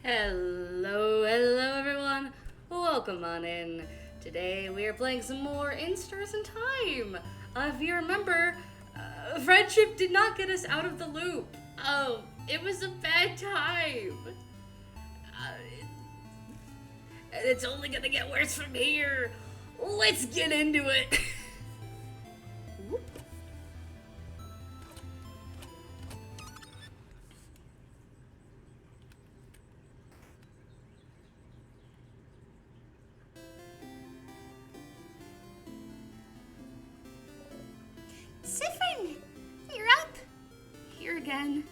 Hello everyone. Welcome on in. Today we are playing some more In Stars in Time. If you remember, friendship did not get us out of the loop. Oh, it was a bad time. It's only gonna get worse from here. Let's get into it. Sifrin, you're up. Here again.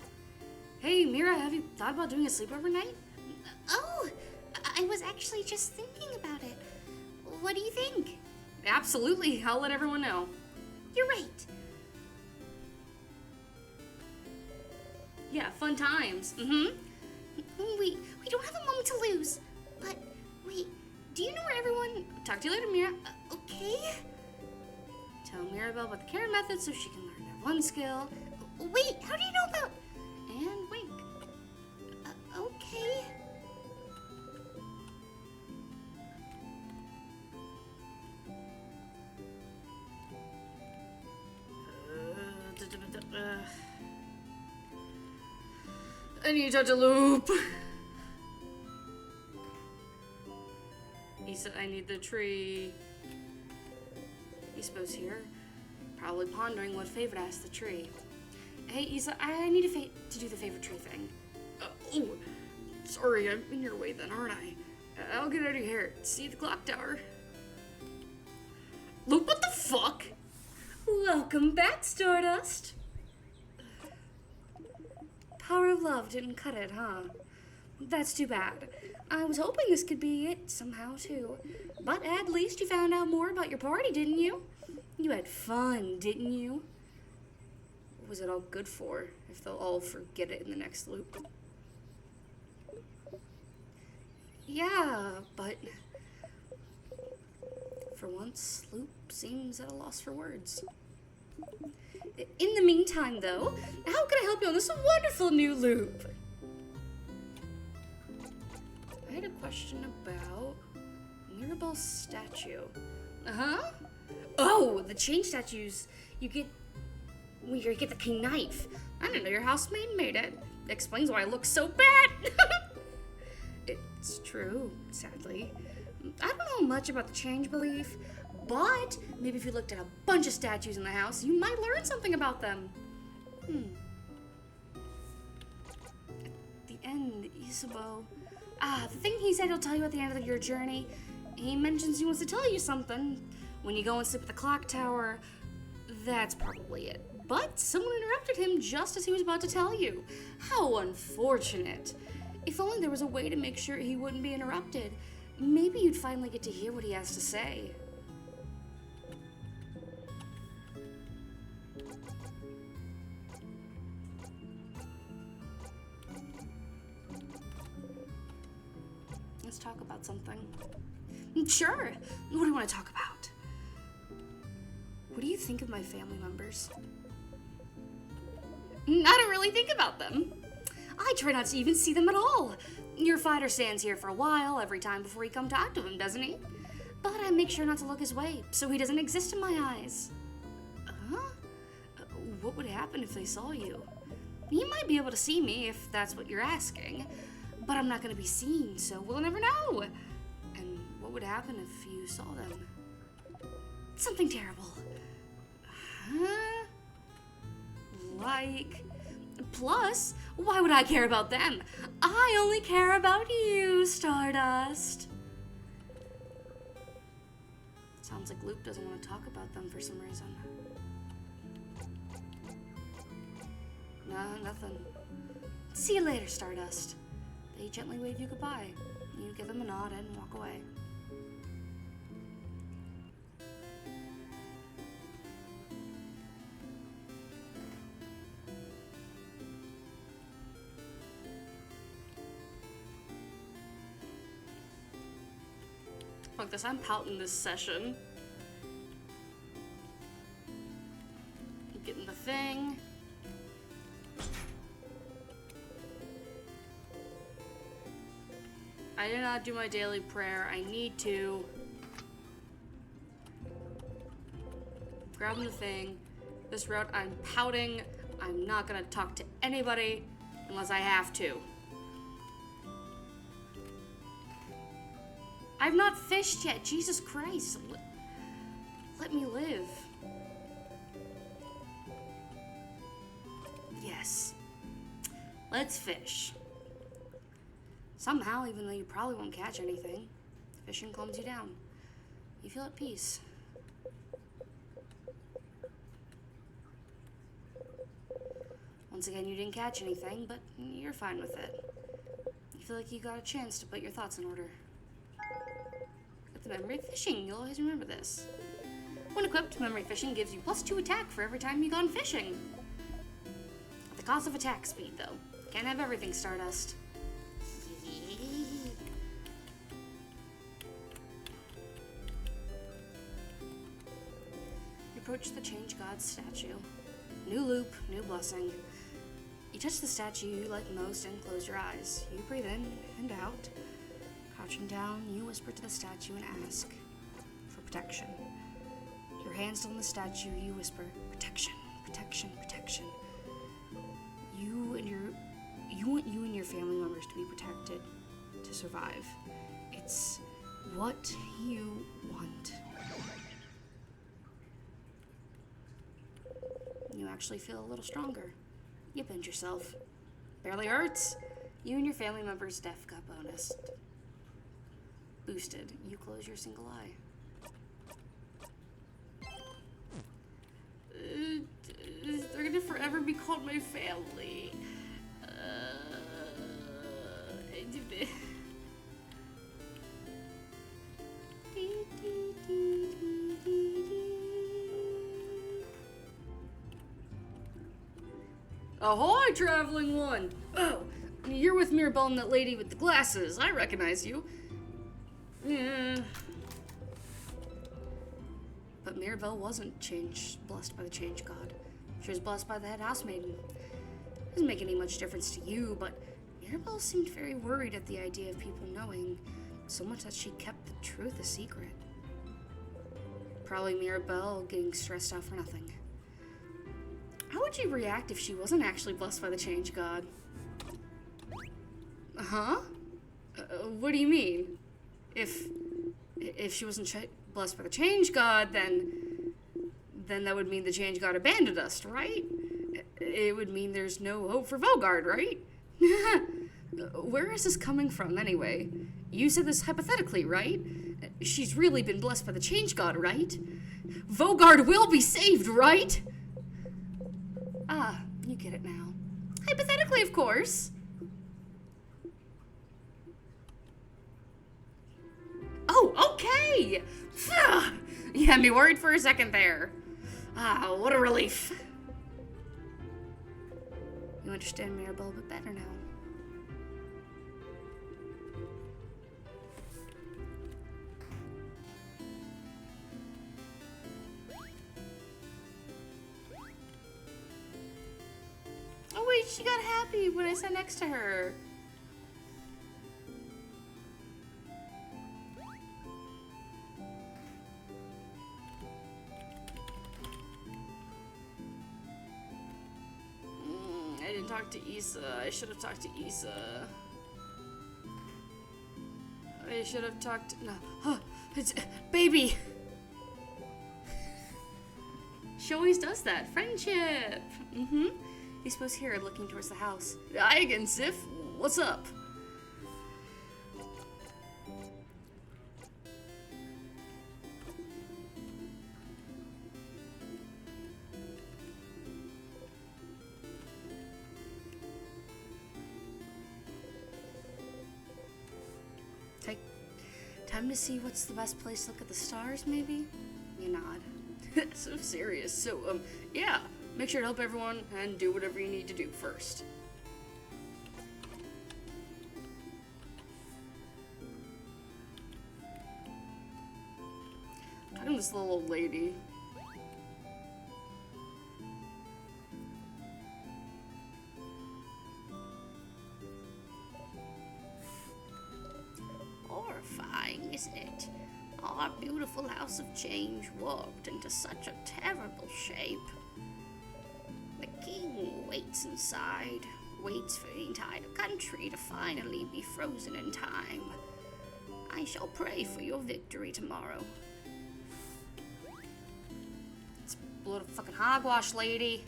Hey, Mira, have you thought about doing a sleepover night? Oh, I was actually just thinking about it. What do you think? Absolutely. I'll let everyone know. You're right. Yeah, fun times. We don't have a moment to lose. But wait, do you know where everyone? Talk to you later, Mira. Okay. Tell Mirabelle about the care method so she can learn that one skill. Wait, how do you know about? And wink. Okay. I need to touch a loop. Issa, I need the tree. Issa's here, probably pondering what favor to ask the tree. Hey, Issa, I need to do the favorite tree thing. Oh, sorry, I'm in your way then, aren't I? I'll get out of here. See the clock tower. Look, what the fuck? Welcome back, Stardust. Power of love didn't cut it, huh? That's too bad. I was hoping this could be it somehow, too. But at least you found out more about your party, didn't you? You had fun, didn't you? What was it all good for, if they'll all forget it in the next loop? Yeah, but... for once, Loop seems at a loss for words. In the meantime, though, how can I help you on this wonderful new loop? I had a question about Mirabelle's statue. Uh-huh. Oh, the change statues you get when you get the king knife. I didn't know your housemaid made it. Explains why I look so bad. It's true, sadly. I don't know much about the change belief, but maybe if you looked at a bunch of statues in the house, you might learn something about them. At the end, Isabeau... the thing he said he'll tell you at the end of your journey, he mentions he wants to tell you something. When you go and sleep at the clock tower, that's probably it. But someone interrupted him just as he was about to tell you. How unfortunate. If only there was a way to make sure he wouldn't be interrupted. Maybe you'd finally get to hear what he has to say. Let's talk about something. Sure. What do you want to talk about? What do you think of my family members? I don't really think about them. I try not to even see them at all. Your fighter stands here for a while every time before you come talk to him, doesn't he? But I make sure not to look his way, so he doesn't exist in my eyes. Huh? What would happen if they saw you? You might be able to see me if that's what you're asking, but I'm not going to be seen, so we'll never know. And what would happen if you saw them? Something terrible. Huh? Like... Plus, Why would I care about them? I only care about you, Stardust. Sounds like Luke doesn't want to talk about them for some reason. No, nothing. See you later, Stardust. They gently wave you goodbye. You give them a nod and walk away. Fuck this, I'm pouting this session. Getting the thing. I did not do my daily prayer. I need to. Grabbing the thing. This route, I'm pouting. I'm not gonna talk to anybody unless I have to. I've not fished yet. Jesus Christ. Let me live. Yes. Let's fish. Somehow, even though you probably won't catch anything, fishing calms you down. You feel at peace. Once again, you didn't catch anything, but you're fine with it. You feel like you got a chance to put your thoughts in order. With the memory of fishing, you'll always remember this. When equipped, memory fishing gives you +2 attack for every time you've gone fishing. At the cost of attack speed, though. Can't have everything, Stardust. You approach the Change God's statue. New loop, new blessing. You touch the statue you like most and close your eyes. You breathe in and out. Crouching down, you whisper to the statue and ask for protection. Your hand still on the statue, you whisper, protection, protection, protection. You want you and your family members to be protected, to survive. It's what you want. You actually feel a little stronger. You pinch yourself. Barely hurts. You and your family members' death got bonus. Boosted. You close your single eye. They're gonna forever be called my family. Ahoy, traveling one! Oh, you're with Mirabelle and that lady with the glasses. I recognize you. Yeah. But Mirabelle wasn't blessed by the Change God. She was blessed by the head housemaiden. It doesn't make any much difference to you, but Mirabelle seemed very worried at the idea of people knowing, so much that she kept the truth a secret. Probably Mirabelle getting stressed out for nothing. How would you react if she wasn't actually blessed by the Change God? Huh? What do you mean? If she wasn't blessed by the Change God, then that would mean the Change God abandoned us, right? It would mean there's no hope for Vogard, right? Where is this coming from, anyway? You said this hypothetically, right? She's really been blessed by the Change God, right? Vogard will be saved, right? Ah, you get it now. Hypothetically, of course. Oh, okay! You had me worried for a second there. Ah, what a relief. You understand Mirabelle a bit better now. Oh wait, she got happy when I sat next to her. I didn't talk to Issa. I should have talked to Issa. I should have talked to... No. Huh. It's... Baby! She always does that. Friendship! He's supposed here, looking towards the house. Hi again, Sif. What's up? Time to see what's the best place to look at the stars, maybe? You nod. So serious. So, yeah. Make sure to help everyone and do whatever you need to do first. Talking to this little old lady. Isn't it? Our beautiful house of change warped into such a terrible shape. The king waits inside, waits for the entire country to finally be frozen in time. I shall pray for your victory tomorrow. It's a load of fucking hogwash, lady.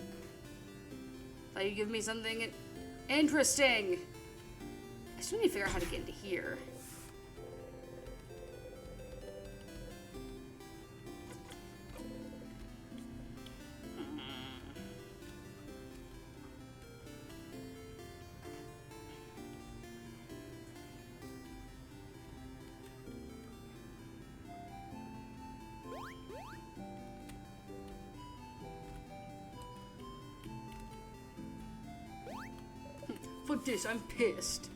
Thought you'd give me something interesting. I still need to figure out how to get into here. Fuck this, I'm pissed.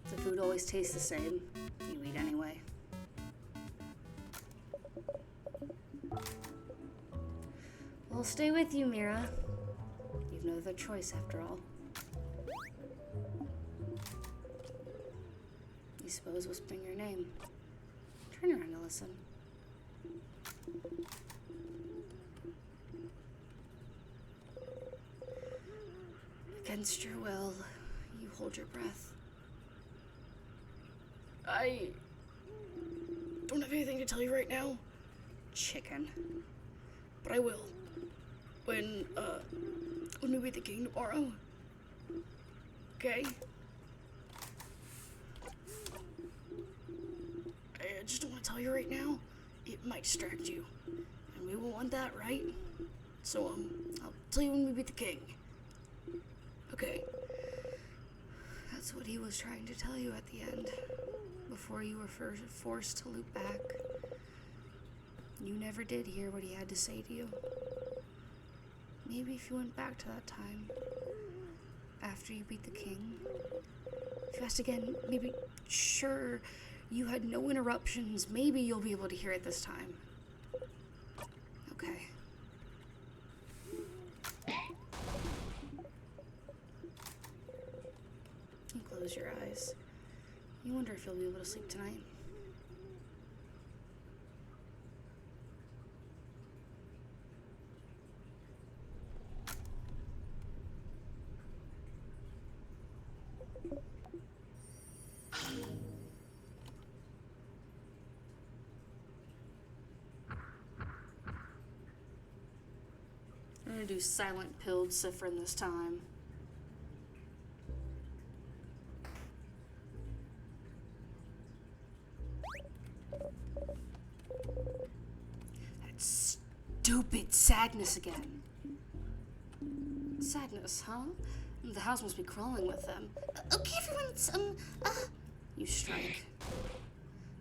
The food always tastes the same. You eat anyway. We'll stay with you, Mira. You've no other choice after all. You suppose whispering your name. Turn around and listen. Against your will, you hold your breath. I don't have anything to tell you right now, chicken. But I will. When we meet the king tomorrow. Okay? I just don't want to tell you right now. It might distract you. And we won't want that, right? So, I'll tell you when we beat the king. Okay. That's what he was trying to tell you at the end. Before you were forced to loop back. You never did hear what he had to say to you. Maybe if you went back to that time, after you beat the king, if you asked again, maybe, sure, you had no interruptions, maybe you'll be able to hear it this time. Okay. You close your eyes. You wonder if you'll be able to sleep tonight. I'm gonna do silent pilled Sifrin this time. That stupid sadness again. Sadness, huh? The house must be crawling with them. Okay, everyone's, You strike.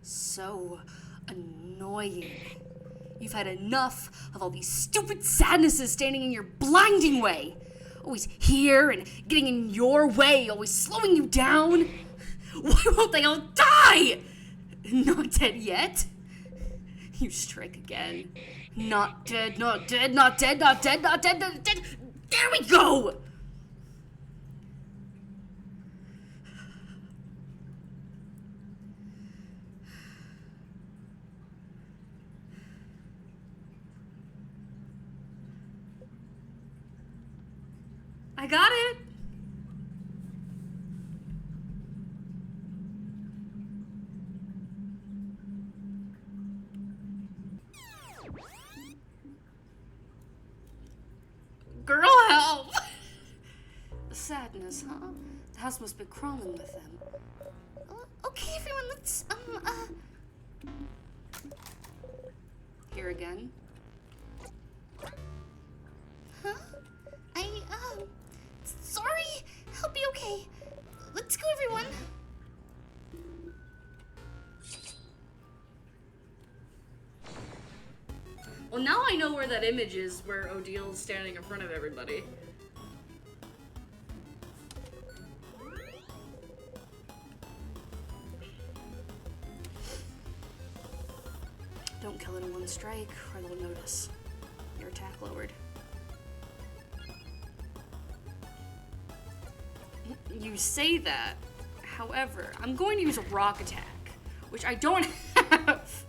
So annoying. You've had enough of all these stupid sadnesses standing in your blinding way. Always here and getting in your way, always slowing you down. Why won't they all die? Not dead yet? You strike again. Not dead, not dead, not dead, not dead, not dead, not dead. There we go! I got it! Girl, help! Sadness, huh? The house must be crawling with them. Okay, everyone, let's, Here again. Huh? Sorry. I'll be okay. Let's go, everyone. Well, now I know where that image is, where Odil's standing in front of everybody. Don't kill it in one strike, or they'll notice. Your attack lowered. You say that. However, I'm going to use a rock attack, which I don't have.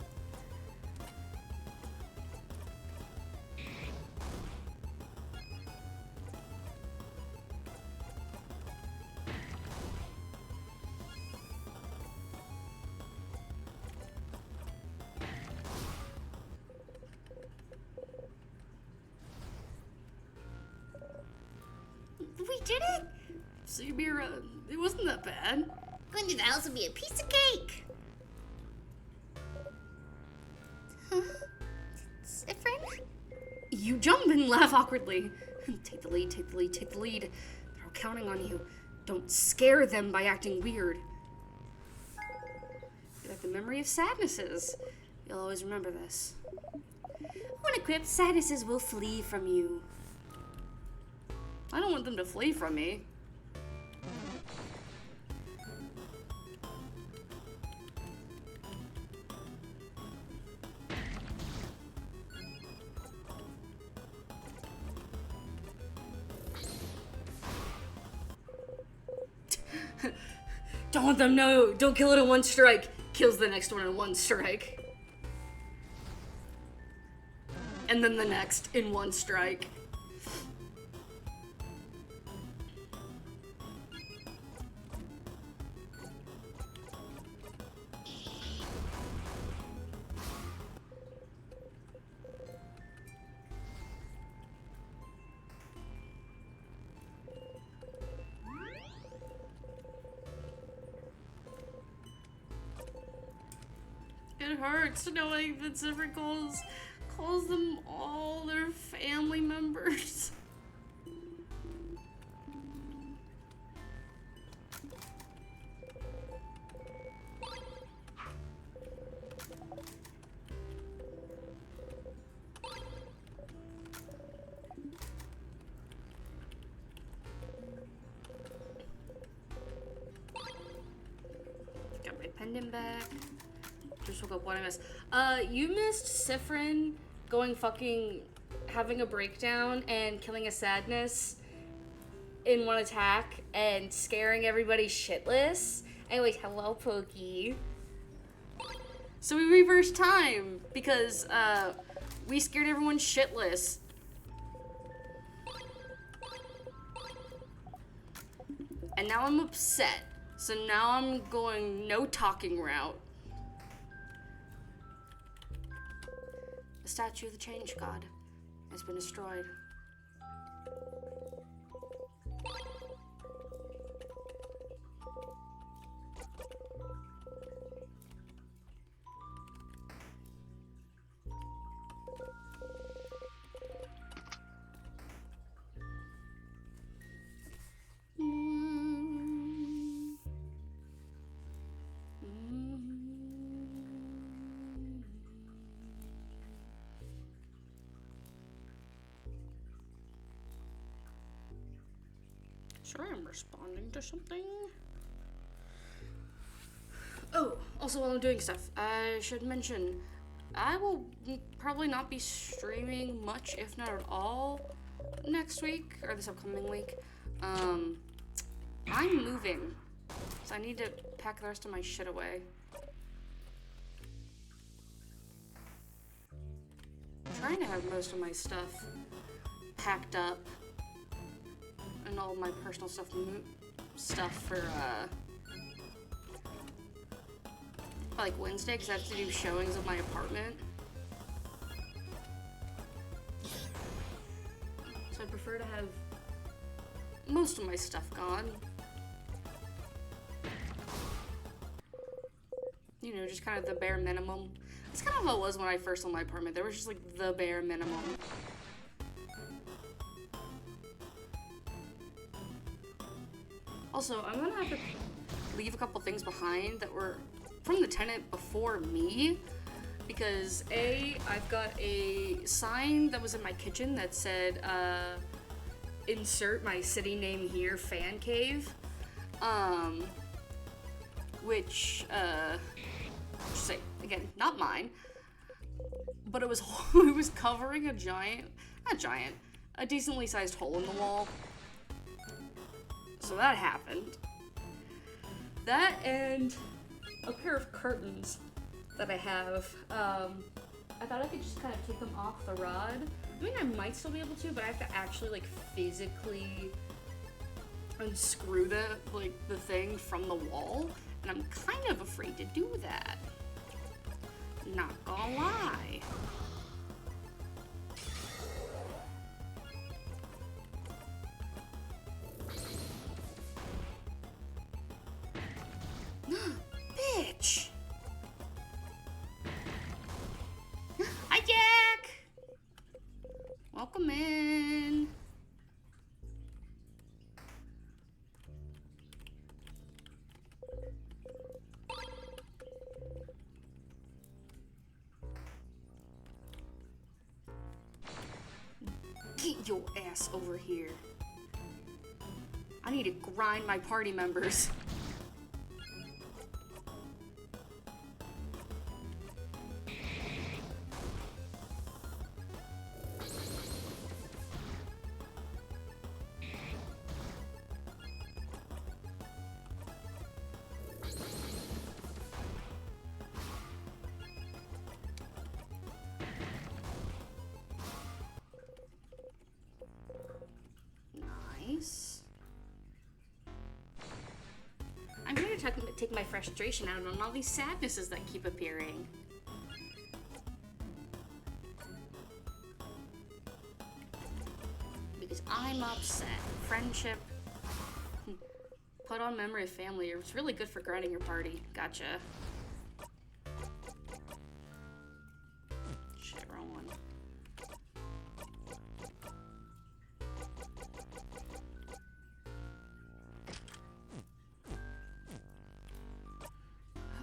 We did it! Samira, it wasn't that bad. Going to the house will be a piece of cake! Huh? Sifrin? You jump and laugh awkwardly. Take the lead, take the lead, take the lead. They're all counting on you. Don't scare them by acting weird. You're like the memory of sadnesses. You'll always remember this. When equipped, sadnesses will flee from you. I don't want them to flee from me. Don't let them know. Don't kill it in one strike. Kills the next one in one strike. And then the next in one strike. It hurts knowing that Zephyr calls them all their family members. Got my pendant back. Just woke up. What I missed? You missed Sifrin going having a breakdown and killing a sadness in one attack and scaring everybody shitless. Anyways, hello, Pokey. So we reversed time because we scared everyone shitless. And now I'm upset. So now I'm going no talking route. The statue of the Change God has been destroyed. Sorry, I'm responding to something. Oh, also while I'm doing stuff, I should mention, I will probably not be streaming much, if not at all, next week, or this upcoming week. I'm moving, so I need to pack the rest of my shit away. I'm trying to have most of my stuff packed up. And all my personal stuff for like Wednesday, because I have to do showings of my apartment. So I prefer to have most of my stuff gone. You know, just kind of the bare minimum. That's kind of how it was when I first sold my apartment. There was just like the bare minimum. Also, I'm gonna have to leave a couple things behind that were from the tenant before me. Because I've got a sign that was in my kitchen that said, insert my city name here, fan cave. Which, say, again, not mine. But it was, it was covering a decently sized hole in the wall. So that happened. That and a pair of curtains that I have. I thought I could just kind of take them off the rod. I mean, I might still be able to, but I have to actually like physically unscrew the thing from the wall, and I'm kind of afraid to do that. Not gonna lie. Bitch! Hi, Jack! Welcome in. Get your ass over here. I need to grind my party members. I'm here to take my frustration out on all these sadnesses that keep appearing. Because I'm upset. Friendship. Put on memory of family. It's really good for grinding your party. Gotcha. Shit, wrong one.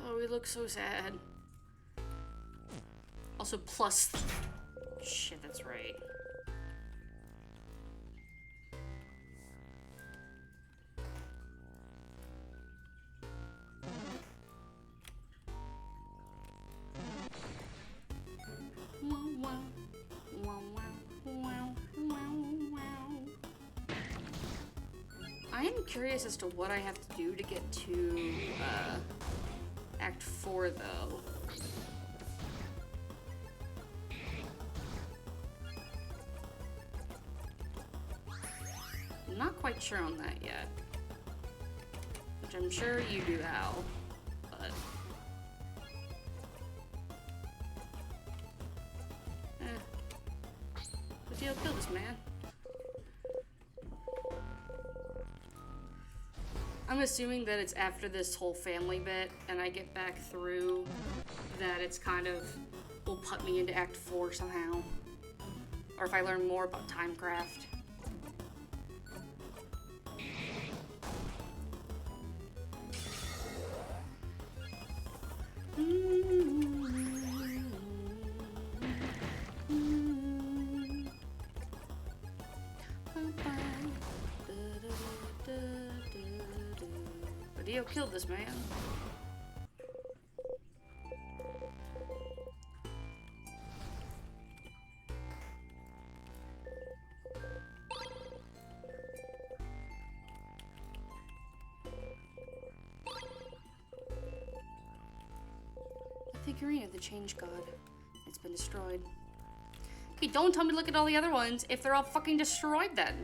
Oh, we look so sad. Also, plus... Shit, that's right. I am curious as to what I have to do to get to, Act 4, though. I'm not quite sure on that yet. Which I'm sure you do, Al. But... Good deal, kill this man. I'm assuming that it's after this whole family bit and I get back through that it's kind of will put me into Act 4 somehow. Or if I learn more about Timecraft. Dio killed this man. The figurine of the Change God. It's been destroyed. Okay, don't tell me to look at all the other ones if they're all fucking destroyed then.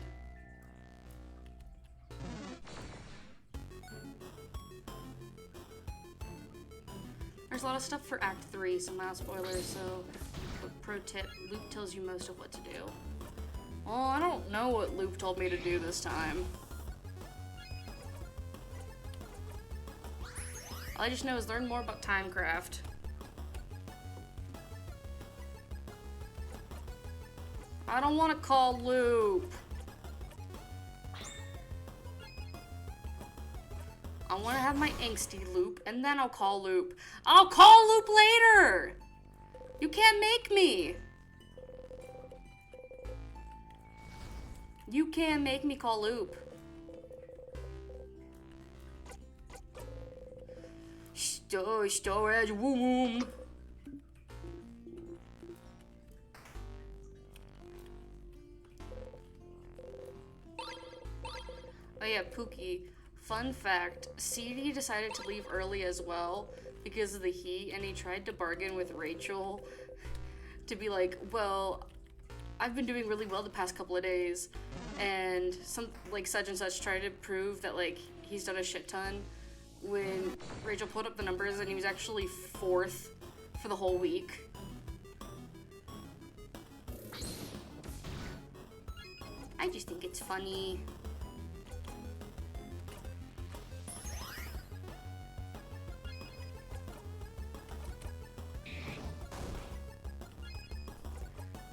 There's a lot of stuff for Act 3, some mild spoilers, so pro tip, Luke tells you most of what to do. Well, I don't know what Loop told me to do this time. All I just know is learn more about Timecraft. I don't want to call Loop. I want to have my angsty Loop, and then I'll call Loop. I'll call Loop later! You can't make me! You can't make me call Loop. Storage womb. Oh yeah, Pookie. Fun fact, CD decided to leave early as well because of the heat, and he tried to bargain with Rachel to be like, well, I've been doing really well the past couple of days, and some, like, such and such tried to prove that, like, he's done a shit ton when Rachel pulled up the numbers and he was actually 4th for the whole week. I just think it's funny.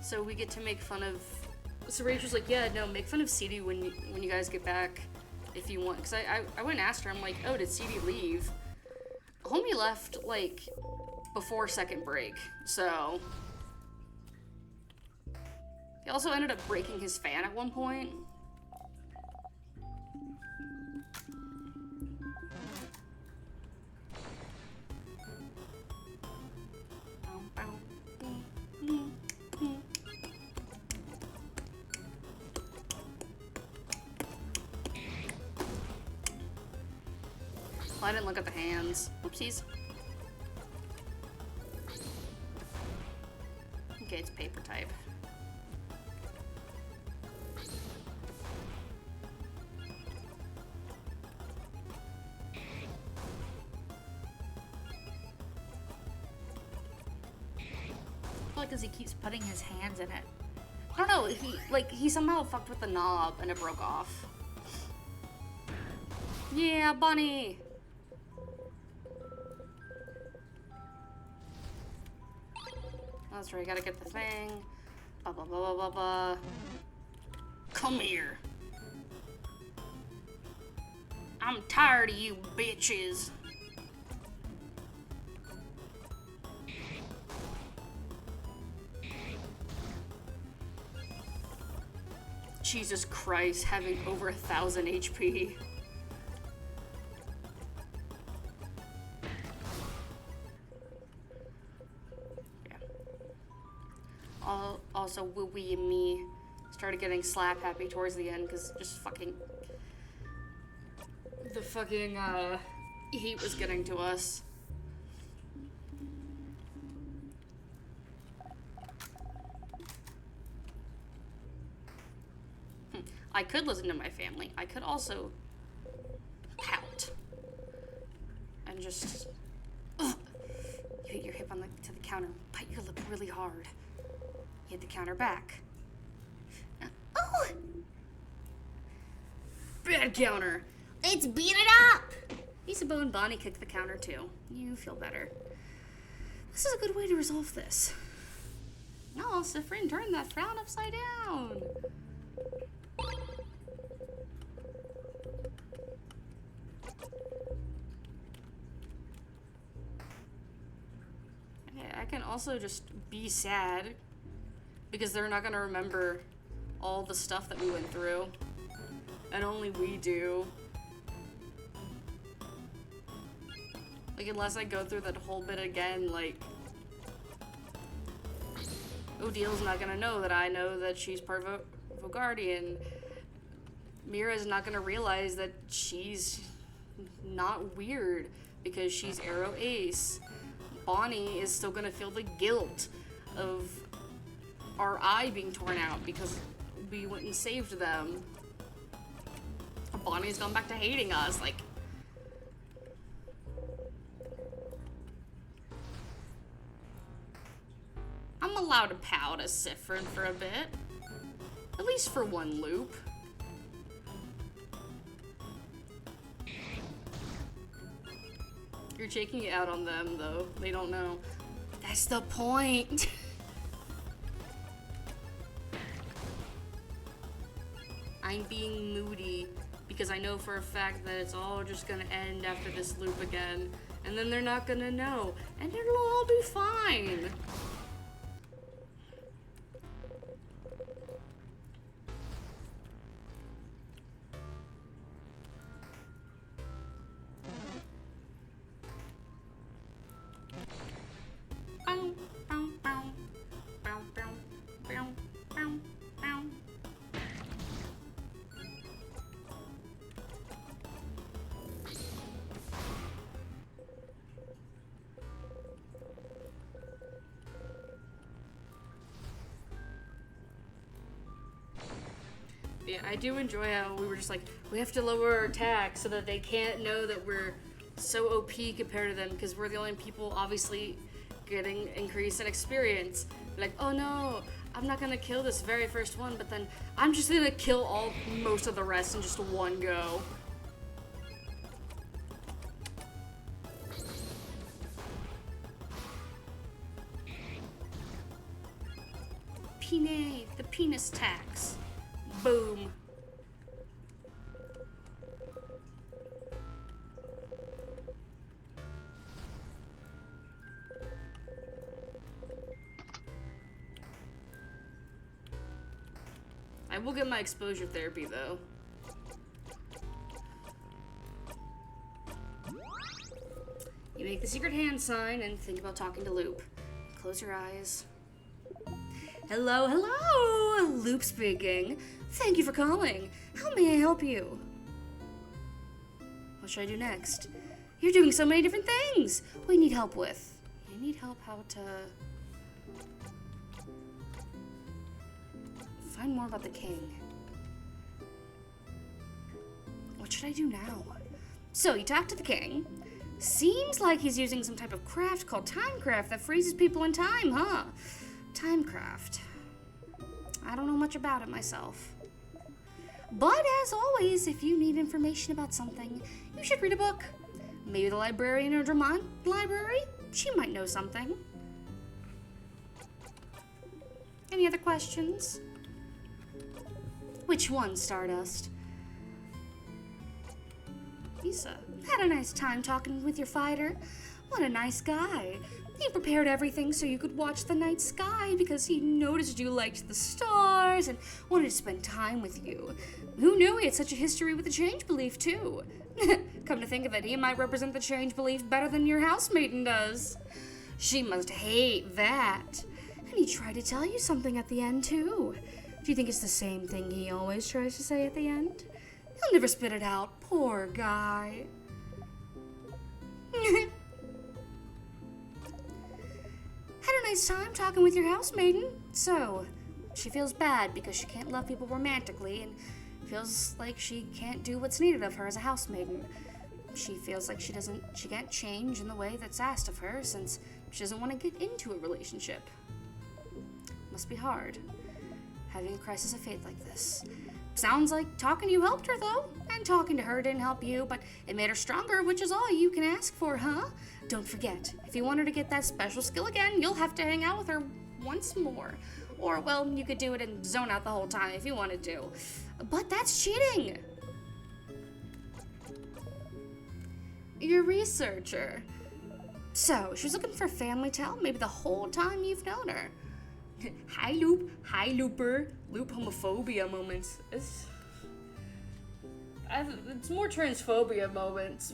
So we get to make fun of. So Rachel's like, yeah, no, make fun of CD when you guys get back, if you want. Cause I went and asked her. I'm like, oh, did CD leave? Homie left like before second break. So he also ended up breaking his fan at one point. I didn't look at the hands. Oopsies. Okay, it's paper type. Like, because he keeps putting his hands in it. I don't know, he somehow fucked with the knob and it broke off. Yeah, bunny! That's right, gotta get the thing. Blah, blah, blah, blah, blah, blah. Come here. I'm tired of you bitches. Jesus Christ, having over 1,000 HP. Also, Wooey and me started getting slap happy towards the end because just fucking the fucking heat was getting to us. I could listen to my family. I could also pout and just you hit your hip on to the counter, bite your lip really hard. Hit the counter back. Oh! Bad counter. Let's beat it up! Isabeau and Bonnie kicked the counter too. You feel better. This is a good way to resolve this. Oh, Sifrin, turn that frown upside down. I can also just be sad because they're not gonna remember all the stuff that we went through. And only we do. Like, unless I go through that whole bit again, like, Odil's not gonna know that I know that she's part of Vogardian. Mira's not gonna realize that she's not weird because she's Arrow Ace. Bonnie is still gonna feel the guilt of our eye being torn out because we went and saved them. Bonnie's gone back to hating us, like. I'm allowed to pout as Sifrin for a bit. At least for one loop. You're taking it out on them, though. They don't know. That's the point. I'm being moody because I know for a fact that it's all just gonna end after this loop again. And then they're not gonna know. And it'll all be fine. Yeah, I do enjoy how we were just like, we have to lower our attack so that they can't know that we're so OP compared to them, because we're the only people obviously getting increase in experience. Like, oh no, I'm not gonna kill this very first one, but then I'm just gonna kill most of the rest in just one go. Pine, the penis tax. Boom. I will get my exposure therapy though. You make the secret hand sign and think about talking to Loop. Close your eyes. Hello, hello! Loop speaking. Thank you for calling. How may I help you? What should I do next? You're doing so many different things. What do you need help with? You need help how to find more about the king. What should I do now? So you talk to the king. Seems like he's using some type of craft called timecraft that freezes people in time, huh? Timecraft. I don't know much about it myself. But as always, if you need information about something, you should read a book. Maybe the librarian or Drummond library? She might know something. Any other questions? Which one, Stardust? Lisa, had a nice time talking with your fighter. What a nice guy. He prepared everything so you could watch the night sky because he noticed you liked the stars and wanted to spend time with you. Who knew he had such a history with the change belief, too? Come to think of it, he might represent the change belief better than your housemaiden does. She must hate that. And he tried to tell you something at the end, too. Do you think it's the same thing he always tries to say at the end? He'll never spit it out. Poor guy. Had a nice time talking with your housemaiden. So, she feels bad because she can't love people romantically and feels like she can't do what's needed of her as a housemaiden. She feels like she can't change in the way that's asked of her since she doesn't want to get into a relationship. Must be hard, having a crisis of faith like this. Sounds like talking to you helped her, though. And talking to her didn't help you, but it made her stronger, which is all you can ask for, huh? Don't forget, if you want her to get that special skill again, you'll have to hang out with her once more. Or, well, you could do it and zone out the whole time if you wanted to. But that's cheating! You're a researcher. So, she was looking for family tale maybe the whole time you've known her. Hi, Loop. Hi, Looper. Loop homophobia moments. It's more transphobia moments.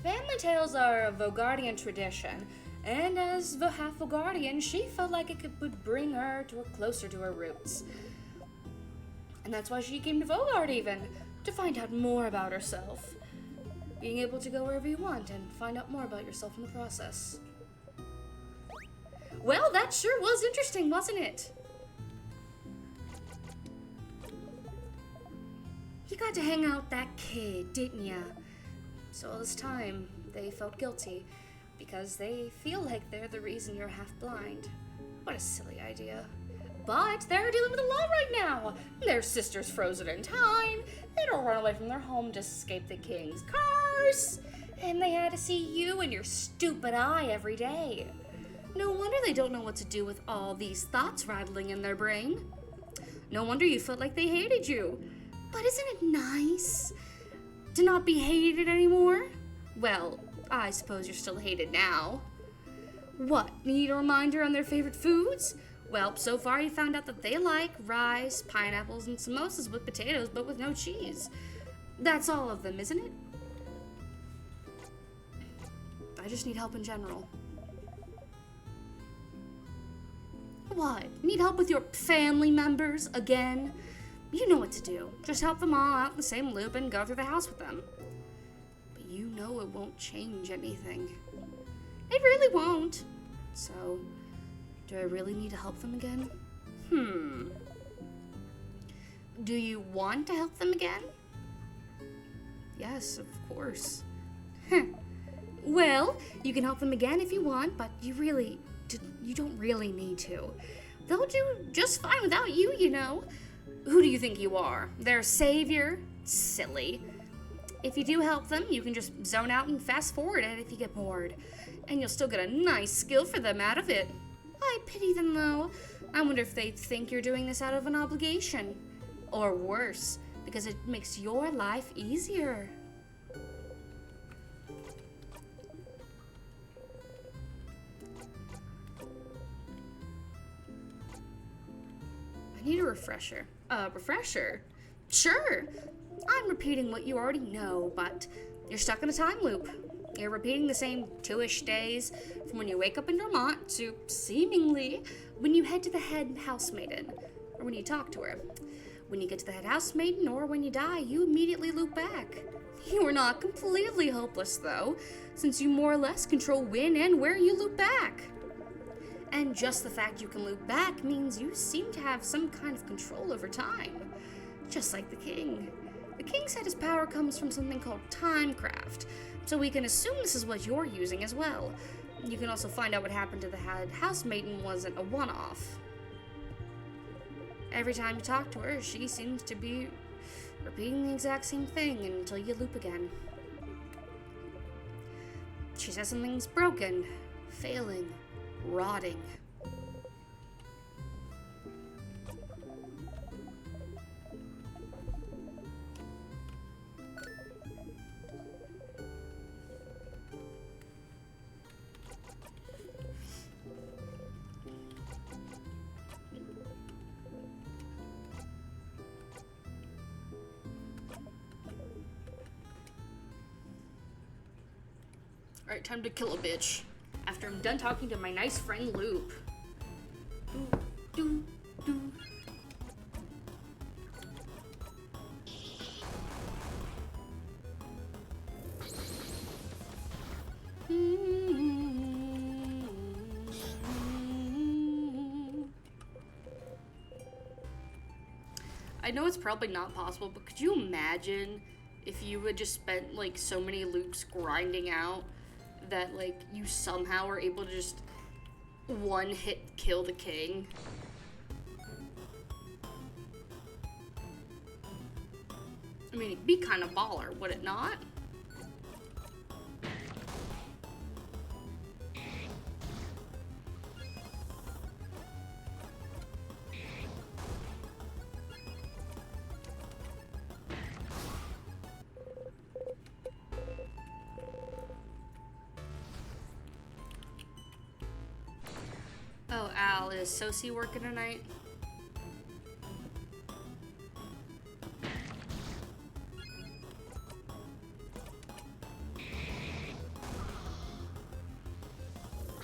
Family tales are a Vogardian tradition, and as the half Vogardian, she felt like it would bring her closer to her roots. And that's why she came to Vogard even, to find out more about herself. Being able to go wherever you want and find out more about yourself in the process. Well, that sure was interesting, wasn't it? You got to hang out with that kid, didn't ya? So all this time, they felt guilty. because they feel like they're the reason you're half blind. What a silly idea. But they're dealing with a lot right now. Their sister's frozen in time. They don't run away from their home to escape the king's curse. And they had to see you and your stupid eye every day. No wonder they don't know what to do with all these thoughts rattling in their brain. No wonder you felt like they hated you. But isn't it nice to not be hated anymore? Well, I suppose you're still hated now. What, need a reminder on their favorite foods? Well, so far you found out that they like rice, pineapples, and samosas with potatoes, but with no cheese. That's all of them, isn't it? I just need help in general. What? Need help with your family members again? You know what to do. Just help them all out in the same loop and go through the house with them. But you know it won't change anything. It really won't. So, do I really need to help them again? Do you want to help them again? Yes, of course. Well, you can help them again if you want, but you don't really need to. They'll do just fine without you, you know. Who do you think you are? Their savior? Silly. If you do help them, you can just zone out and fast forward it if you get bored. And you'll still get a nice skill for them out of it. I pity them, though. I wonder if they think you're doing this out of an obligation. Or worse, because it makes your life easier. I need a refresher. Refresher? Sure. I'm repeating what you already know, but you're stuck in a time loop. You're repeating the same 2-ish days from when you wake up in Vermont to, seemingly, when you head to the head housemaiden, or when you talk to her. When you get to the head housemaiden, or when you die, you immediately loop back. You are not completely hopeless, though, since you more or less control when and where you loop back. And just the fact you can loop back means you seem to have some kind of control over time. Just like the king. The king said his power comes from something called timecraft, so we can assume this is what you're using as well. You can also find out what happened to the housemaiden wasn't a one-off. Every time you talk to her, she seems to be repeating the exact same thing until you loop again. She says something's broken, failing, rotting. Alright, time to kill a bitch. After I'm done talking to my nice friend Loop. Do. I know it's probably not possible, but could you imagine if you had just spent like so many loops grinding out that like you somehow are able to just one hit kill the king? I mean, it'd be kind of baller, would it not? Oh, Al, is Sosie working tonight?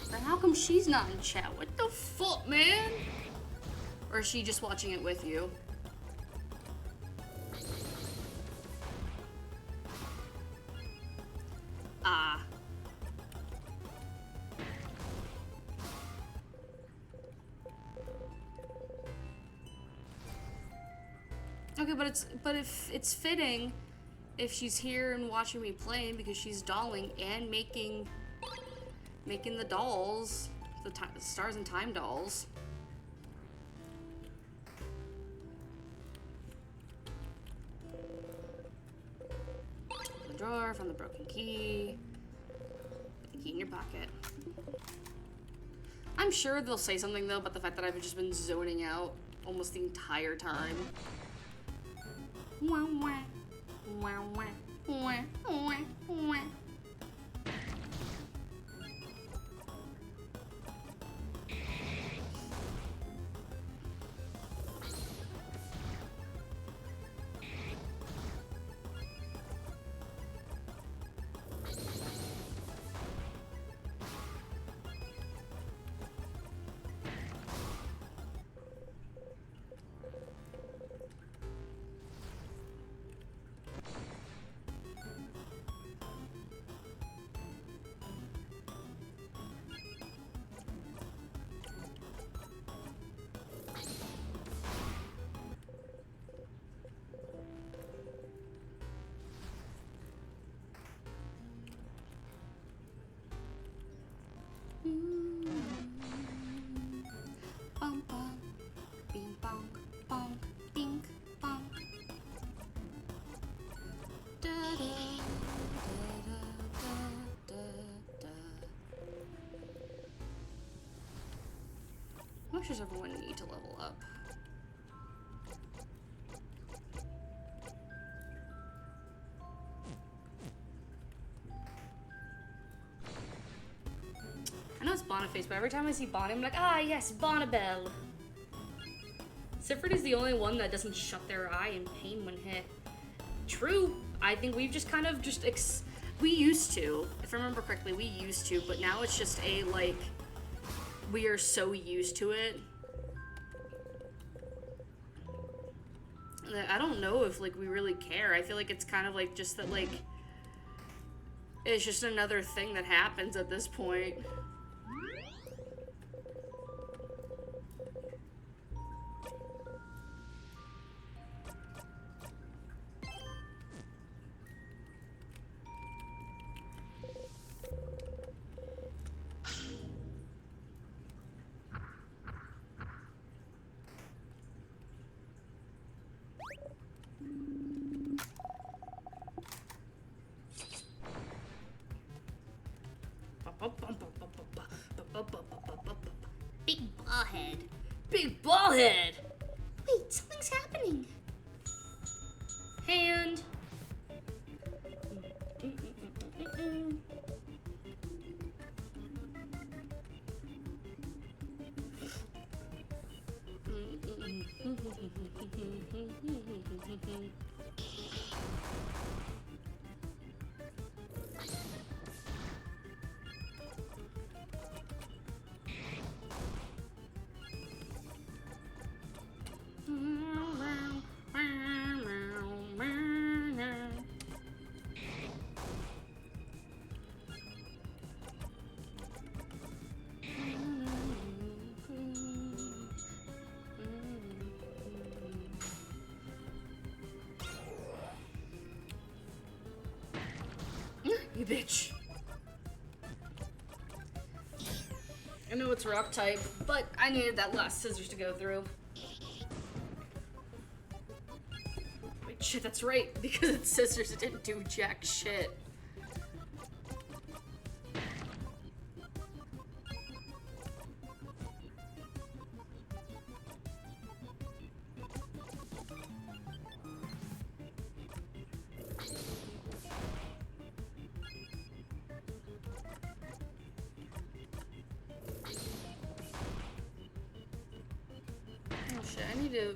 Then how come she's not in chat? What the fuck, man? Or is she just watching it with you? Ah. Okay, but if it's fitting if she's here and watching me play because she's dolling and making making the dolls, the stars and time dolls. The drawer, found the broken key. Put the key in your pocket. I'm sure they'll say something though about the fact that I've just been zoning out almost the entire time. Wah, wah. Wah, wah. Wah, wah, wah. Bum bum, bing bong, bong, ding bong. Da da da da da da. How much does everyone need to level up? I know it's Boniface, but every time I see Bonnie, I'm like, ah, yes, Bonnibel. Sifford is the only one that doesn't shut their eye in pain when hit. True. I think we've just kind of just we used to, if I remember correctly, we used to, but now it's just a, like, we are so used to it. I don't know if, like, we really care. I feel like it's kind of, like, just that, like, it's just another thing that happens at this point. Big ball head. Big ball head! Wait, something's happening. Hand. You bitch. I know it's rock type, but I needed that last scissors to go through. Wait, shit, that's right. Because it's scissors, it didn't do jack shit. I need to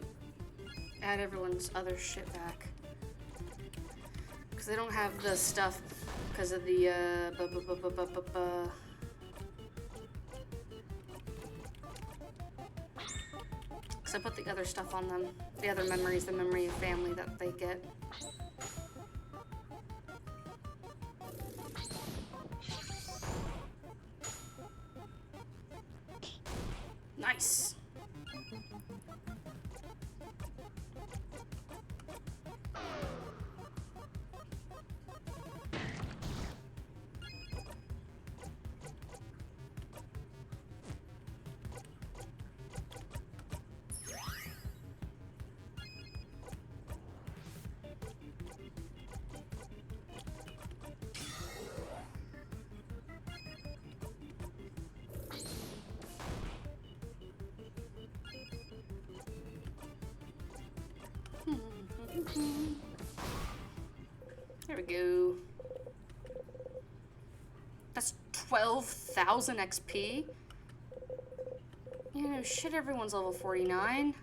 add everyone's other shit back. Because they don't have the stuff because of the, Because I put the other stuff on them. The other memories, the memory of family that they get. Nice. There we go. That's 12,000 XP. Yeah, no shit, everyone's level 49.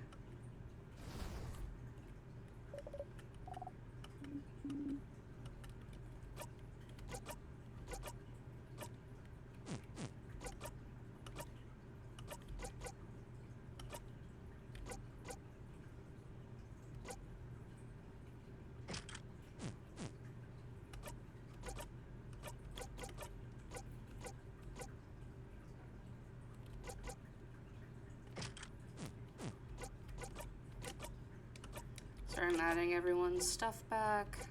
I'm adding everyone's stuff back.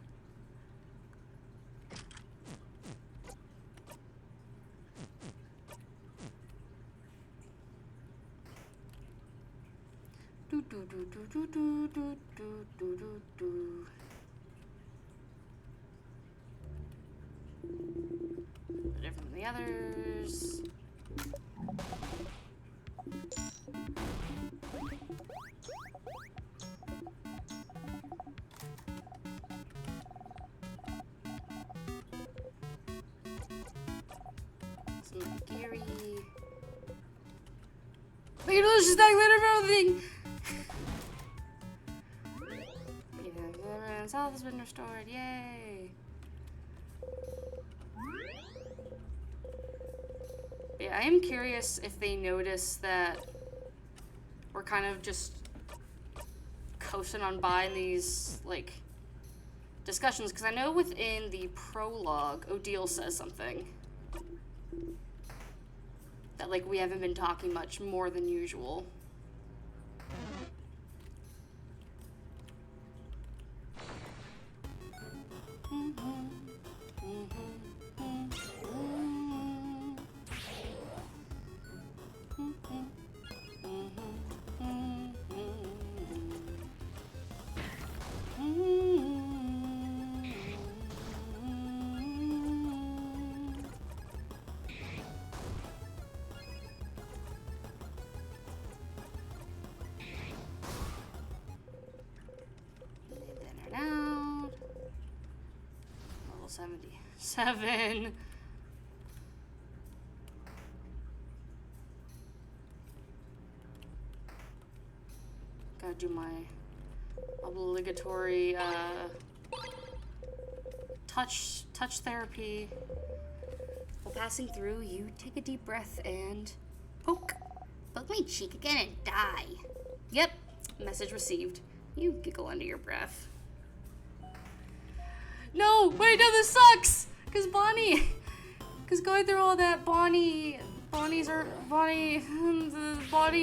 Do do do do do do do do do do do. Different than the others. Gary. Look at delicious snack later for everything! Everyone's health has been restored, yay! Yeah, I am curious if they notice that we're kind of just coasting on by in these, like, discussions, because I know within the prologue, Odile says something. That, like, we haven't been talking much more than usual. Level 77. Gotta do my obligatory touch therapy. While passing through, you take a deep breath and poke. Poke my cheek again and die. Yep, message received. You giggle under your breath. No, wait, no, this sucks! Cause going through all that, Bonnie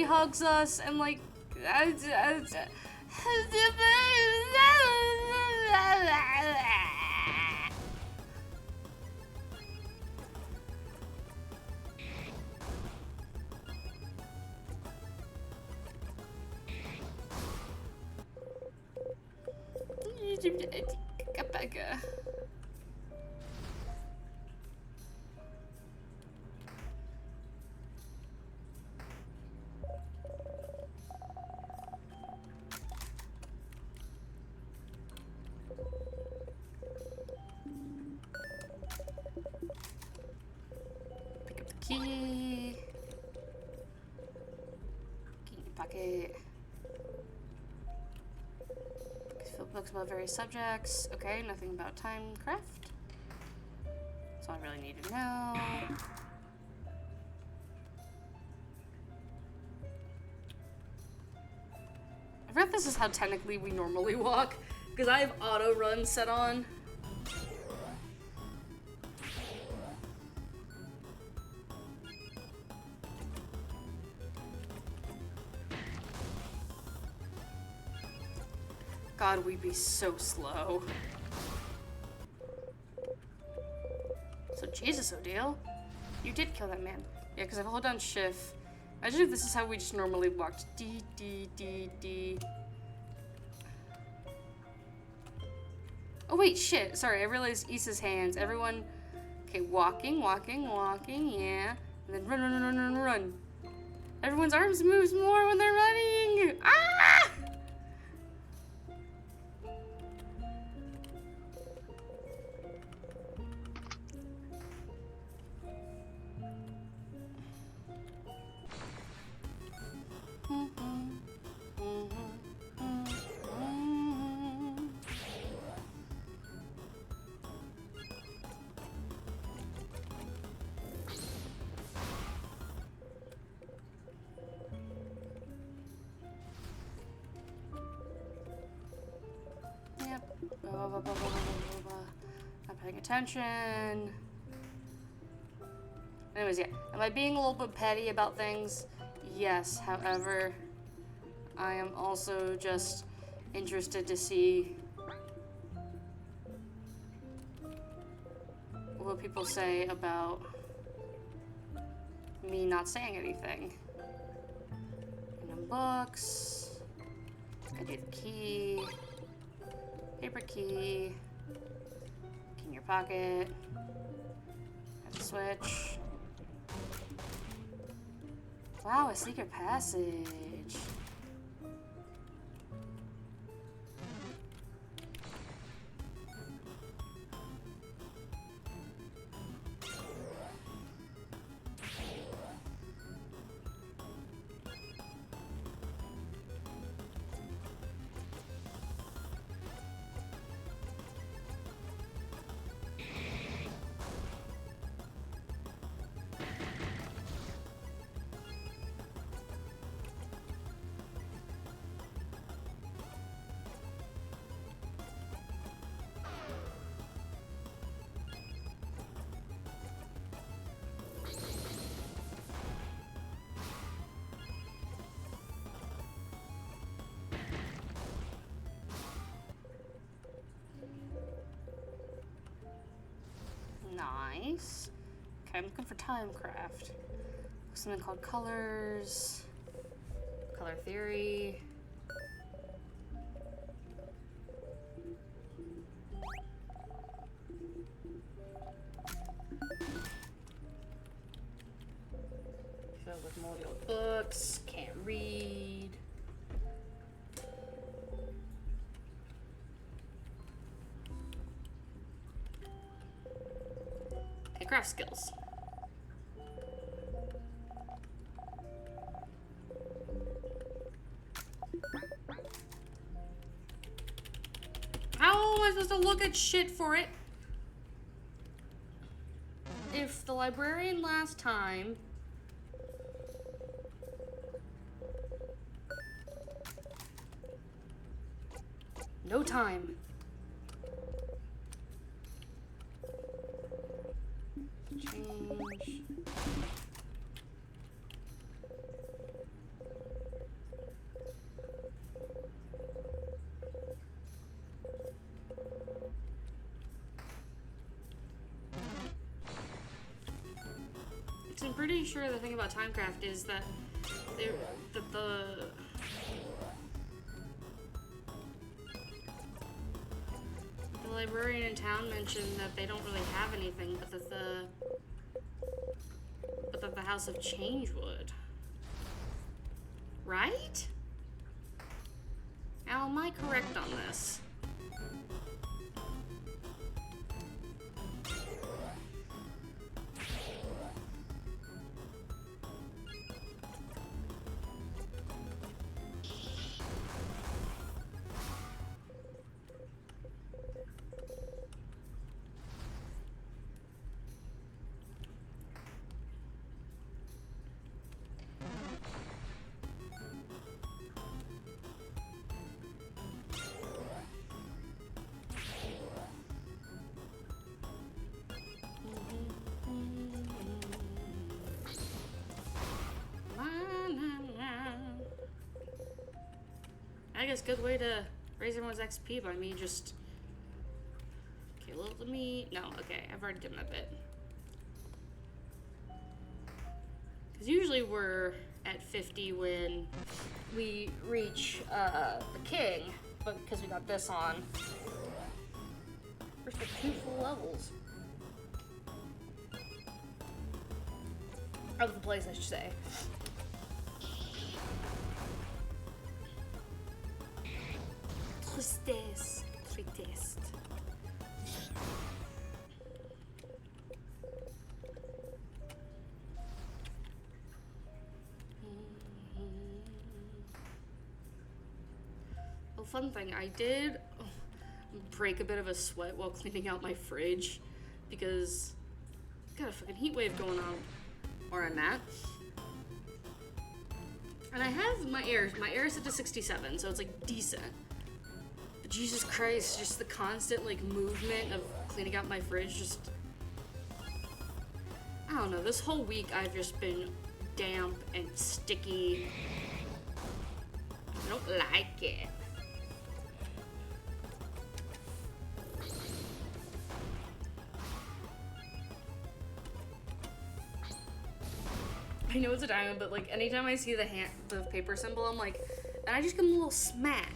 hugs us and like, Becca. Pick up the key. Key in your pocket. Books about various subjects. Okay, nothing about timecraft. That's all I really need to know. I forgot this is how technically we normally walk, because I have auto run set on. God, we'd be so slow. So Jesus, Odile, you did kill that man. Yeah, because if I hold down shift, imagine if this is how we just normally walked. D, D, D, D. Oh wait, shit, sorry, I realized Issa's hands. Everyone, okay, walking, yeah. And then run, run, run, run, run, run. Everyone's arms moves more when they're running. Ah! Not paying attention. Anyways, yeah. Am I being a little bit petty about things? Yes. However, I am also just interested to see what people say about me not saying anything. Random books. Gotta do the key. Paper key. Key in your pocket. Have the switch. Wow, a secret passage. Nice. Okay, I'm looking for timecraft. Something called colors. Color theory. Filled with moldy old books. Can't read. Craft skills. How am I supposed to look at shit for it? If the librarian last time no time. Change. I'm pretty sure the thing about timecraft is that the librarian in town mentioned that they don't really have anything, but that the House of Change would. Right? Now, am I correct on this? I guess good way to raise everyone's XP by me just... Okay, let me... No, okay, I've already done that bit. Because usually we're at 50 when we reach the king, but because we got this on, we're at 2 full levels. Of the place, I should say. Tristesse. Tristesse. Well, fun thing, I did break a bit of a sweat while cleaning out my fridge because I got a fucking heat wave going on where I'm at. And I have my air set to 67, so it's like decent. Jesus Christ, just the constant, like, movement of cleaning out my fridge, just... I don't know, this whole week I've just been damp and sticky. I don't like it. I know it's a diamond, but like anytime I see the paper symbol, I'm like, and I just give them a little smack.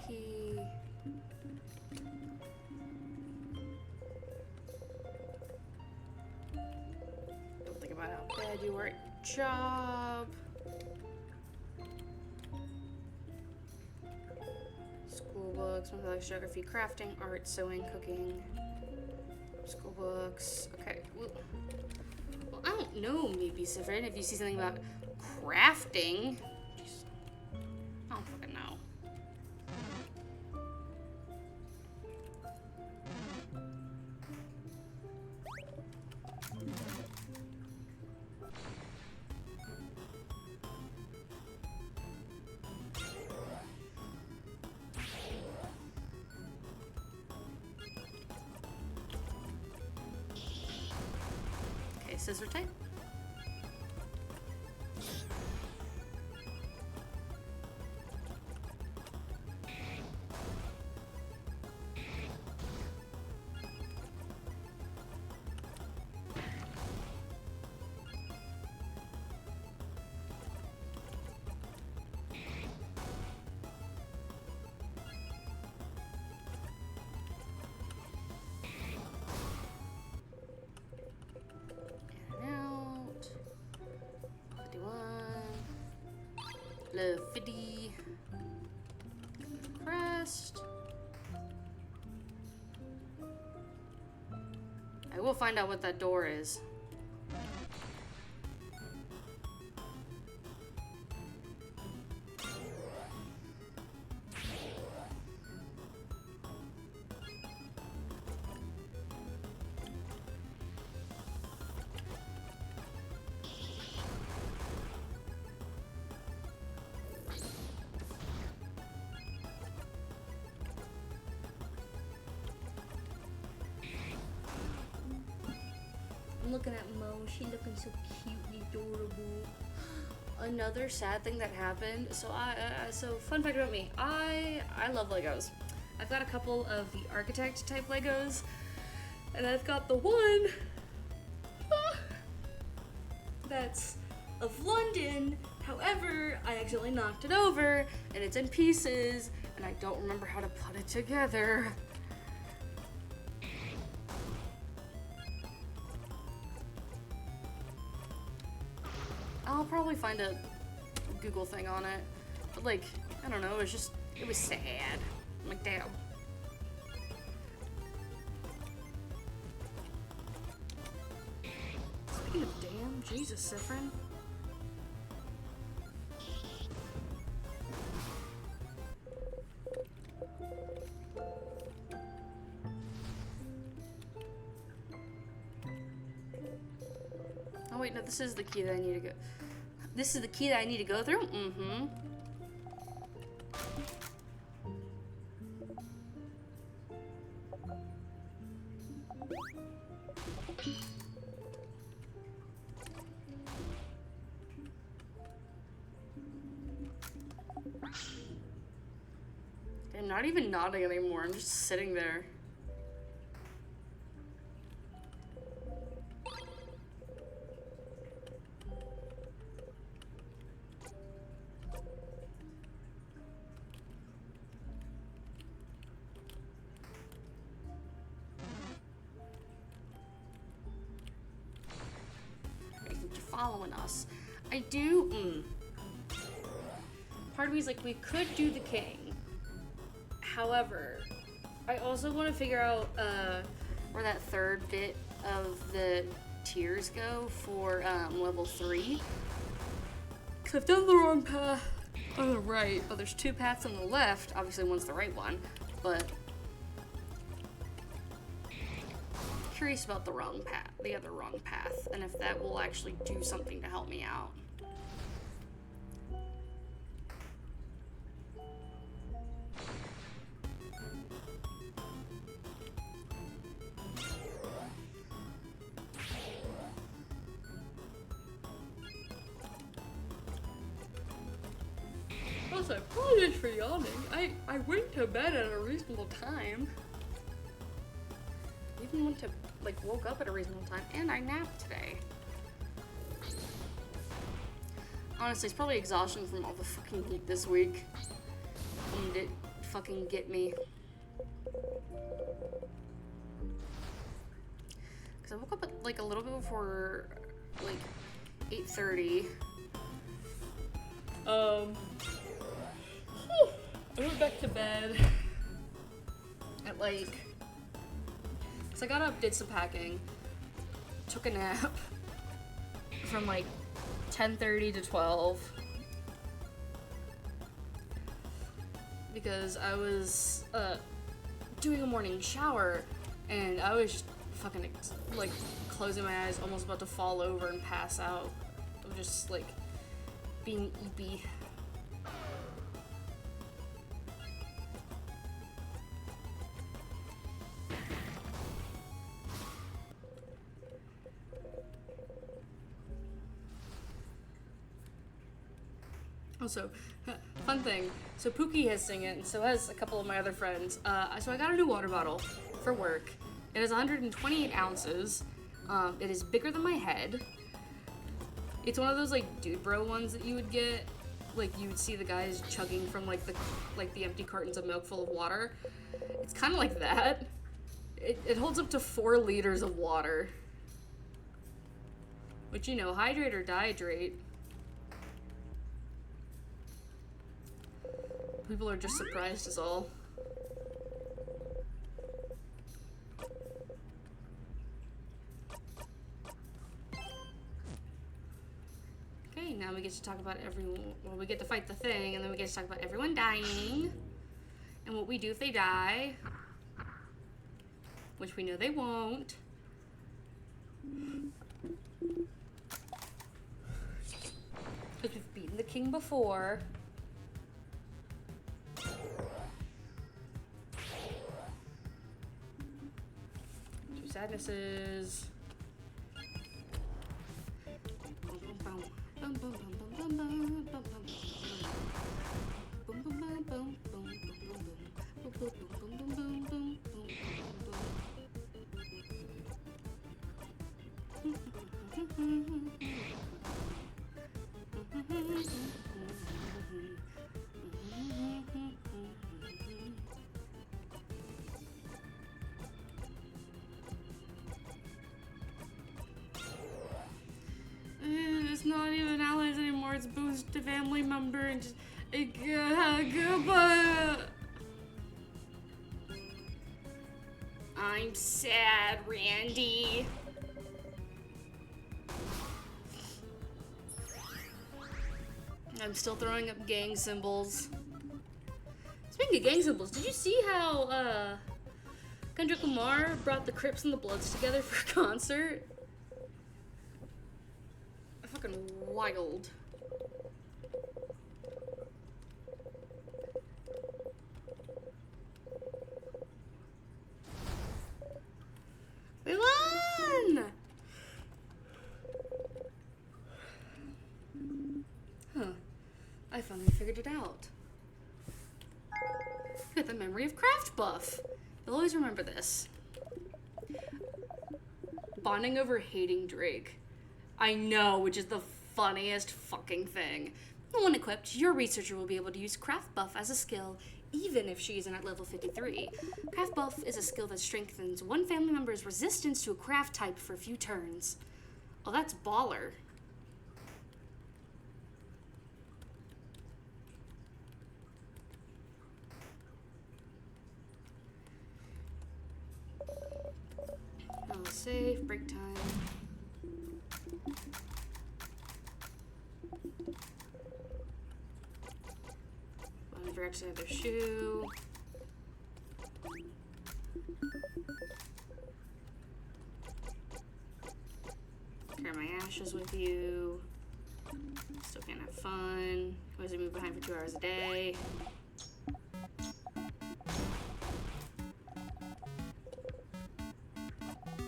Key. Don't think about how bad you were at your job. School books, mathematics, geography, crafting, art, sewing, cooking. School books. Okay. Well, I don't know, maybe Sifrin, if you see something about crafting. I don't fucking know. Scissor tape. Level 50. Crest. I will find out what that door is. I'm looking at Mo. She looking so cute and adorable. Another sad thing that happened. So fun fact about me. I love Legos. I've got a couple of the architect type Legos, and I've got the one that's of London. However, I accidentally knocked it over, and it's in pieces, and I don't remember how to put it together. I'll probably find a Google thing on it. But like, I don't know, it was sad. I'm like, damn. Speaking of damn, Jesus, Sifrin. Oh wait, no, this is the key that I need to go. This is the key that I need to go through? Mm-hmm. I'm not even nodding anymore, I'm just sitting there. Following us. I do, Part of me is like, we could do the king. However, I also want to figure out where that third bit of the tiers go for level 3. Because I've done the wrong path on the right, but there's 2 paths on the left. Obviously, one's the right one, but curious about the other wrong path, and if that will actually do something to help me out. Also, I apologize for yawning. I went to bed at a reasonable time. Even went to, woke up at a reasonable time, and I napped today. Honestly, it's probably exhaustion from all the fucking heat this week. And it fucking get me. Because I woke up at, a little bit before, 8:30. I went back to bed at so I got up, did some packing, took a nap from 10:30 to 12 because I was doing a morning shower and I was just fucking closing my eyes, almost about to fall over and pass out. I was just being eepy. Also, fun thing, so Pookie has sing it, and so has a couple of my other friends. So I got a new water bottle for work. It is 128 ounces. It is bigger than my head. It's one of those dude bro ones that you would get. You would see the guys chugging from the empty cartons of milk full of water. It's kind of like that. It holds up to 4 liters of water. Which, hydrate or dehydrate. People are just surprised is all. Okay, now we get to talk about we get to fight the thing, and then we get to talk about everyone dying, and what we do if they die, which we know they won't. Because we've beaten the king before. Sadnesses. It's not even allies anymore, it's boost to family member and just I'm sad, Randy. I'm still throwing up gang symbols. Speaking of gang symbols, did you see how Kendrick Lamar brought the Crips and the Bloods together for a concert? Fucking wild. We won! Huh. I finally figured it out. You got the memory of Craft Buff. You'll always remember this. Bonding over hating Drake. I know, which is the funniest fucking thing. When equipped, your researcher will be able to use Craft Buff as a skill, even if she isn't at level 53. Craft Buff is a skill that strengthens one family member's resistance to a craft type for a few turns. Oh, that's baller. safe. Break time. I forgot to have their shoe. Carry my ashes with you. Still can't have fun. Always move behind for 2 hours a day.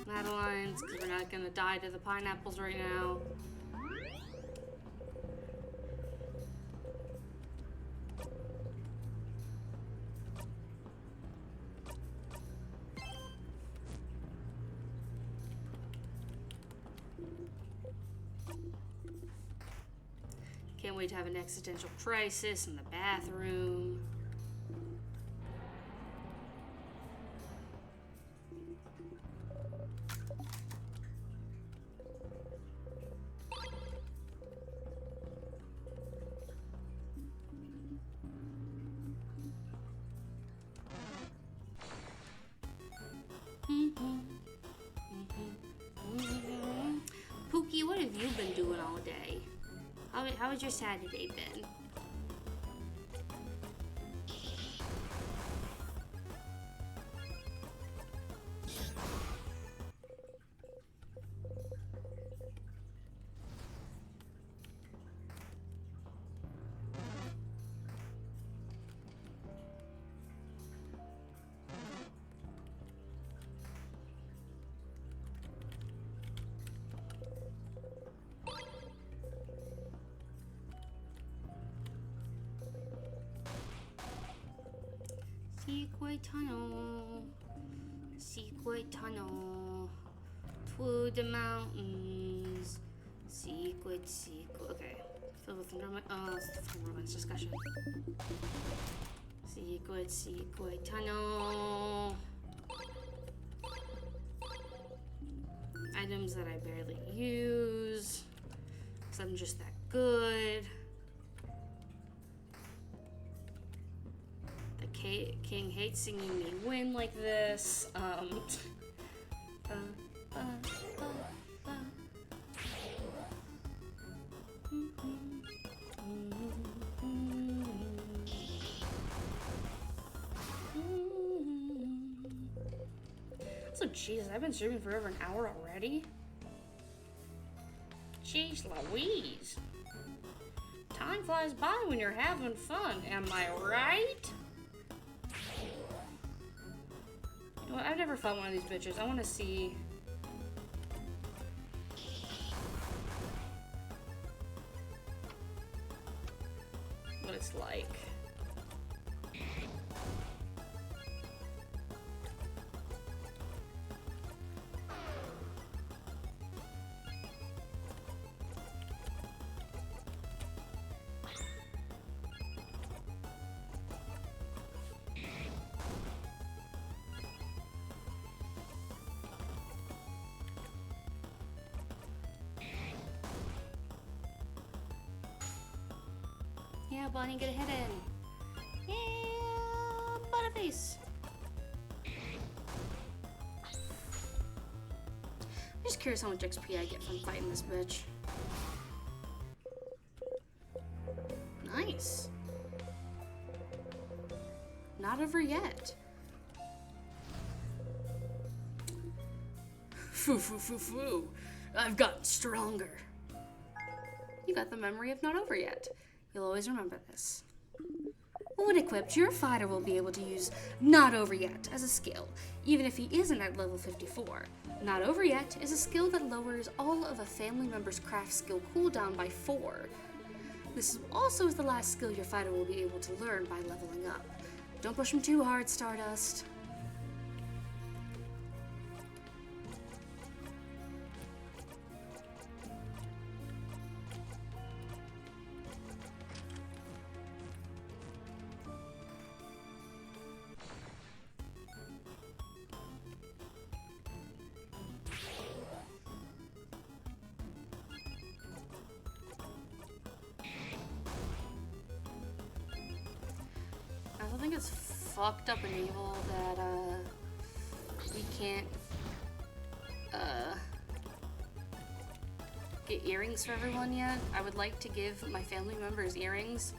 Madeline's, because we're not gonna die to the pineapples right now. Can't wait to have an existential crisis in the bathroom. Pookie, what have you been doing all day? How has your Saturday been? Secret tunnel through the mountains. Secret. Okay, filled with romance discussion. Secret tunnel. Items that I barely use, 'cause I'm just that good. King hates singing me win like this. So jeez, I've been streaming for over an hour already. Jeez Louise. Time flies by when you're having fun, am I right? You know what, I've never fought one of these bitches. I want to see. What it's like. Yeah, Bonnie, get a hit in. Yeah, Butterface. I'm just curious how much XP I get from fighting this bitch. Nice. Not over yet. Foo. I've gotten stronger. You got the memory of not over yet. You'll always remember this. When equipped, your fighter will be able to use Not Over Yet as a skill, even if he isn't at level 54. Not Over Yet is a skill that lowers all of a family member's craft skill cooldown by 4. This also is the last skill your fighter will be able to learn by leveling up. Don't push him too hard, Stardust. I think it's fucked up and evil that we can't get earrings for everyone yet. I would like to give my family members earrings.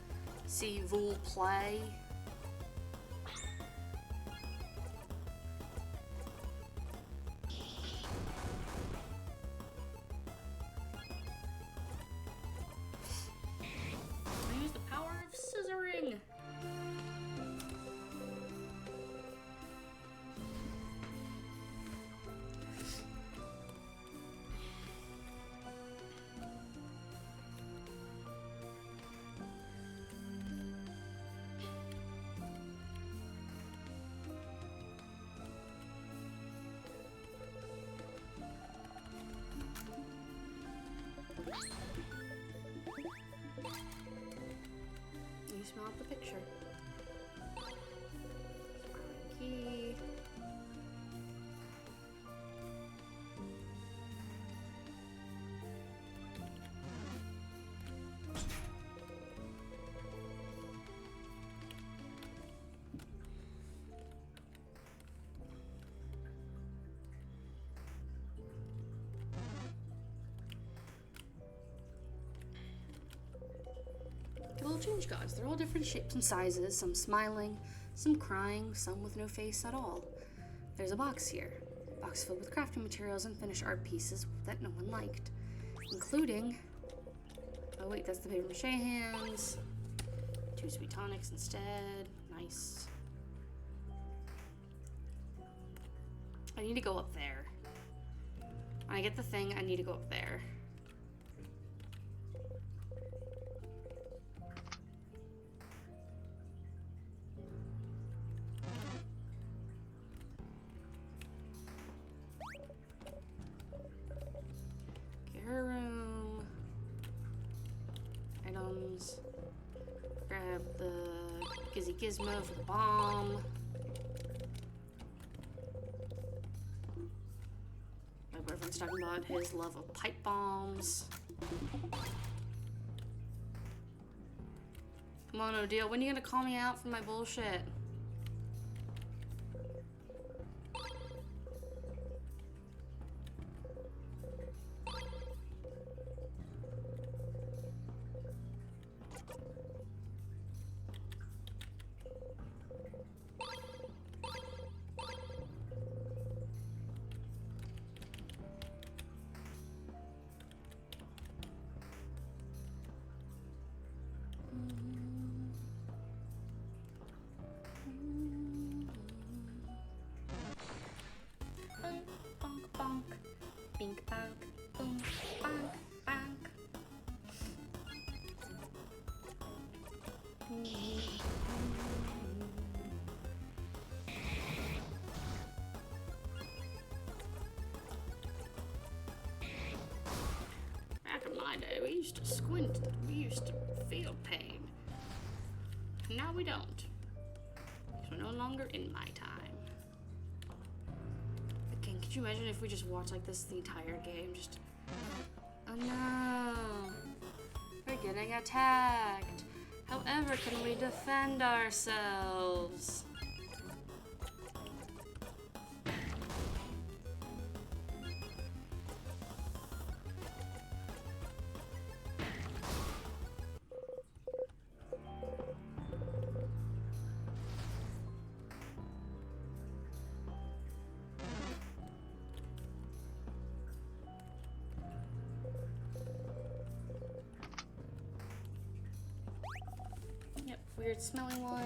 See Vul play. Use the power of scissoring. You smell out the picture. Smiling key. The little change gods. They're all different shapes and sizes, some smiling, some crying, some with no face at all. There's a box here. A box filled with crafting materials and finished art pieces that no one liked. Including... Oh wait, that's the paper mache hands. 2 sweet tonics instead. Nice. I need to go up there. When I get the thing, I need to go up there. Her room. Items. Grab the Gizzy Gizmo for the bomb. My boyfriend's talking about his love of pipe bombs. Come on, Odile, when are you gonna call me out for my bullshit? Bonk, bonk, bink, bonk, boom, bonk, bonk. Back in my day, we used to squint. We used to feel pain. Now we don't. We're no longer in my time. Again, could you imagine if we just watched like this the entire game? Just, oh no, we're getting attacked. However, can we defend ourselves? Yep, weird smelling one.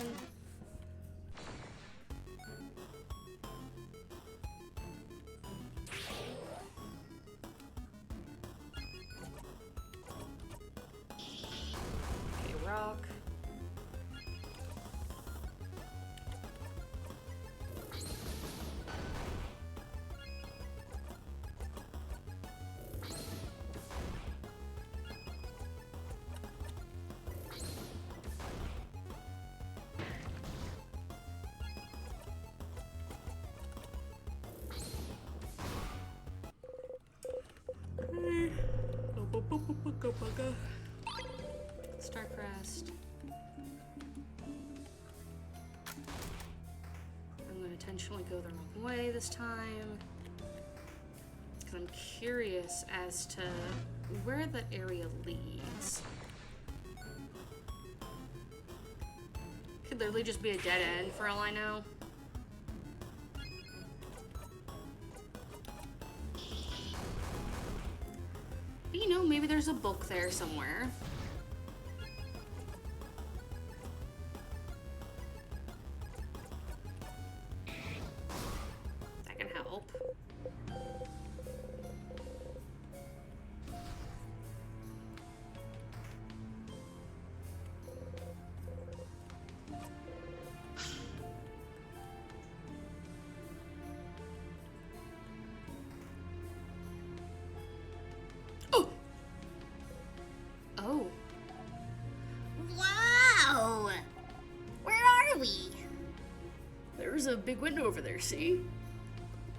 Okay, rock. Starcrest. I'm going to intentionally go the wrong way this time. because I'm curious as to where the area leads. Could literally just be a dead end for all I know. But you know, maybe there's a book there somewhere. That can help. Oh. Wow! Where are we? There's a big window over there, see?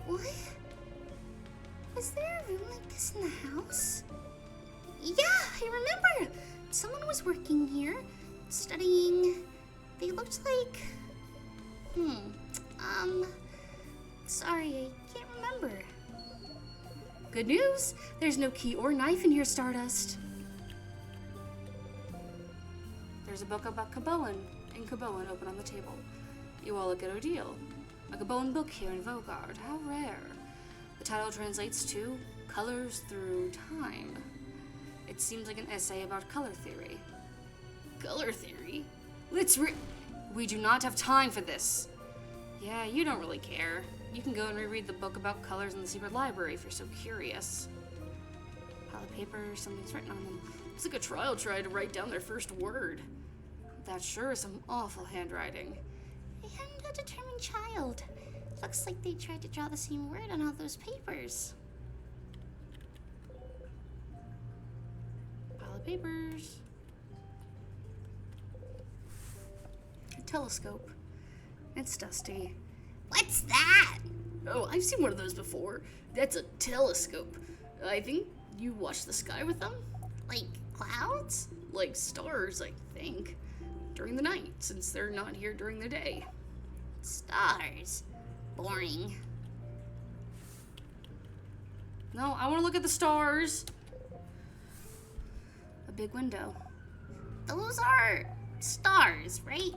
What? Was there a room like this in the house? Yeah, I remember. Someone was working here, studying. They looked like... Sorry, I can't remember. Good news! There's no key or knife in here, Stardust. There's a book about Caboan and Caboan open on the table. You all look at Odile. A Caboan book here in Vogard. How rare. The title translates to Colors Through Time. It seems like an essay about color theory. Color theory? We do not have time for this. Yeah, you don't really care. You can go and reread the book about colors in the secret library if you're so curious. Pile of papers, something's written on them. It's like a trial tried to write down their first word. That sure is some awful handwriting. They hadn't a determined child. Looks like they tried to draw the same word on all those papers. Pile of papers. A telescope. It's dusty. What's that? Oh, I've seen one of those before. That's a telescope. I think you watch the sky with them? Like clouds? Like stars, I think. During the night, since they're not here during the day. Stars. Boring. No, I want to look at the stars. A big window. Those are stars, right?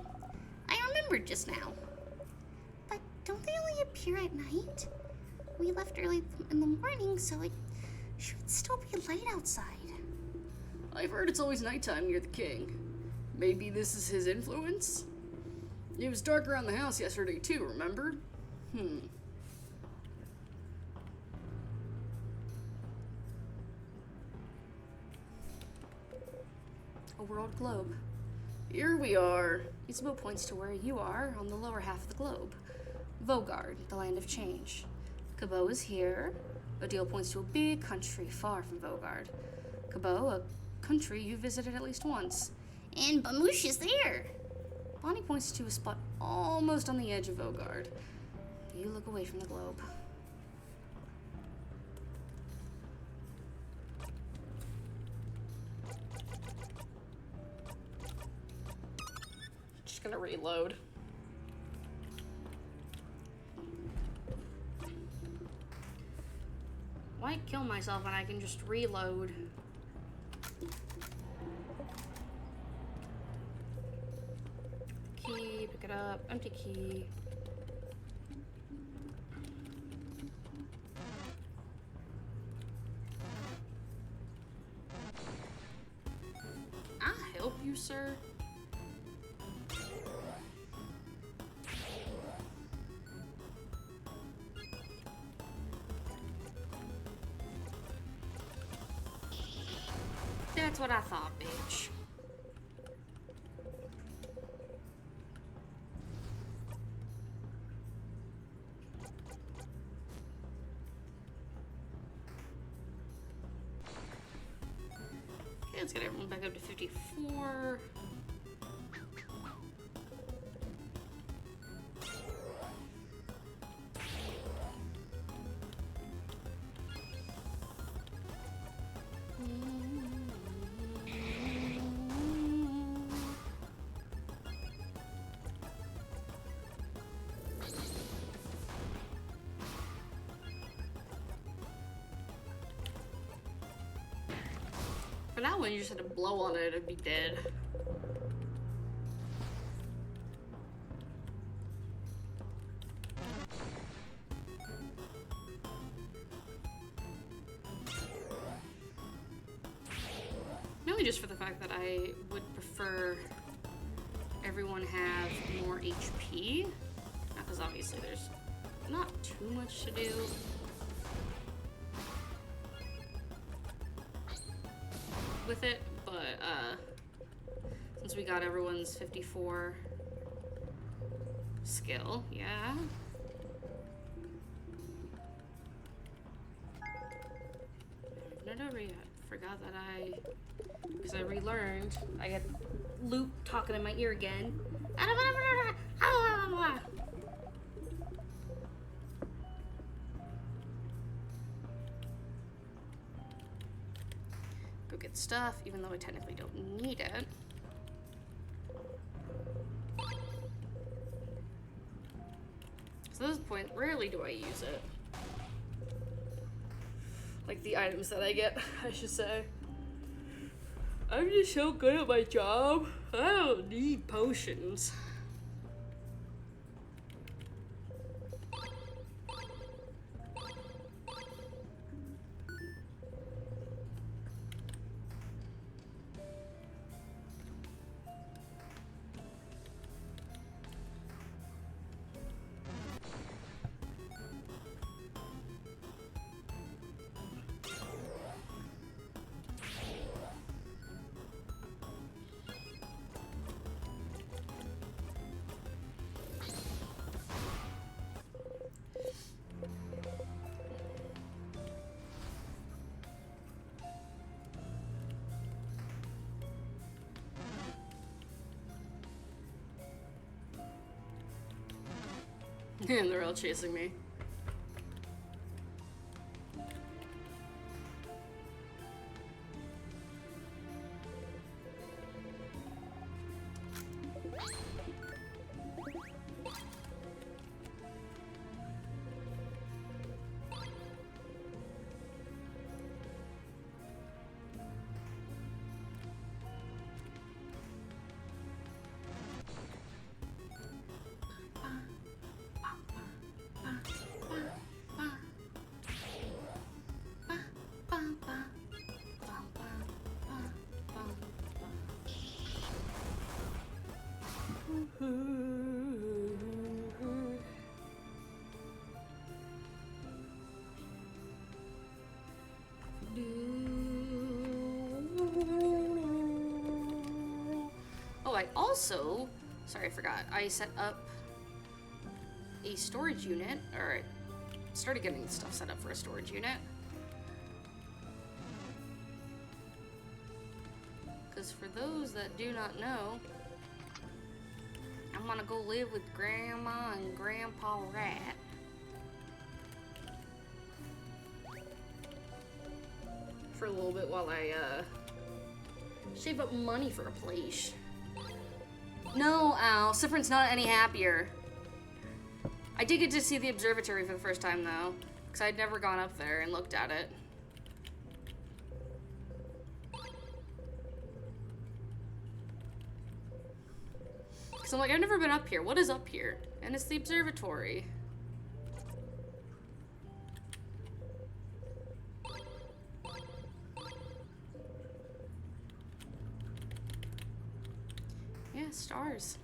I remembered just now. But don't they only appear at night? We left early in the morning, so it should still be light outside. I've heard it's always nighttime near the king. Maybe this is his influence? It was dark around the house yesterday too, remember? A world globe. Here we are. Isabel points to where you are on the lower half of the globe. Vogard, the land of change. Cabot is here. Odile points to a big country far from Vogard. Cabot, a country you visited at least once. And Bamouche is there. Bonnie points to a spot almost on the edge of Vogard. You look away from the globe. Just gonna reload. Why kill myself when I can just reload? Key, pick it up, empty key. I'll help you, sir. That's what I thought, bitch. Okay, let's get everyone back up to 54. For that one, you just had to blow on it and be dead. Mainly just for the fact that I would prefer everyone have more HP. Because obviously there's not too much to do. With it, but since we got everyone's 54 skill, yeah. Not over yet. Forgot that because I relearned. I had Luke talking in my ear again. Go get stuff, even though I technically don't need it. So at this point, rarely do I use it. Like the items that I get, I should say. I'm just so good at my job. I don't need potions. And they're all chasing me. Oh, I also, sorry, I forgot. I set up a storage unit, or started getting stuff set up for a storage unit. Because for those that do not know, I'm gonna go live with Grandma and Grandpa Rat. For a little bit while I save up money for a place. No, Al, Sifrin's not any happier. I did get to see the observatory for the first time though, because I'd never gone up there and looked at it. So I'm like, I've never been up here. What is up here? And it's the observatory. Yeah, stars.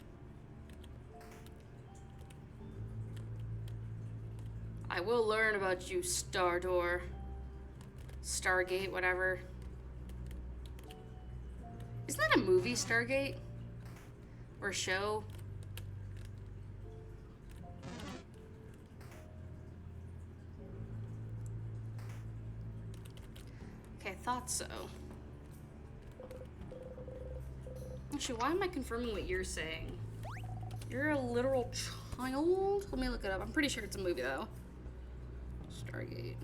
I will learn about you, Star Door. Stargate, whatever. Isn't that a movie, Stargate? Or a show? Okay, I thought so. Actually, why am I confirming what you're saying? You're a literal child? Let me look it up. I'm pretty sure it's a movie, though. Stargate.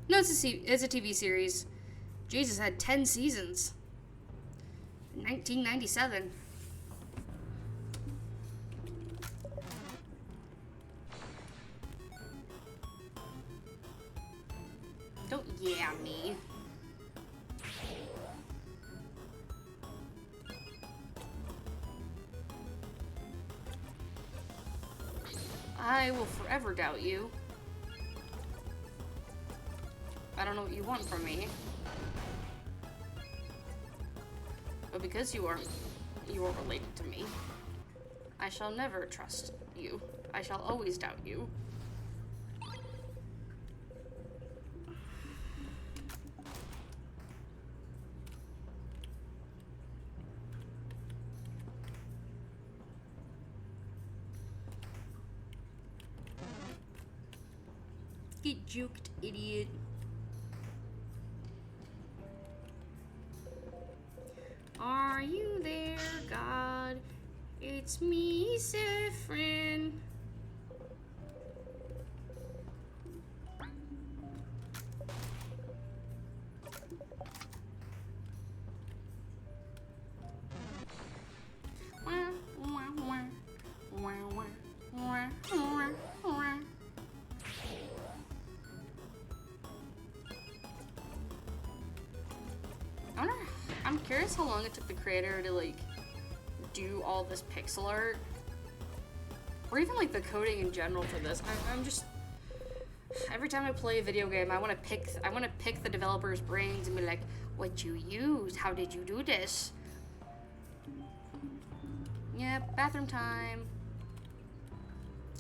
No, it's a TV series. Jesus, had 10 seasons. 1997. Don't yeah me. I will forever doubt you. I don't know what you want from me. But because you are related to me, I shall never trust you. I shall always doubt you. Get juked, idiot. Are you there, God? It's me, Zephyrin. I'm curious how long it took the creator to like do all this pixel art, or even like the coding in general for this. I'm just, every time I play a video game, I want to pick the developer's brains and be like, what you use? How did you do this? Yep, bathroom time.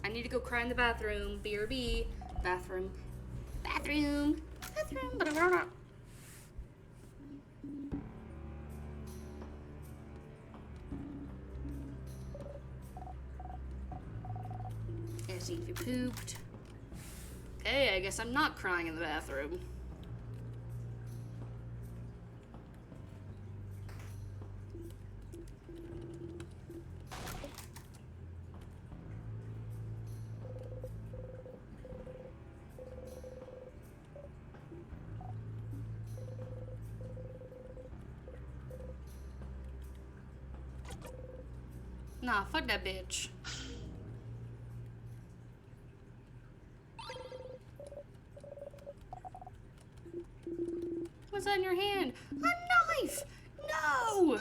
I need to go cry in the bathroom. BRB. Bathroom. Bathroom. Bathroom. Ba-da-ba-da. See if you pooped. Okay, I guess I'm not crying in the bathroom. Nah, fuck that bitch. What's that in your hand? A knife! No!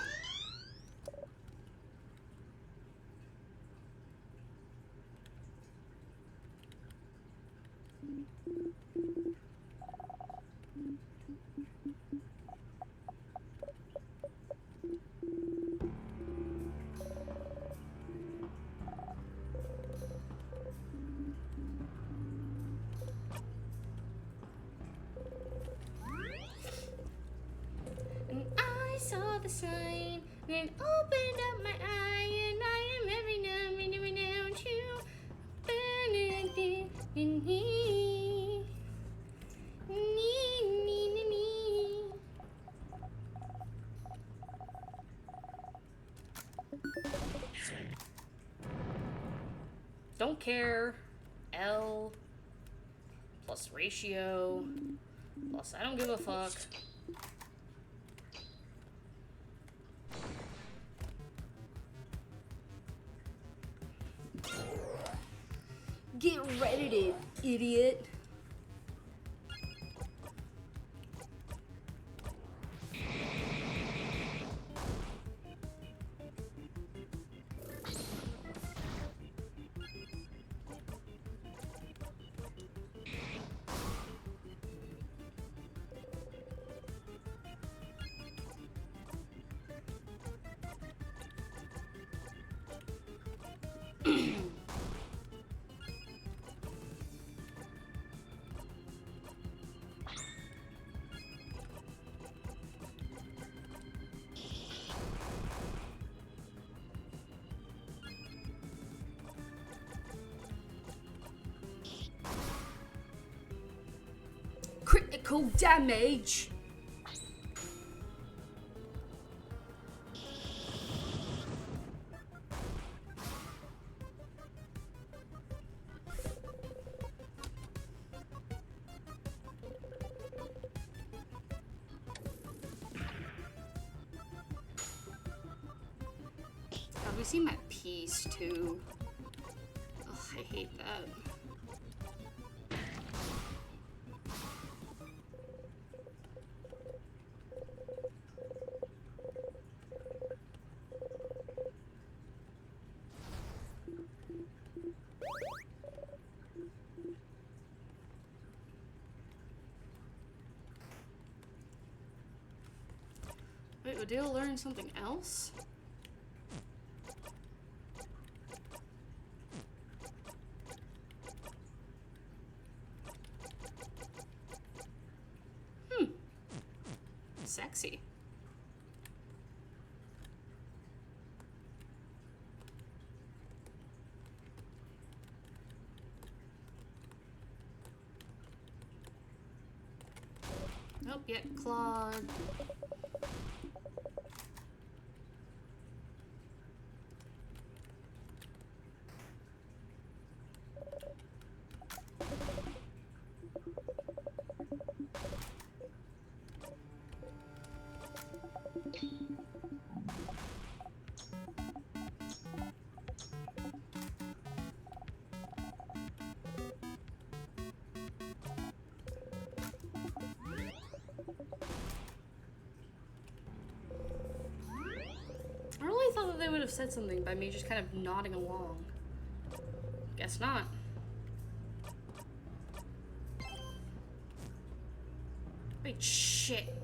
Saw the sign and opened up my eye, and I am every now to Benedict in me. Don't care. L plus ratio plus I don't give a fuck. Get Reddited, idiot. Critical damage. God, we seem at peace too. Ugh, I hate that. Adele learn something else? Sexy. Nope, yet Claude. I really thought that they would have said something by me just kind of nodding along. Guess not. Wait, shit.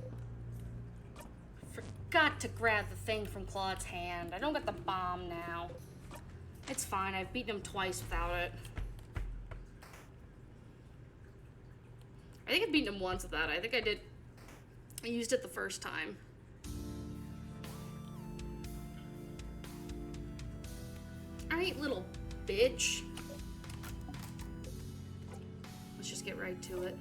Forgot to grab the thing from Claude's hand. I don't got the bomb now. It's fine, I've beaten him twice without it. I think I've beaten him once without it. I think I used it the first time. Alright, little bitch. Let's just get right to it.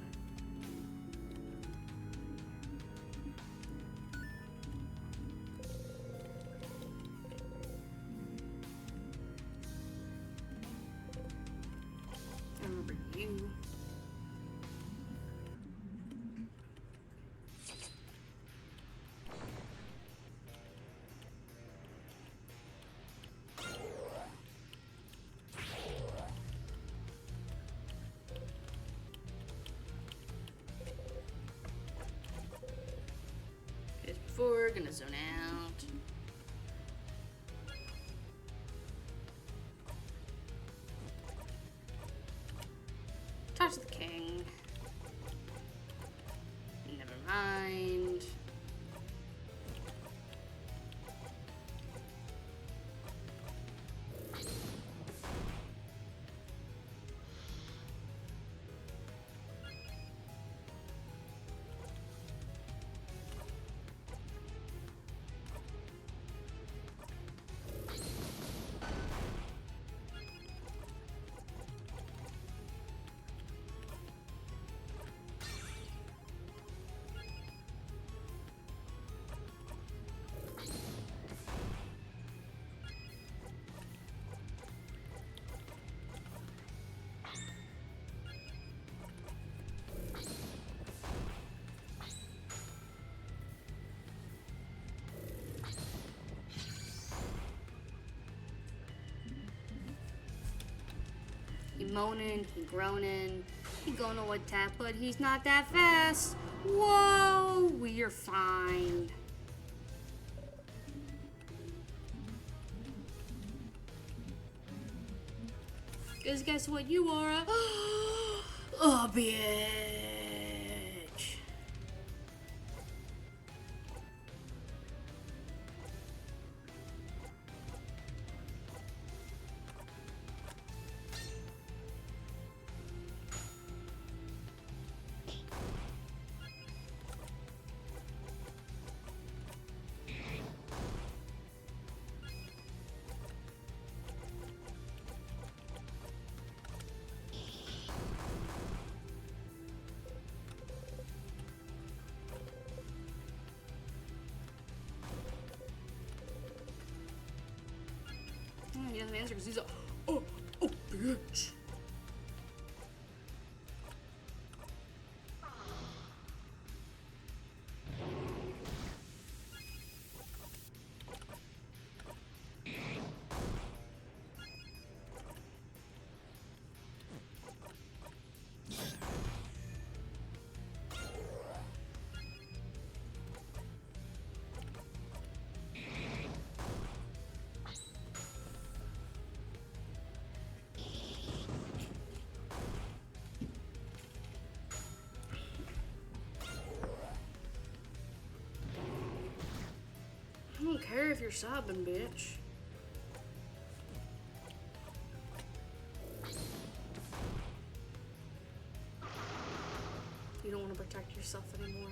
I remember you. Before, gonna zone out. Talk to the king. Never mind. He moaning, he groaning, he gonna attack, but he's not that fast. Whoa, we're fine. Cause guess what you are? A bitch. He doesn't answer because he's a bitch. care if you're sobbing, bitch. You don't want to protect yourself anymore.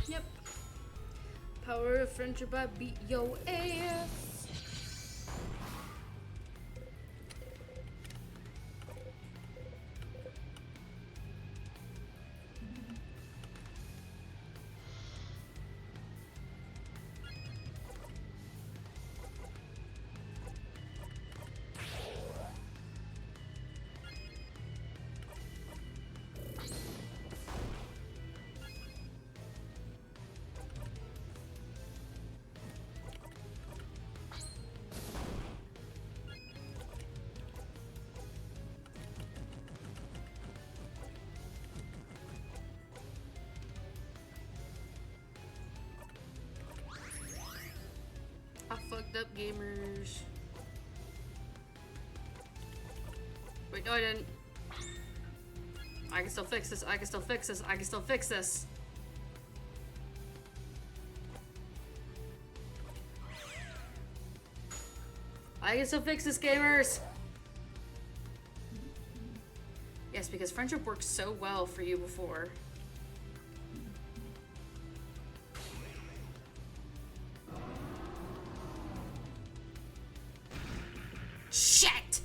Yep. Power of friendship, I beat yo ass. I fucked up, gamers. Wait, no I didn't. I can still fix this, I can still fix this, I can still fix this. I can still fix this, gamers! Yes, because friendship worked so well for you before. Shit!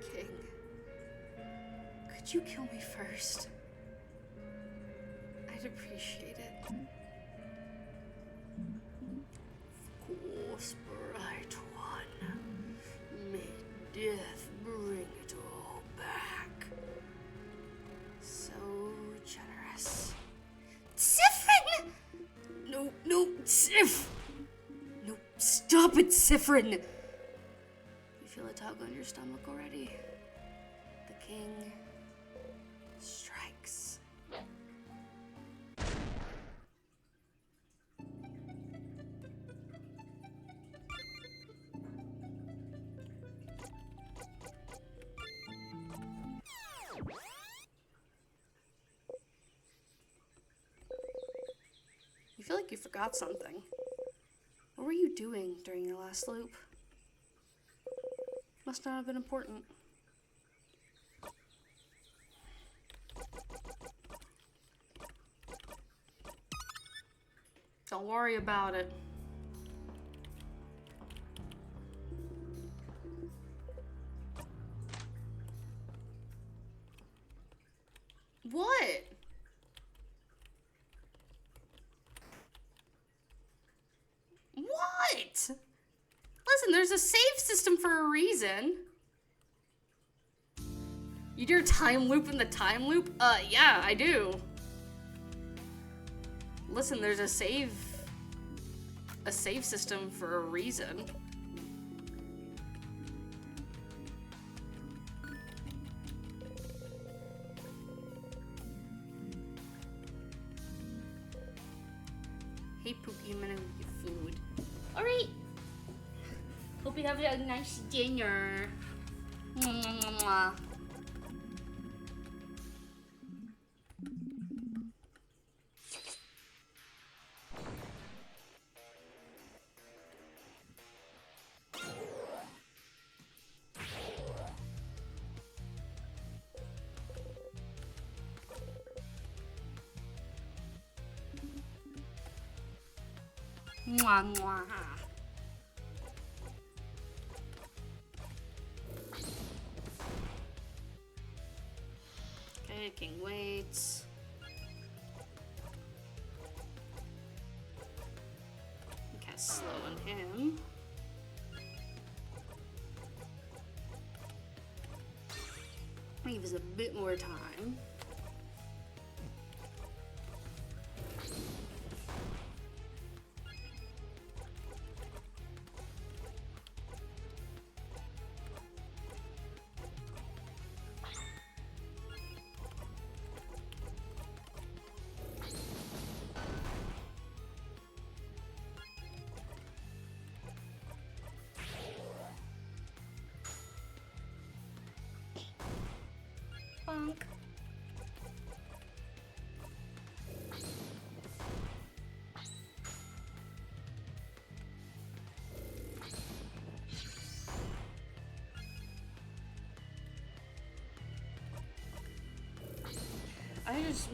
King, could you kill me first? I'd appreciate it. Of course, bright one. May death bring it all back. So generous. Siffrin! No, no, Sif! No, stop it, Siffrin! You feel a tug on your stomach already? The king strikes. You feel like you forgot something. What were you doing during your last loop? Must not have been important. Don't worry about it. What? What? Listen, there's a save system for a reason. You do time loop in the time loop? Yeah, I do. Listen, there's a save system for a reason. Hey, Pookie, I'm gonna eat your food. Alright. Hope you have a nice dinner. Mwah, mwah, mwah. Mwah, mwah. Okay, King waits. Okay, slowing him. Give us a bit more time.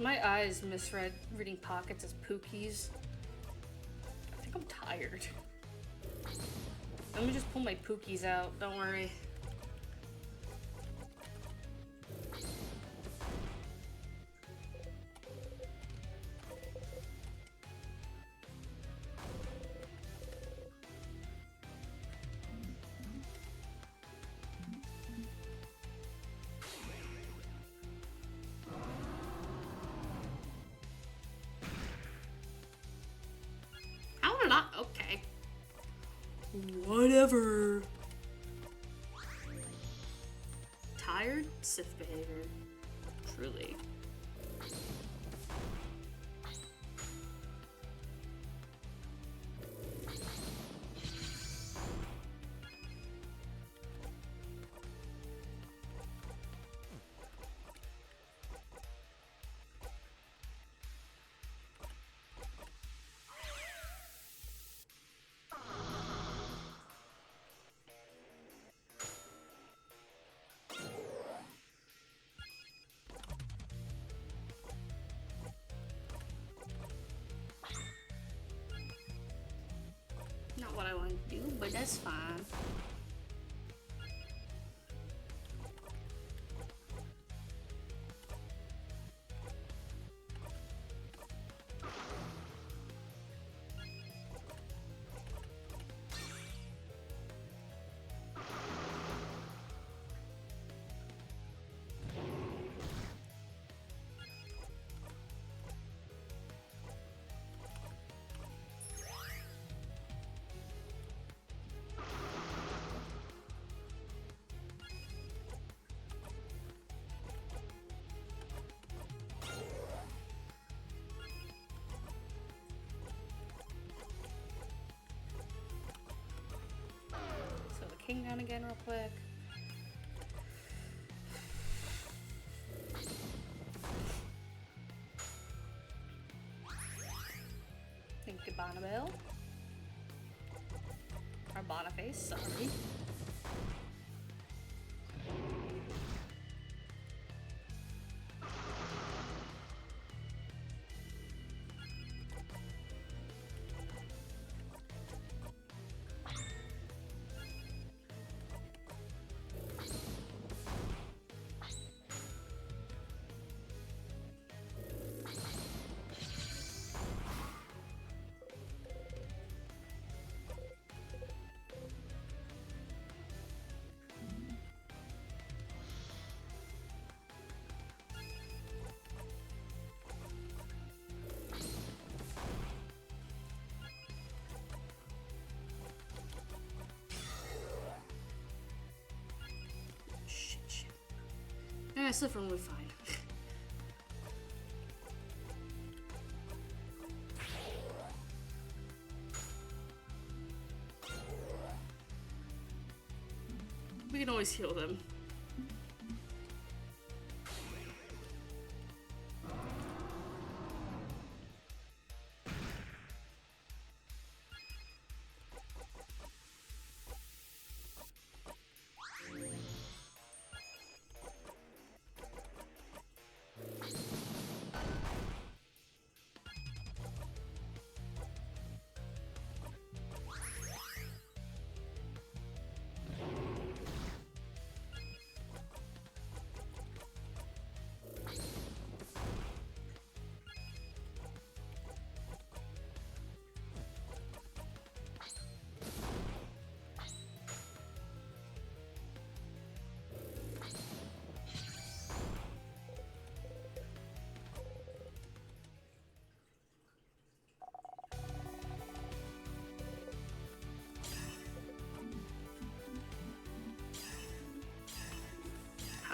My eyes misread reading pockets as pookies. I think I'm tired. Let me just pull my pookies out, don't worry. How did I? Okay. Whatever. Tired? Sith behavior. Truly. Not what I want to do, but that's fine. So the king down again real quick. Think Bonabelle. Or Boniface, sorry. Shit. Eh, Slytherin will be fine. We can always heal them.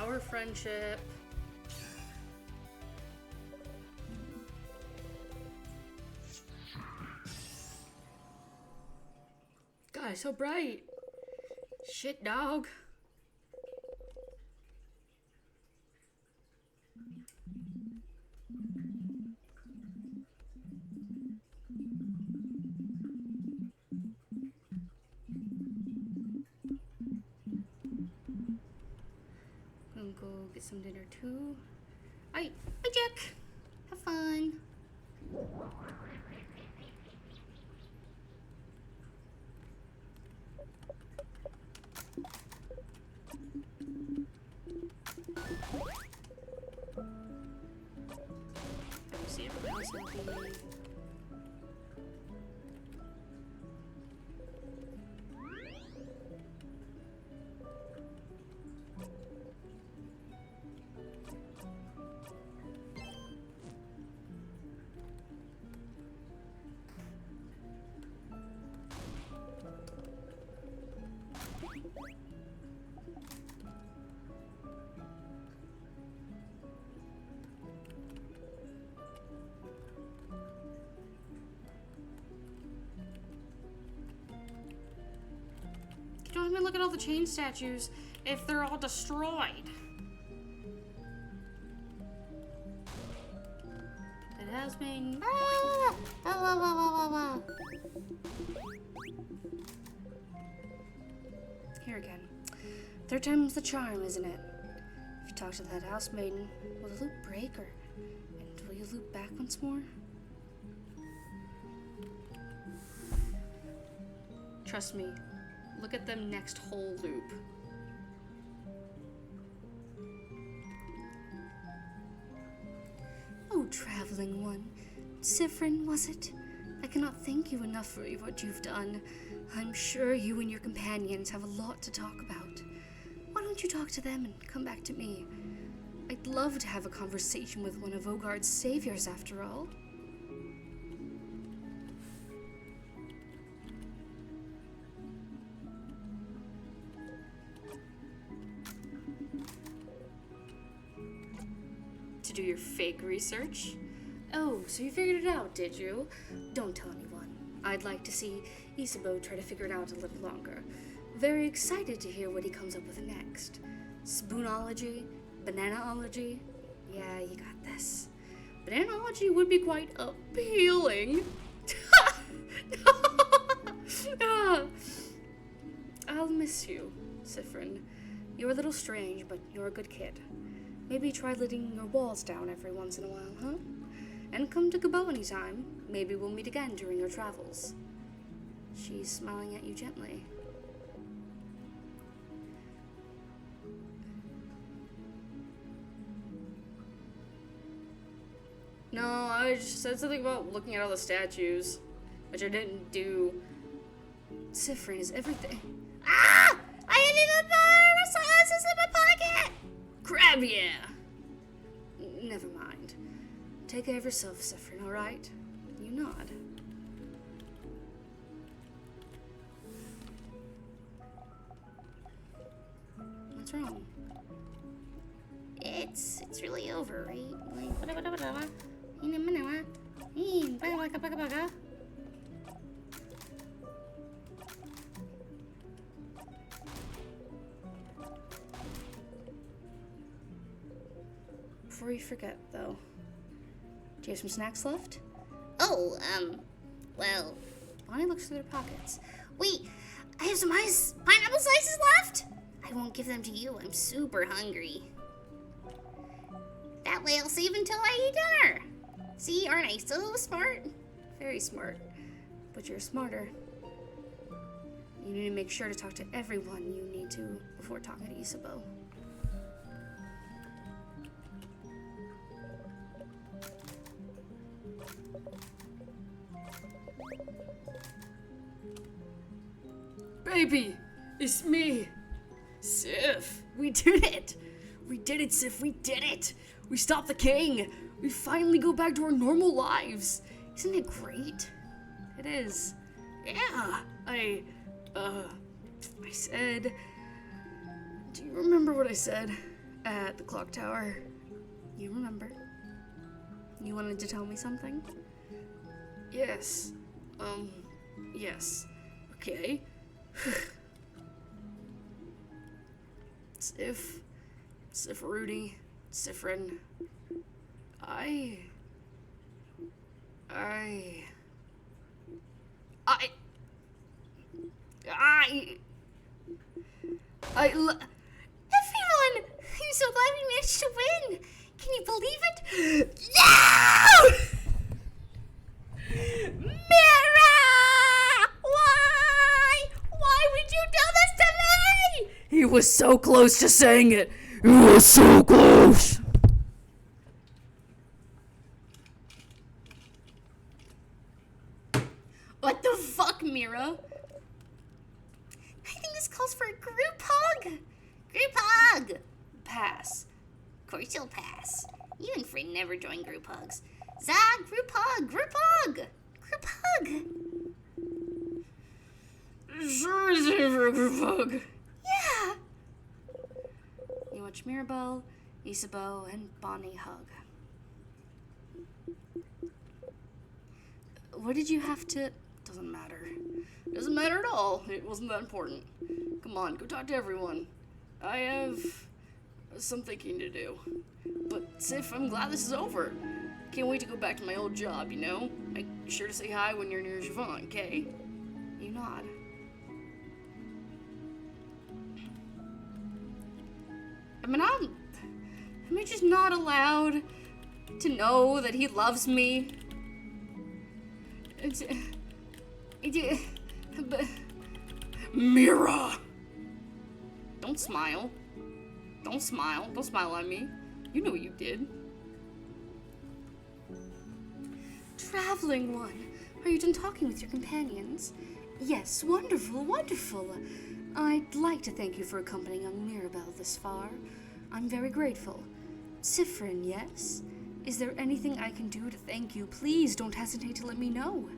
Our friendship. God, it's so bright. Shit, dog. Gonna go get some dinner too. Hi, Jack. Don't even look at all the chain statues if they're all destroyed. It has been... Here again. Third time's the charm, isn't it? If you talk to that house maiden, will the loop break, or and will you loop back once more? Trust me, look at them next whole loop. Oh, traveling one. Siffrin, was it? I cannot thank you enough for what you've done. I'm sure you and your companions have a lot to talk about. Why don't you talk to them and come back to me? I'd love to have a conversation with one of Ogard's saviors, after all. To do your fake research? Oh, so you figured it out, did you? Don't tell anyone. I'd like to see Isabeau try to figure it out a little longer. Very excited to hear what he comes up with next. Spoonology? Bananaology? Yeah, you got this. Bananaology would be quite appealing. I'll miss you, Siffrin. You're a little strange, but you're a good kid. Maybe try letting your walls down every once in a while, huh? And come to Gabo anytime. Maybe we'll meet again during your travels. She's smiling at you gently. No, I just said something about looking at all the statues, which I didn't do. Siffrin is everything. Ah! I ended up silences in my pocket! Crab, yeah! Never mind. Take care of yourself, Siffrin, alright? You nod. What's wrong? It's really over, right? Before you forget, though, do you have some snacks left? Oh, well, Bonnie looks through their pockets. wait, I have some pineapple slices left? I won't give them to you, I'm super hungry. That way I'll save until I eat dinner. See, aren't I so smart? Very smart. But you're smarter. You need to make sure to talk to everyone you need to before talking to Isabeau. Baby, it's me. Sif, we did it. We did it, Sif, we did it. We stopped the king. We finally go back to our normal lives. Isn't it great? It is. Yeah, I said... Do you remember what I said at the clock tower? You remember? You wanted to tell me something? Yes. Yes. Okay. Sif Rudy, Siffrin, I Everyone! I'm so glad we managed to win! Can you believe it? No! Mira! Why? Why would you do this to me? He was so close to saying it. He was so close. What the fuck, Mira? I think this calls for a group hug. Group hug. Pass. Of course you'll pass. You and Fred never join group hugs. Zag, group hug, group hug, group hug. Sure is it for a group hug. Yeah. You watch Mirabelle, Isabeau, and Bonnie hug. What did you have to Doesn't matter. Doesn't matter at all. It wasn't that important. Come on, go talk to everyone. I have some thinking to do. But, Sif, I'm glad this is over. Can't wait to go back to my old job, you know? Make sure to say hi when you're near Javon, okay? You nod. Am I just not allowed to know that he loves me? Mira! Don't smile. Don't smile. Don't smile at me. You know what you did. Traveling one, are you done talking with your companions? Yes, wonderful, wonderful. I'd like to thank you for accompanying young Mirabelle this far. I'm very grateful. Siffrin, yes? Is there anything I can do to thank you? Please don't hesitate to let me know.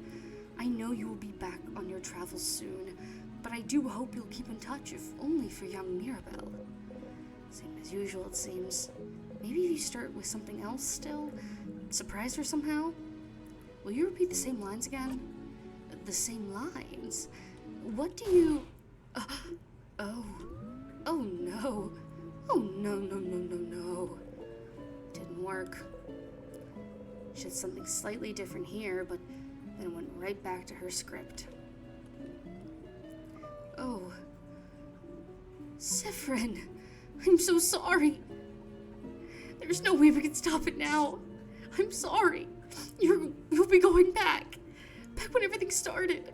I know you will be back on your travels soon, but I do hope you'll keep in touch, if only for young Mirabelle. Same as usual, it seems. Maybe you start with something else still? Surprise her somehow? Will you repeat the same lines again? The same lines? What do you... Oh no. Oh, no. Didn't work. She had something slightly different here, but then went right back to her script. Oh. Siffrin, I'm so sorry. There's no way we can stop it now. I'm sorry. You'll be going back. Back when everything started.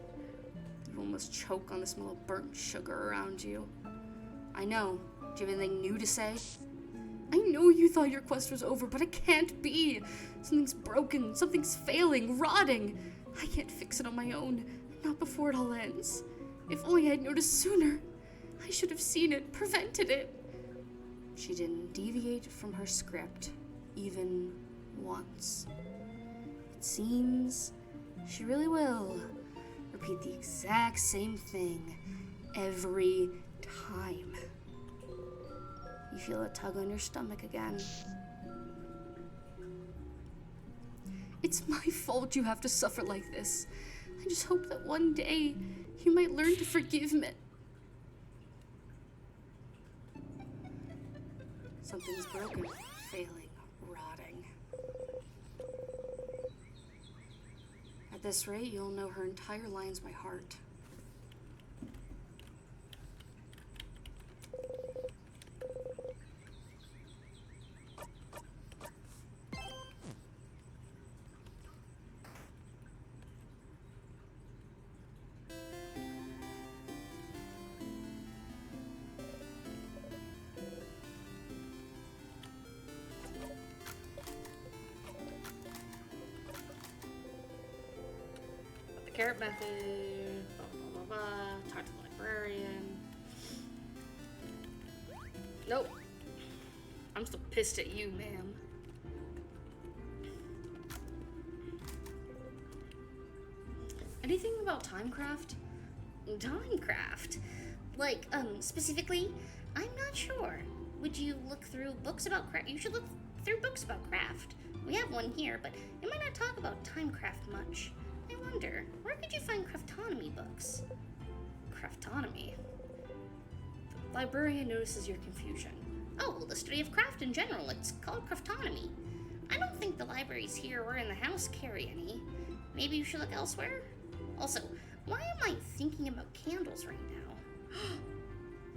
You almost choke on the smell of burnt sugar around you. I know. Do you have anything new to say? I know you thought your quest was over, but it can't be. Something's broken. Something's failing, rotting. I can't fix it on my own. Not before it all ends. If only I had noticed sooner. I should have seen it, prevented it. She didn't deviate from her script, even once. It seems she really will repeat the exact same thing every time. You feel a tug on your stomach again. It's my fault you have to suffer like this. I just hope that one day you might learn to forgive me. Something's broken, failing, rotting. At this rate, you'll know her entire lines by heart. Carrot method, blah, blah, blah, blah. Talk to the librarian. Nope. I'm still pissed at you, ma'am. Anything about Timecraft? Timecraft? Like, specifically? I'm not sure. Would you look through books about craft? You should look through books about craft. We have one here, but it might not talk about Timecraft much. I wonder, where could you find craftonomy books? Craftonomy? The librarian notices your confusion. Oh, well, the study of craft in general. It's called craftonomy. I don't think the libraries here or in the house carry any. Maybe you should look elsewhere? Also, why am I thinking about candles right now?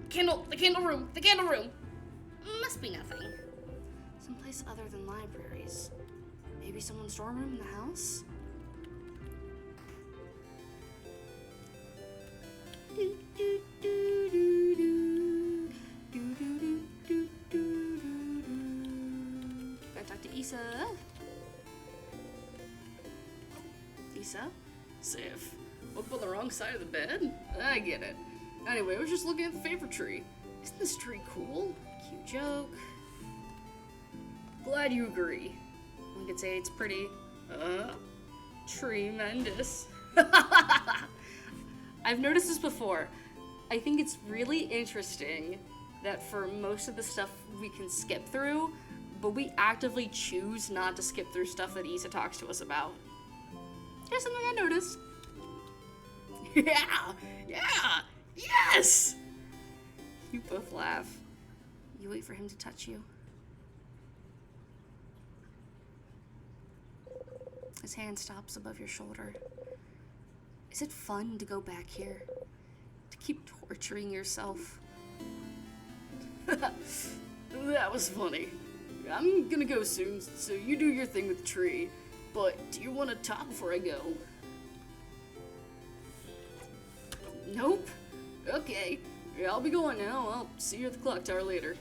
The candle room! Must be nothing. Someplace other than libraries. Maybe someone's dorm room in the house? Gotta talk to Issa. Issa? Sif, woke on the wrong side of the bed? I get it. Anyway, I was just looking at the favorite tree. Isn't this tree cool? Cute joke. Glad you agree. I could say it's pretty, tremendous. I've noticed this before. I think it's really interesting that for most of the stuff we can skip through, but we actively choose not to skip through stuff that Issa talks to us about. Here's something I noticed. Yeah! Yeah! Yes! You both laugh. You wait for him to touch you. His hand stops above your shoulder. Is it fun to go back here? To keep torturing yourself? That was funny. I'm gonna go soon, so you do your thing with the tree. But do you want to talk before I go? Nope. Okay. Yeah, I'll be going now. I'll see you at the clock tower later.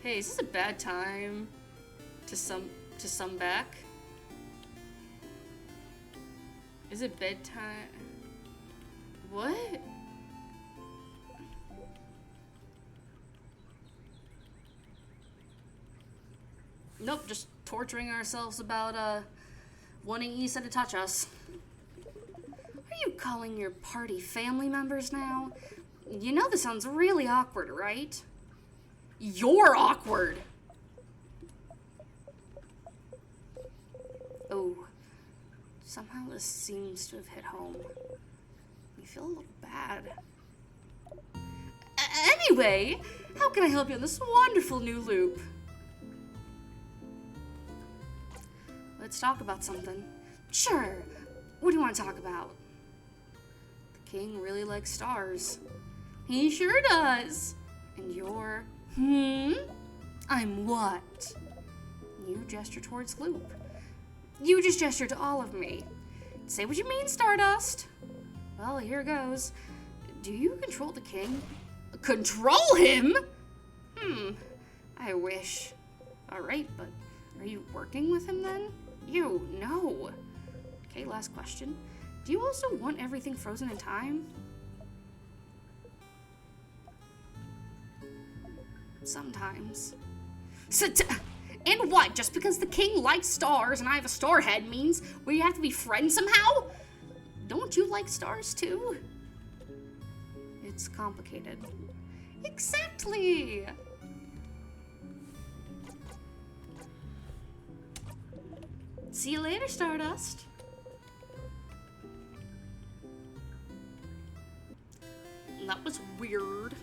Hey, is this a bad time to sum back? Is it bedtime? What? Nope, just torturing ourselves about wanting ISN to touch us. Are you calling your party family members now? You know this sounds really awkward, right? You're awkward! Oh, somehow this seems to have hit home. You feel a little bad. Anyway, how can I help you in this wonderful new loop? Let's talk about something. Sure. What do you want to talk about? The king really likes stars. He sure does. And you're... I'm what? You gesture towards Loop. You just gestured to all of me. Say what you mean, Stardust. Well, here goes. Do you control the king? Control him? I wish. Alright, but are you working with him then? You, no. Okay, last question. Do you also want everything frozen in time? Sometimes. And what? Just because the king likes stars and I have a star head means we have to be friends somehow? Don't you like stars too? It's complicated. Exactly! See you later, Stardust. That was weird.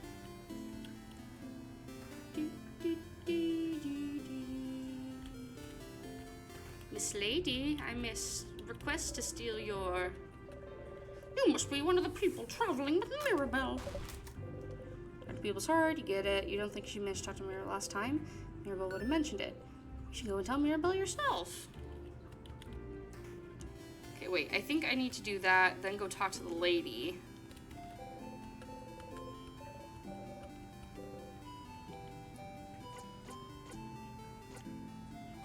Miss Lady, I request to steal your... You must be one of the people traveling with Mirabelle. At the people's heart, you get it. You don't think she managed to talk to Mirabelle last time? Mirabelle would have mentioned it. You should go and tell Mirabelle yourself. Okay, wait. I think I need to do that, then go talk to the lady.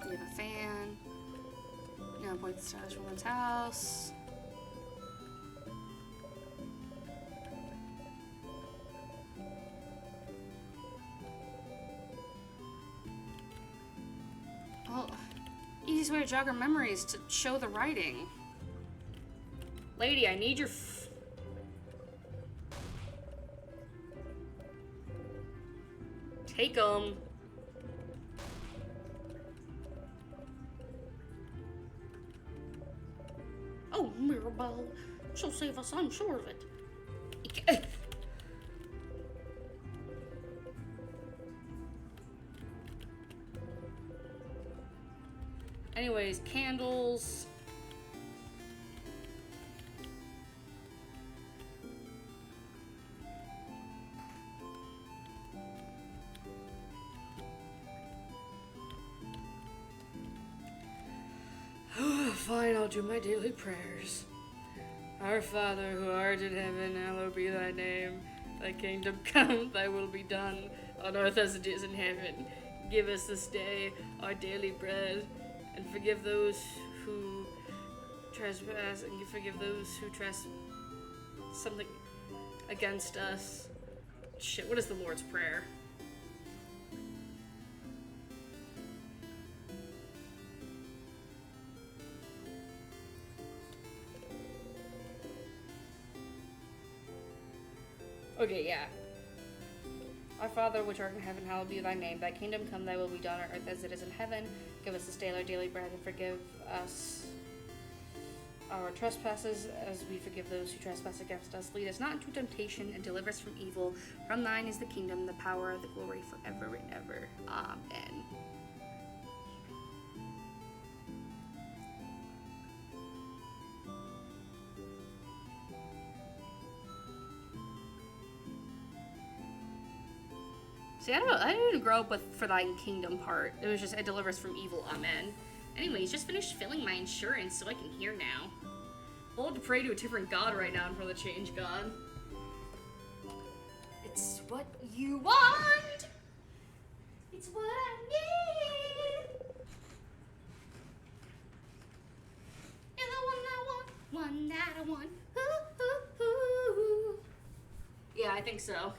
You have a fan. Now point the stylish woman's house. Well, easiest way to jog our memory is to show the writing. Lady, I need your take 'em. Oh, Mirabelle, she'll save us, I'm sure of it. Anyways, candles. Fine, I'll do my daily prayers. Our Father, who art in heaven, hallowed be thy name. Thy kingdom come, thy will be done, on earth as it is in heaven. Give us this day our daily bread, and forgive those who trespass, and forgive those who trespass something against us. Shit, what is the Lord's Prayer? Okay, yeah. Our Father, which art in heaven, hallowed be thy name. Thy kingdom come, thy will be done on earth as it is in heaven. Give us this day our daily bread, and forgive us our trespasses as we forgive those who trespass against us. Lead us not into temptation and deliver us from evil. From thine is the kingdom, the power, the glory forever and ever. Amen. See, I didn't grow up with for thine kingdom part. It was just, it delivers from evil, amen. Anyways, just finished filling my insurance so I can hear now. Bold to pray to a different god right now in front of the change god. It's what you want! It's what I need! You're the one I want, one that I want. Ooh, ooh, ooh. Yeah, I think so.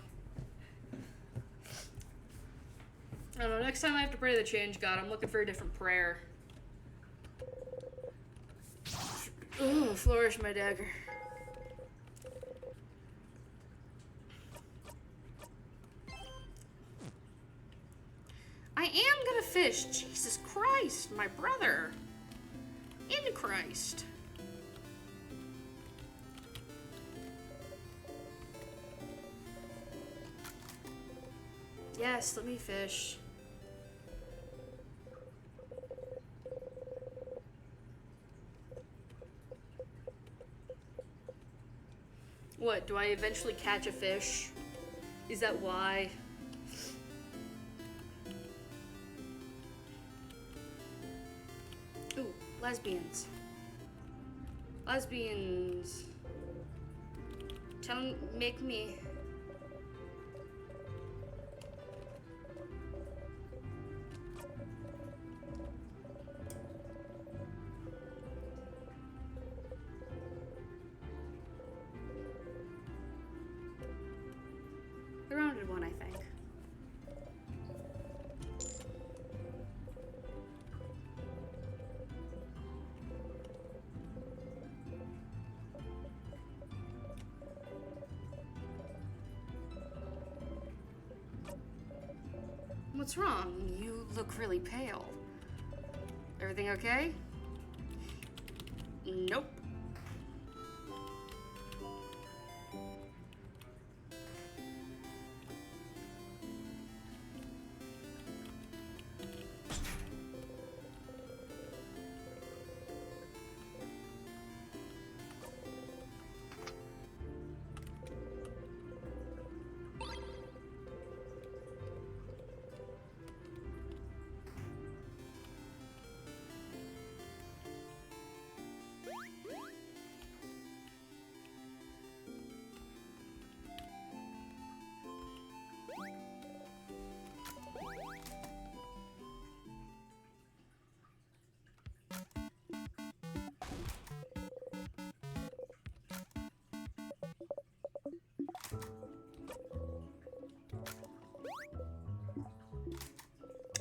I don't know, next time I have to pray to the change god, I'm looking for a different prayer. Ooh, flourish my dagger. I am gonna fish. Jesus Christ, my brother. In Christ. Yes, let me fish. What, do I eventually catch a fish? Is that why? Ooh, lesbians. Lesbians. Make me. The rounded one, I think. What's wrong? You look really pale. Everything okay? Nope.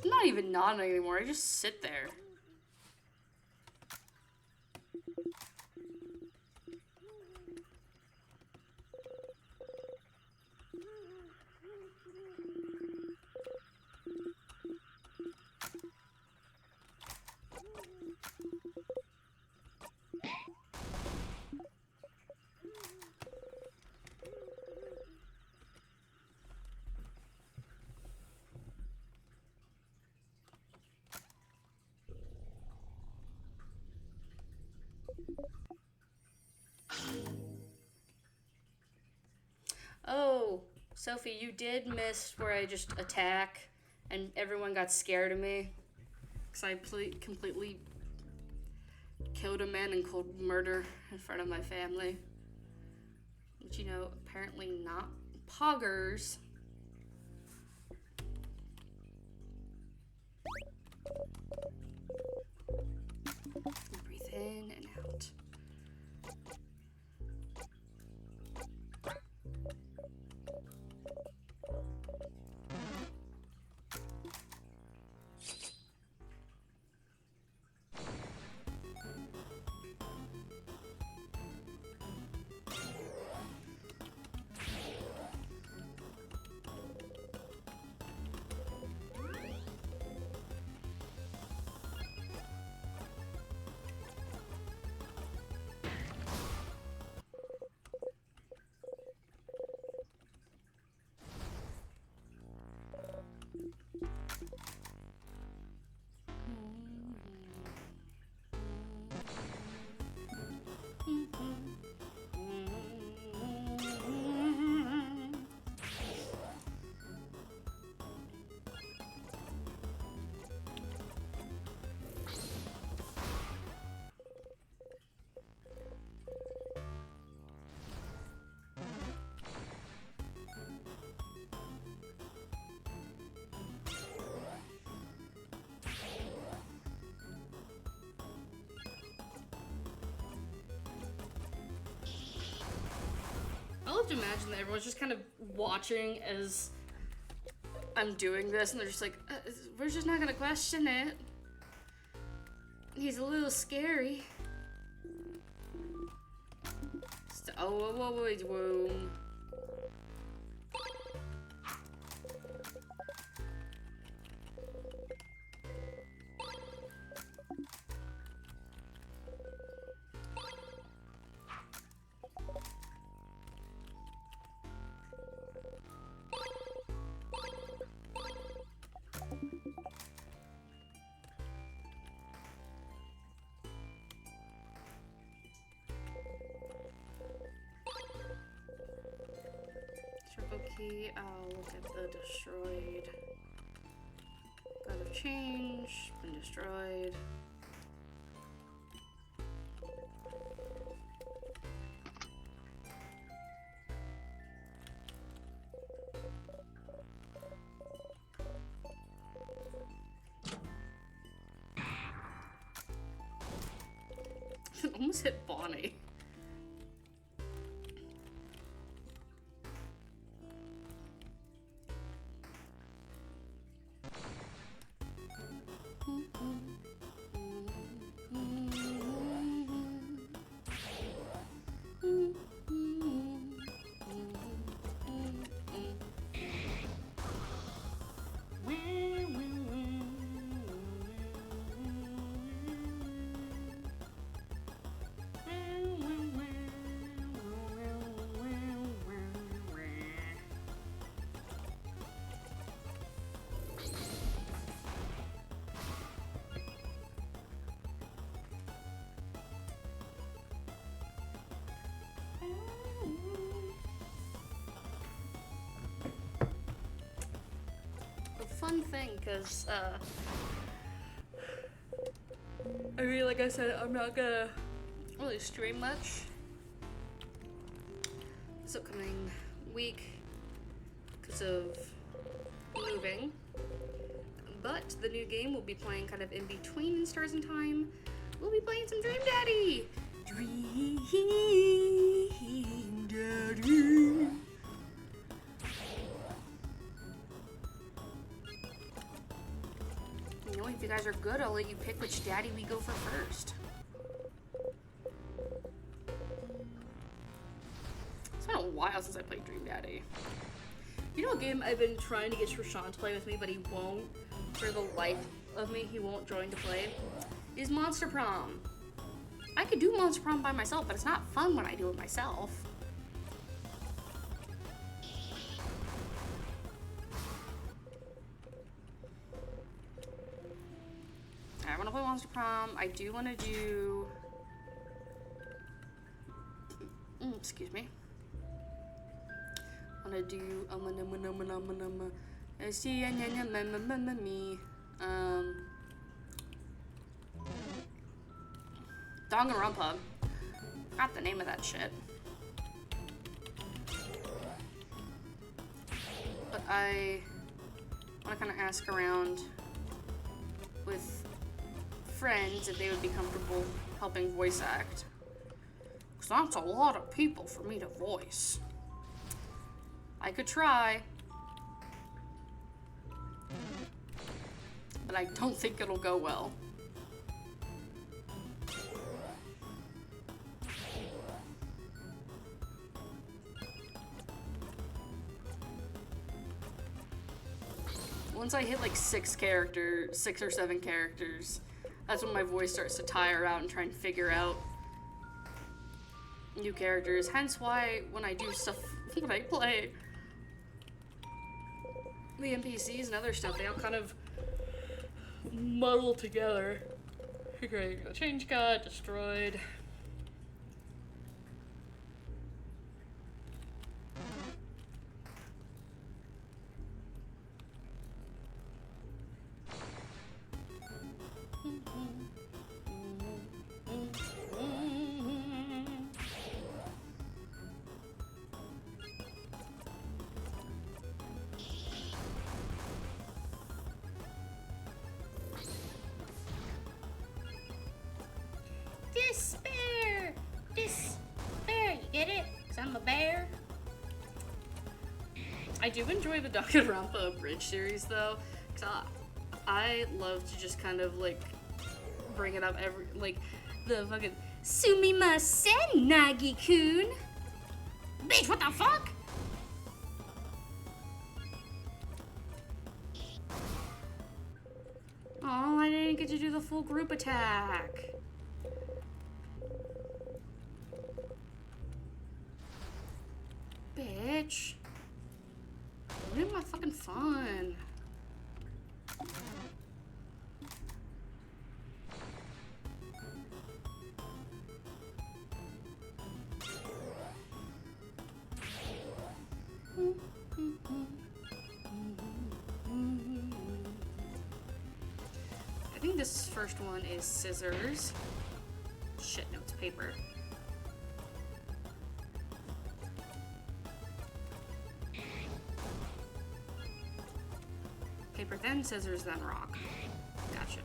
I'm not even nodding anymore. I just sit there. Oh, Sophie, you did miss where I just attack and everyone got scared of me. Because I completely killed a man in cold murder in front of my family. Which, you know, apparently not poggers. Breathe in and out. I love to imagine that everyone's just kind of watching as I'm doing this, and they're just like, we're just not gonna question it. He's a little scary. Oh, whoa. Triple key, I'll look at the destroyed. God of Change, been destroyed. Almost hit Bonnie. Fun thing, because I mean, like I said, I'm not gonna really stream much this upcoming week because of moving, but the new game we'll be playing kind of in between Stars and Time. We'll be playing some Dream Daddy. Dream Daddy. You know, if you guys are good, I'll let you pick which daddy we go for first. It's been a while since I played Dream Daddy. You know a game I've been trying to get Rashawn to play with me, but he won't, for the life of me, he won't join to play, is Monster Prom. I could do Monster Prom by myself, but it's not fun when I do it myself. I want to play Monster Prom. I do want to do... excuse me. I want to do... Danganronpa. Forgot the name of that shit. But I want to kind of ask around with friends if they would be comfortable helping voice act. Because that's a lot of people for me to voice. I could try. But I don't think it'll go well. Once I hit like 6 or 7 characters, that's when my voice starts to tire out and try and figure out new characters. Hence why when I do stuff, when I play the NPCs and other stuff, they all kind of muddle together. Okay, the change got destroyed. Despair! Despair, you get it? 'Cause I'm a bear. I do enjoy the Danganronpa Bridge series though, because I love to just kind of like bring it up every like the fucking Sumimasen, Nagi-kun. Bitch, what the fuck? Oh, I didn't get to do the full group attack. Bitch. Ruin my fucking fun. I think this first one is scissors. Shit, no, it's paper. Paper, then scissors, then rock. Gotcha.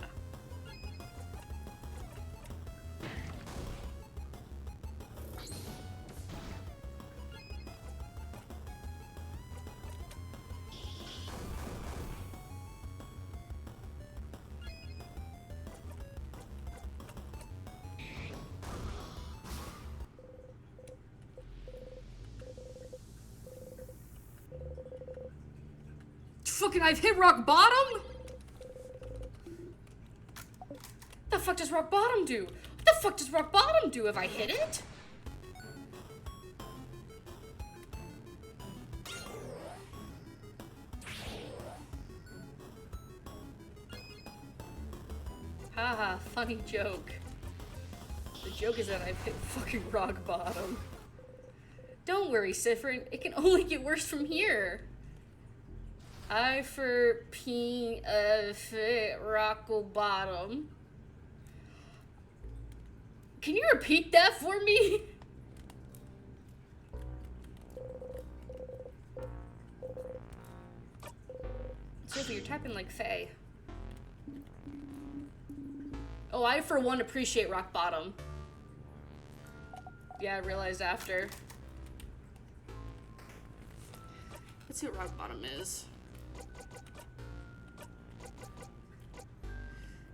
Fucking, I've hit rock bottom? What the fuck does rock bottom do? What the fuck does rock bottom do? Have I hit it? Haha, funny joke. The joke is that I've hit fucking rock bottom. Don't worry, Sifrin. It can only get worse from here. I for peeing rockle bottom. Can you repeat that for me? Sophie, you're typing like Faye. Oh, I for one appreciate rock bottom. Yeah, I realized after. Let's see what rock bottom is.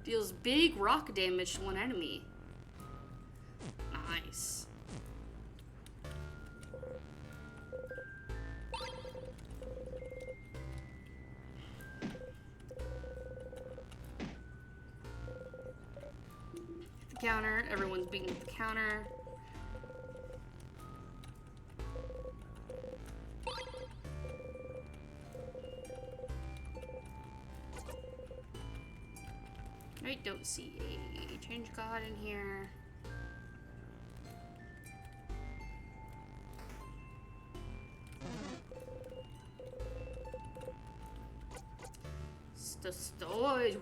Deals big rock damage to one enemy. Nice. The counter. Everyone's beating the counter. I don't see a change god in here. Storage.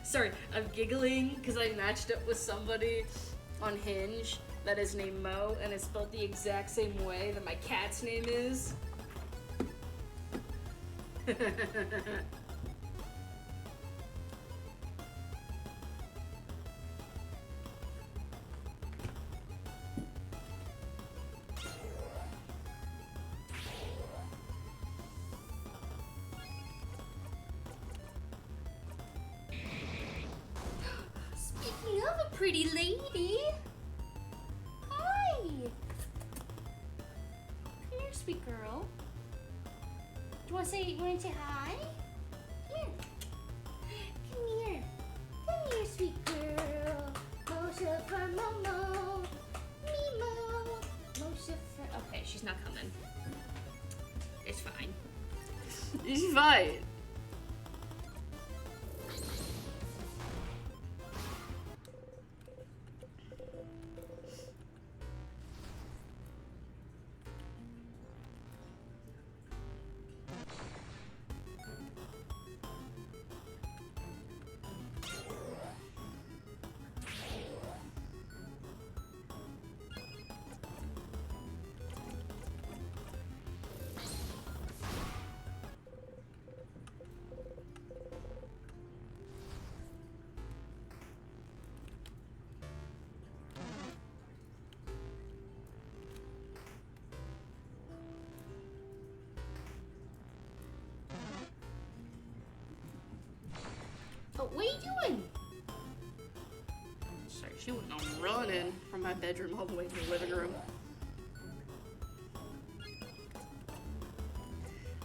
Sorry, I'm giggling because I matched up with somebody on Hinge that is named Mo and is spelled the exact same way that my cat's name is. pretty lady. Hi. Come here, sweet girl. Do you want to say hi? Here. Come here. Come here, sweet girl. Moshe for Momo. Mimo. Moshe for... Okay, she's not coming. It's fine. It's fine. Oh, what are you doing? Sorry, she went on running from my bedroom all the way to the living room.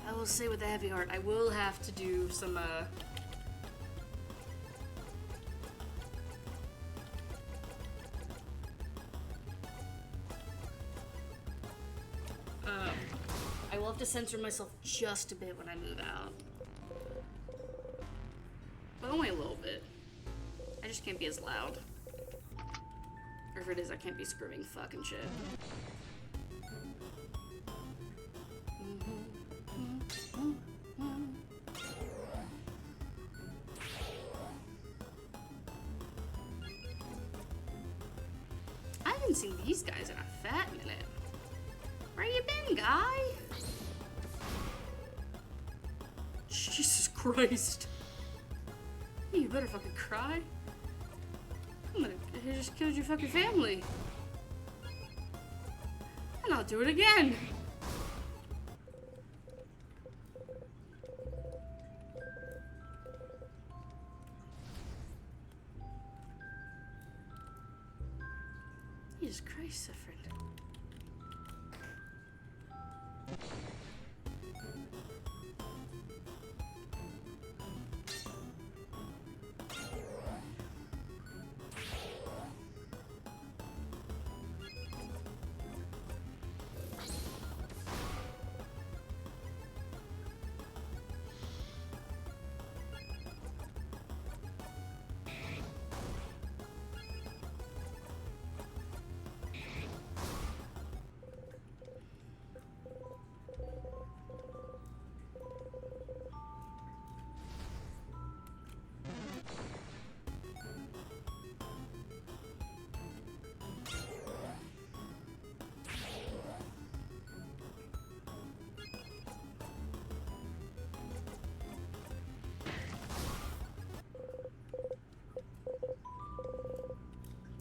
I will say with a heavy heart, I will have to do some, I will have to censor myself just a bit when I move out. But only a little bit. I just can't be as loud. Or if it is, I can't be screaming fucking shit. I haven't seen these guys in a fat minute. Where you been, guy? Jesus Christ. You better fucking cry. I'm gonna I just killed your fucking family. And I'll do it again. Jesus Christ, Sefrin.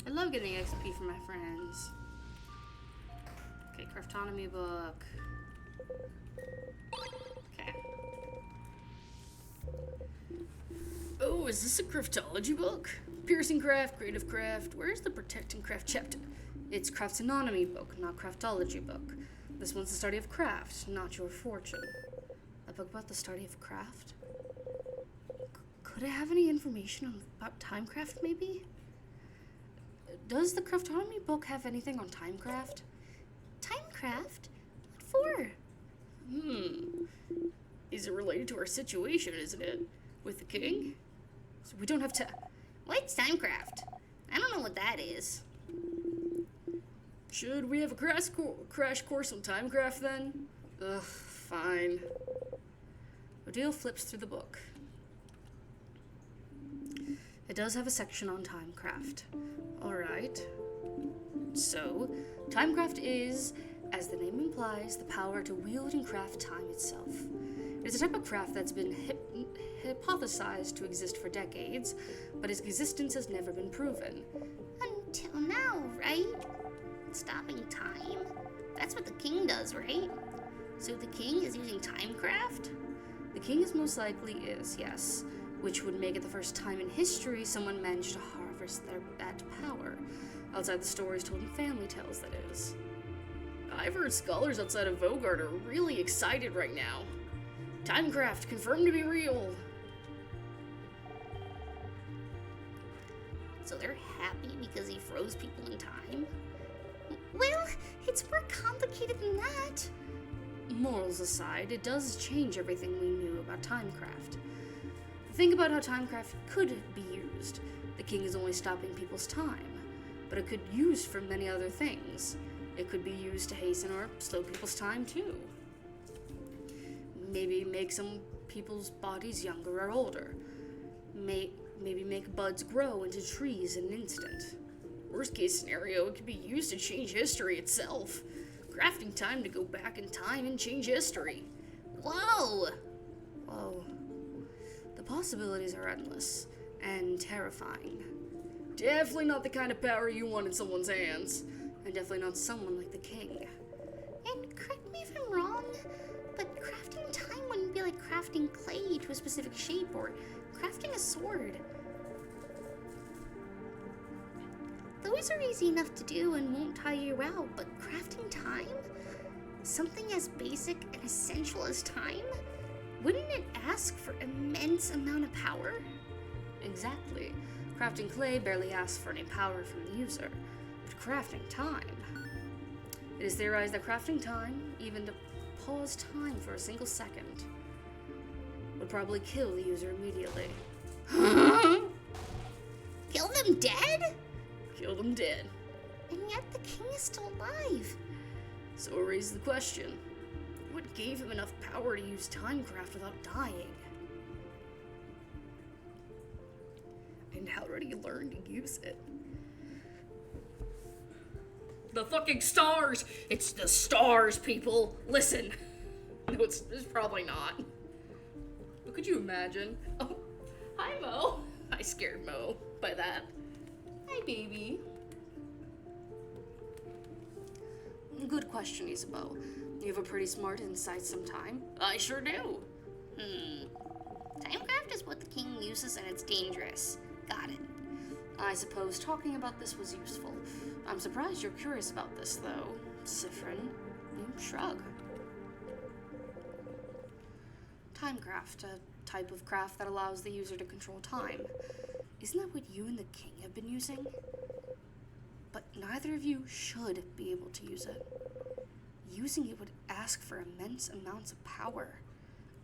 I love getting XP from my friends. Okay, craftonomy book. Okay. Oh, is this a craftology book? Piercing craft, creative craft. Where's the protect and craft chapter? It's craftonomy book, not craftology book. This one's the study of craft, not your fortune. A book about the study of craft? Could I have any information about timecraft, maybe? Does the craftonomy book have anything on timecraft? Timecraft? What for? Is it related to our situation, isn't it? With the king? So we don't have to... What's timecraft? I don't know what that is. Should we have a crash course on timecraft then? Ugh, fine. Odile flips through the book. It does have a section on timecraft. Alright. So, timecraft is, as the name implies, the power to wield and craft time itself. It is a type of craft that's been hypothesized to exist for decades, but its existence has never been proven. Until now, right? Stopping time? That's what the king does, right? So the king is using timecraft? The king is most likely is, yes, which would make it the first time in history someone managed to harvest that power. Outside the stories told in family tales, that is. I've heard scholars outside of Vogard are really excited right now. Timecraft confirmed to be real. So they're happy because he froze people in time? Well, it's more complicated than that. Morals aside, it does change everything we knew about timecraft. Think about how timecraft could be used. The king is only stopping people's time, but it could be used for many other things. It could be used to hasten or slow people's time too. Maybe make some people's bodies younger or older. Maybe make buds grow into trees in an instant. Worst case scenario, it could be used to change history itself. Crafting time to go back in time and change history. Whoa! Whoa. The possibilities are endless and terrifying. Definitely not the kind of power you want in someone's hands. And definitely not someone like the king. And correct me if I'm wrong, but crafting time wouldn't be like crafting clay to a specific shape or crafting a sword. Those are easy enough to do and won't tire you out, but crafting time? Something as basic and essential as time? Wouldn't it ask for immense amount of power? Exactly. Crafting clay barely asks for any power from the user, but crafting time. It is theorized that crafting time, even to pause time for a single second, would probably kill the user immediately. Kill them dead? Kill them dead. And yet the king is still alive. So it raises the question, what gave him enough power to use timecraft without dying? And how did he learn to use it? The fucking stars! It's the stars, people! Listen! No, it's probably not. But could you imagine? Oh, hi, Mo. I scared Mo by that. Hi, baby. Good question, Isabeau. You have a pretty smart insight sometime. I sure do. Timecraft is what the king uses and it's dangerous. Got it. I suppose talking about this was useful. I'm surprised you're curious about this, though, Sifrin. You shrug. Timecraft, a type of craft that allows the user to control time. Isn't that what you and the king have been using? But neither of you should be able to use it. Using it would ask for immense amounts of power.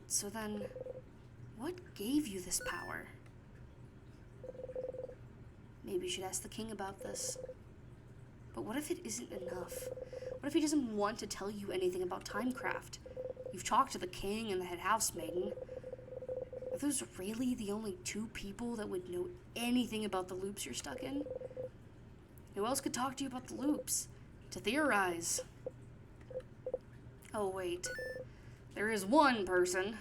So then, what gave you this power? Maybe you should ask the king about this. But what if it isn't enough? What if he doesn't want to tell you anything about timecraft? You've talked to the king and the head housemaiden. Are those really the only two people that would know anything about the loops you're stuck in? Who else could talk to you about the loops? To theorize? Oh, wait. There is one person.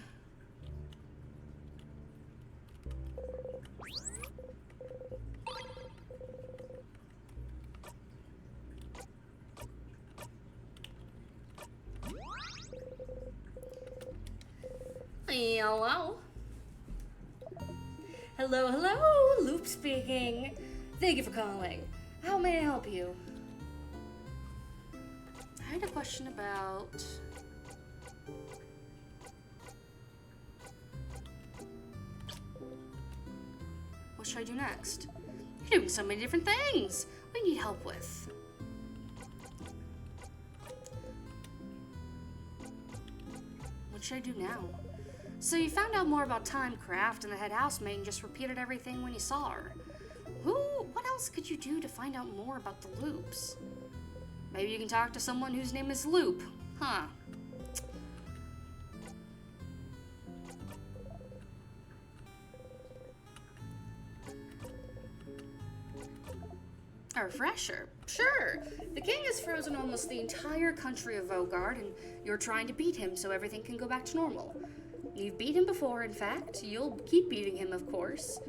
Hello? Hello, Loop speaking. Thank you for calling. How may I help you? I had a question about... What should I do next? You're doing so many different things. What do you need help with? What should I do now? So you found out more about timecraft and the head housemaid and just repeated everything when you saw her. What else could you do to find out more about the loops? Maybe you can talk to someone whose name is Loop, huh? A refresher? Sure. The king has frozen almost the entire country of Vogard, and you're trying to beat him so everything can go back to normal. You've beat him before, in fact. You'll keep beating him, of course.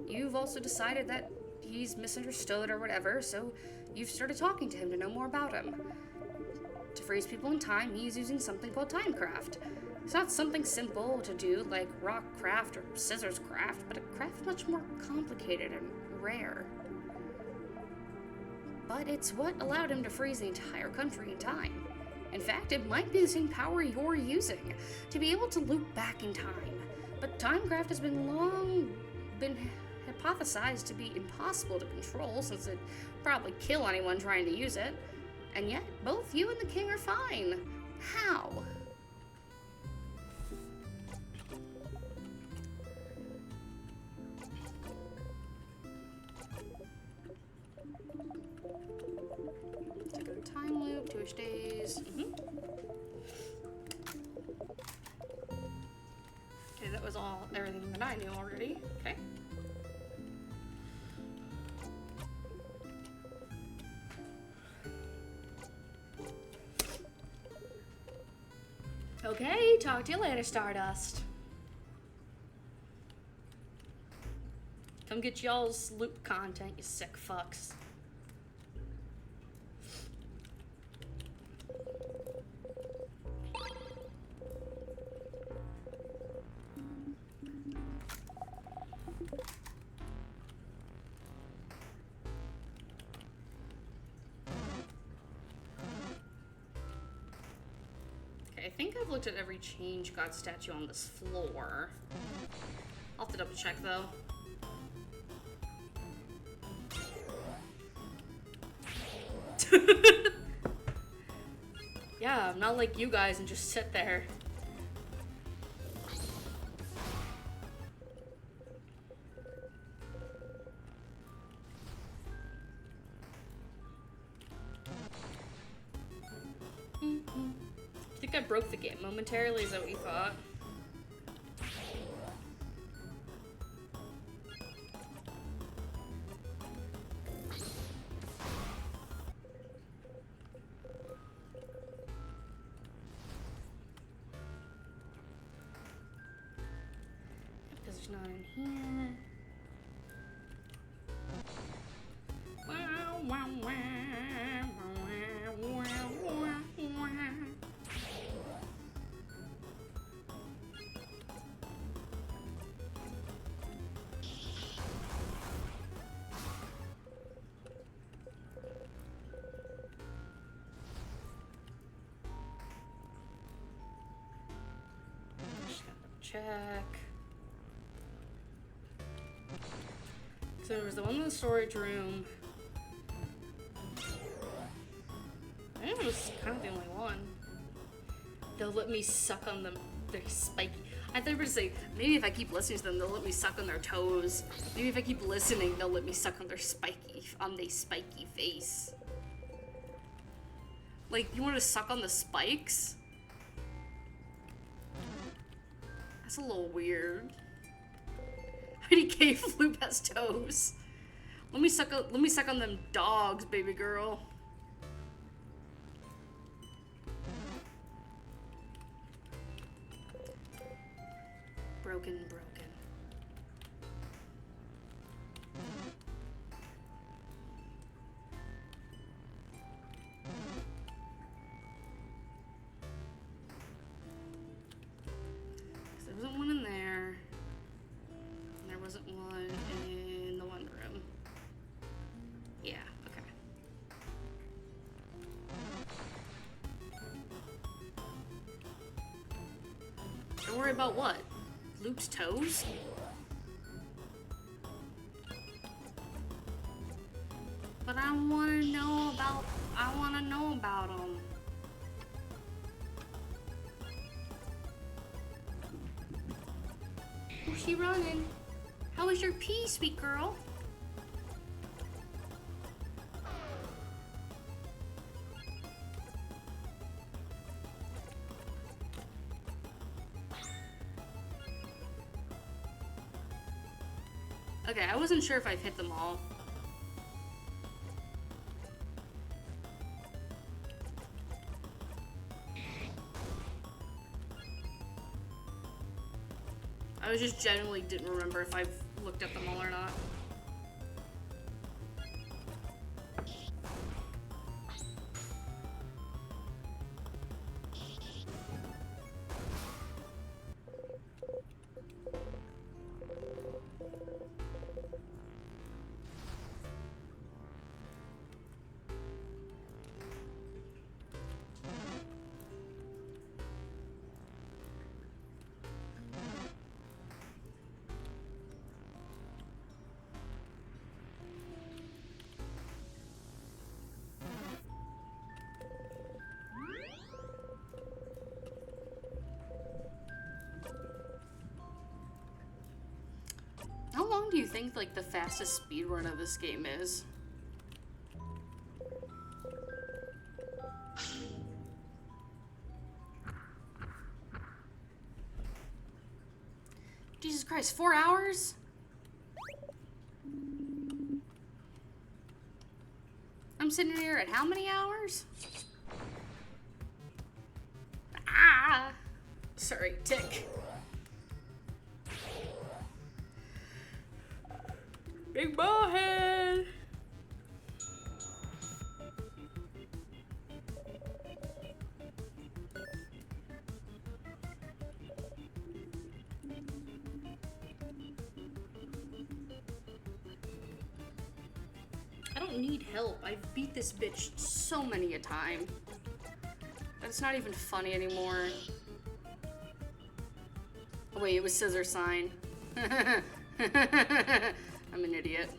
You've also decided that he's misunderstood or whatever, so you've started talking to him to know more about him. To freeze people in time, he's using something called timecraft. It's not something simple to do like rock craft or scissors craft, but a craft much more complicated and rare. but it's what allowed him to freeze the entire country in time. In fact, it might be the same power you're using, to be able to loop back in time. But timecraft has long been hypothesized to be impossible to control, since it'd probably kill anyone trying to use it. And yet, both you and the king are fine. How? Take a time loop, 2-ish days. Okay, that was everything that I knew already. Okay. Okay, talk to you later, Stardust. Come get y'all's loop content, you sick fucks. I think I've looked at every Change God statue on this floor. I'll have to double check though. Yeah, I'm not like you guys and just sit there. I think I broke the game momentarily, is that what you thought? Because there's not in here. Wow, wow, wow, wow, wow, wow, wow. Just gotta check. So there was the one in the storage room. I think it was kind of the only one. They'll let me suck on them. They're spiky. I thought you were gonna say, maybe if I keep listening to them, they'll let me suck on their toes. Maybe if I keep listening, they'll let me suck on their spiky face. Like, you want to suck on the spikes? That's a little weird. IDK Floop has toes. Let me suck on them dogs, baby girl. Broken. There wasn't one in there. And there wasn't one in the one room. Yeah, okay. Don't worry about what? Luke's toes? But I want to know about them. Where's she running? How was your pee, sweet girl? Okay, I wasn't sure if I've hit them all. I was just genuinely didn't remember if I've looked at them all or not. long do you think, like, the fastest speed run of this game is? Jesus Christ, 4 hours? I'm sitting here at how many hours? Ah! Sorry, tick. Big ball head! I don't need help. I've beat this bitch so many a time. It's not even funny anymore. Oh wait, it was scissor sign. I'm an idiot.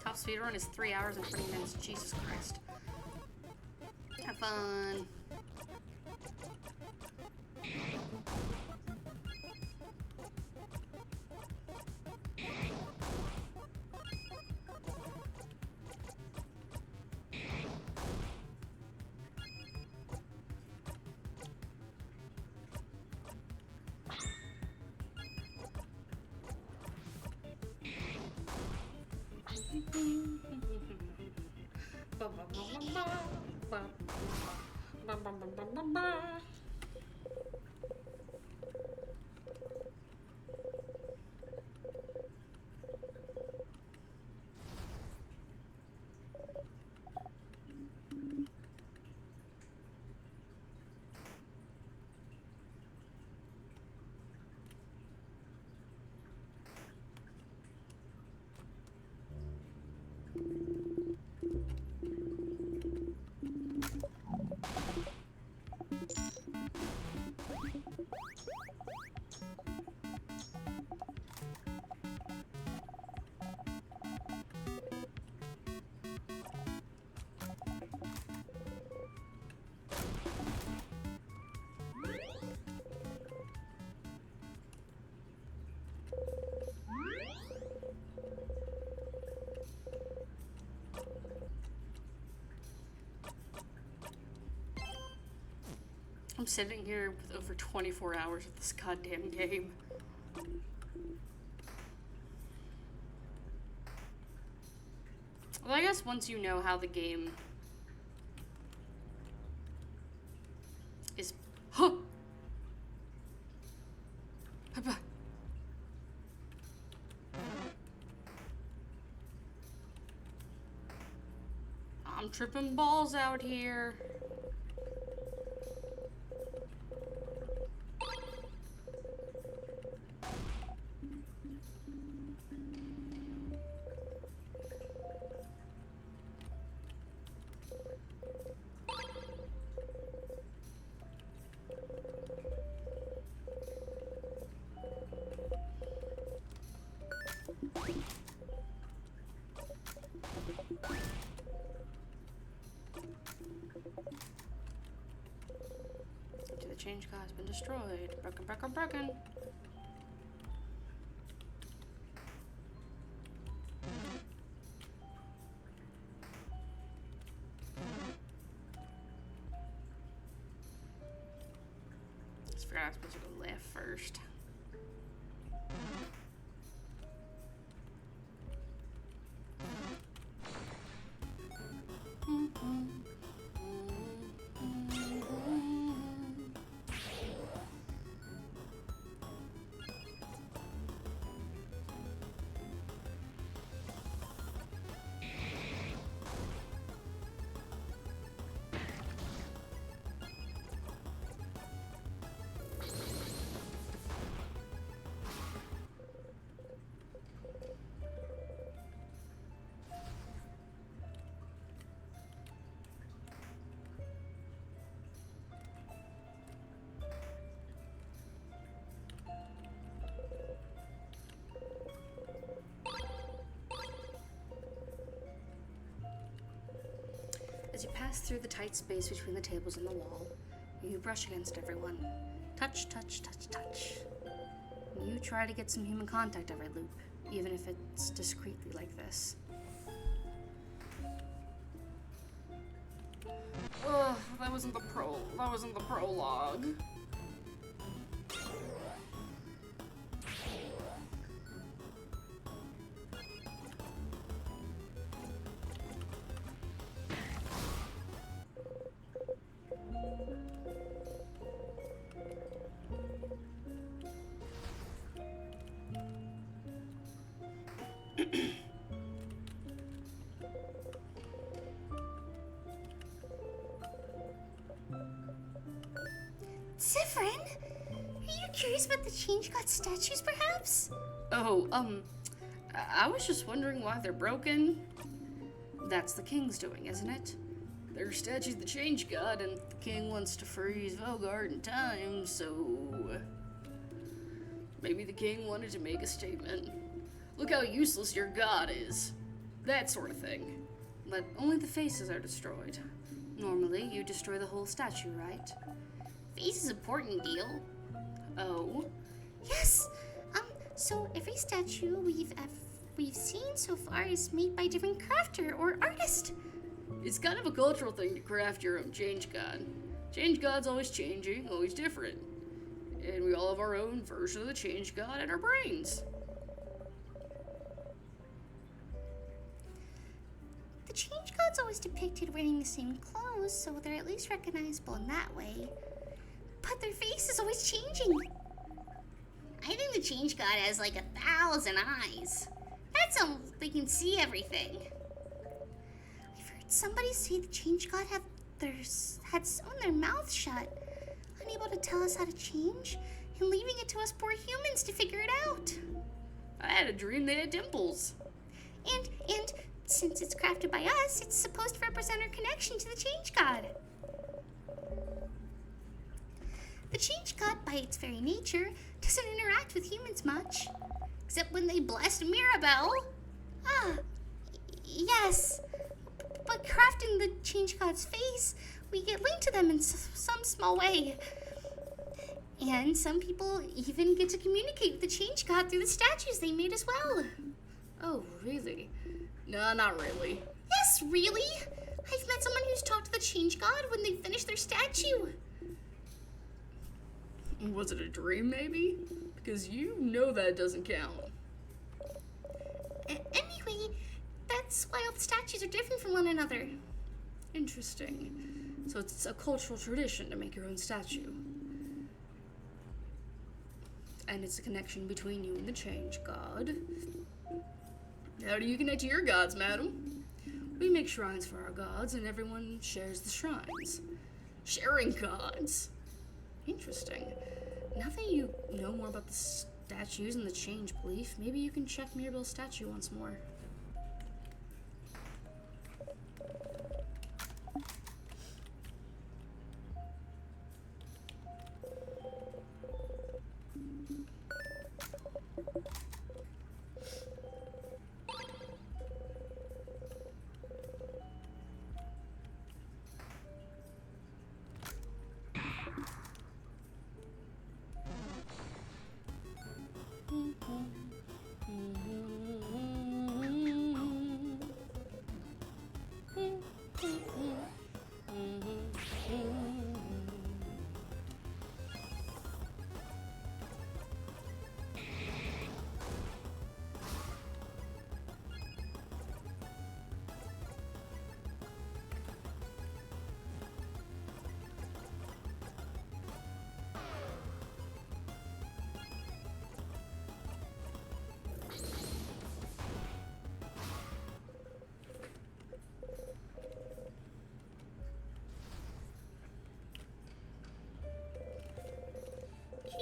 Top speed run is 3 hours and 20 minutes. Jesus Christ. Have fun. I'm sitting here with over 24 hours of this goddamn game. Well, I guess once you know how the game is... Huh! I'm tripping balls out here. change god has been destroyed. Broken, broken, broken. Just forgot I was supposed to go left first. As you pass through the tight space between the tables and the wall, you brush against everyone. Touch, touch, touch, touch. You try to get some human contact every loop, even if it's discreetly like this. Ugh, that wasn't the prologue. Zephyrin, are you curious about the Change God statues, perhaps? Oh, I was just wondering why they're broken. That's the king's doing, isn't it? They're statues of the Change God, and the king wants to freeze Vogard in time, so... Maybe the king wanted to make a statement. Look how useless your god is. That sort of thing. But only the faces are destroyed. Normally, you destroy the whole statue, right? Face is a important deal. Oh? Yes. So every statue we've seen so far is made by a different crafter or artist. It's kind of a cultural thing to craft your own Change God. Change God's always changing, always different. And we all have our own version of the Change God in our brains. The Change God's always depicted wearing the same clothes, so they're at least recognizable in that way. But their face is always changing. I think the Change God has like 1,000 eyes. That's how they can see everything. I've heard somebody say the Change God had sewn their mouth shut, unable to tell us how to change, and leaving it to us poor humans to figure it out. I had a dream they had dimples. And since it's crafted by us, it's supposed to represent our connection to the Change God. The Change God, by its very nature, doesn't interact with humans much. Except when they blast Mirabelle. Yes. By crafting the Change God's face, we get linked to them in some small way. And some people even get to communicate with the Change God through the statues they made as well. Oh, really? No, not really. Yes, really? I've met someone who's talked to the Change God when they finished their statue. Was it a dream, maybe? Because you know that doesn't count. Anyway, that's why all the statues are different from one another. Interesting. So it's a cultural tradition to make your own statue. And it's a connection between you and the Change God. How do you connect to your gods, madam? We make shrines for our gods, and everyone shares the shrines. Sharing gods? Interesting. Now that you know more about the statues and the change belief, maybe you can check Mirabelle's statue once more.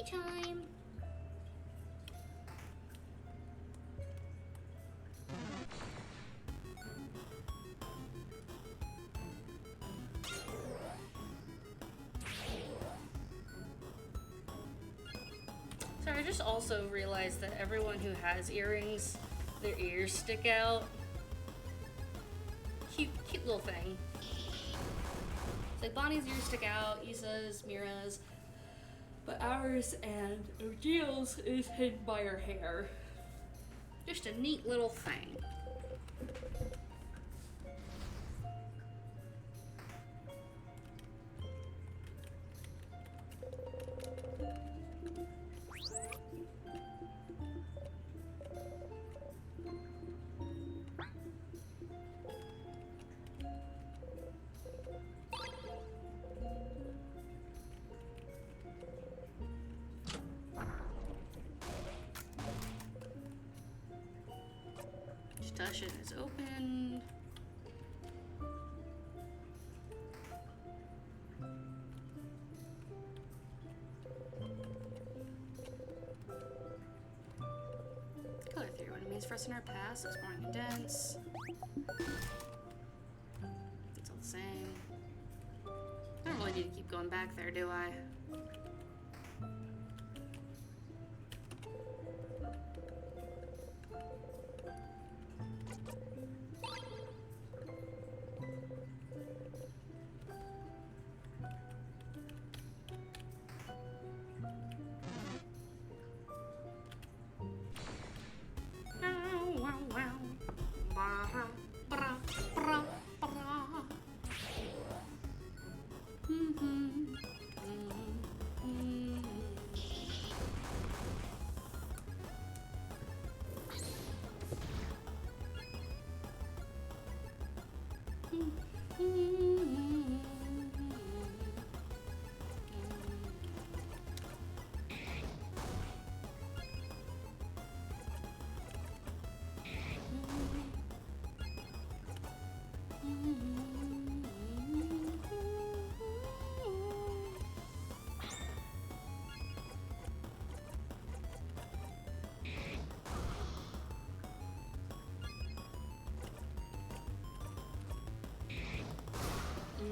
Tea time. So I just also realized that everyone who has earrings, their ears stick out. Cute little thing. So Bonnie's ears stick out, Issa's, Mira's, but ours and Jill's is hidden by her hair. Just a neat little thing. Touch it is open. Color theory, what it means for us in our past, exploring condense. It's all the same. I don't really need to keep going back there, do I?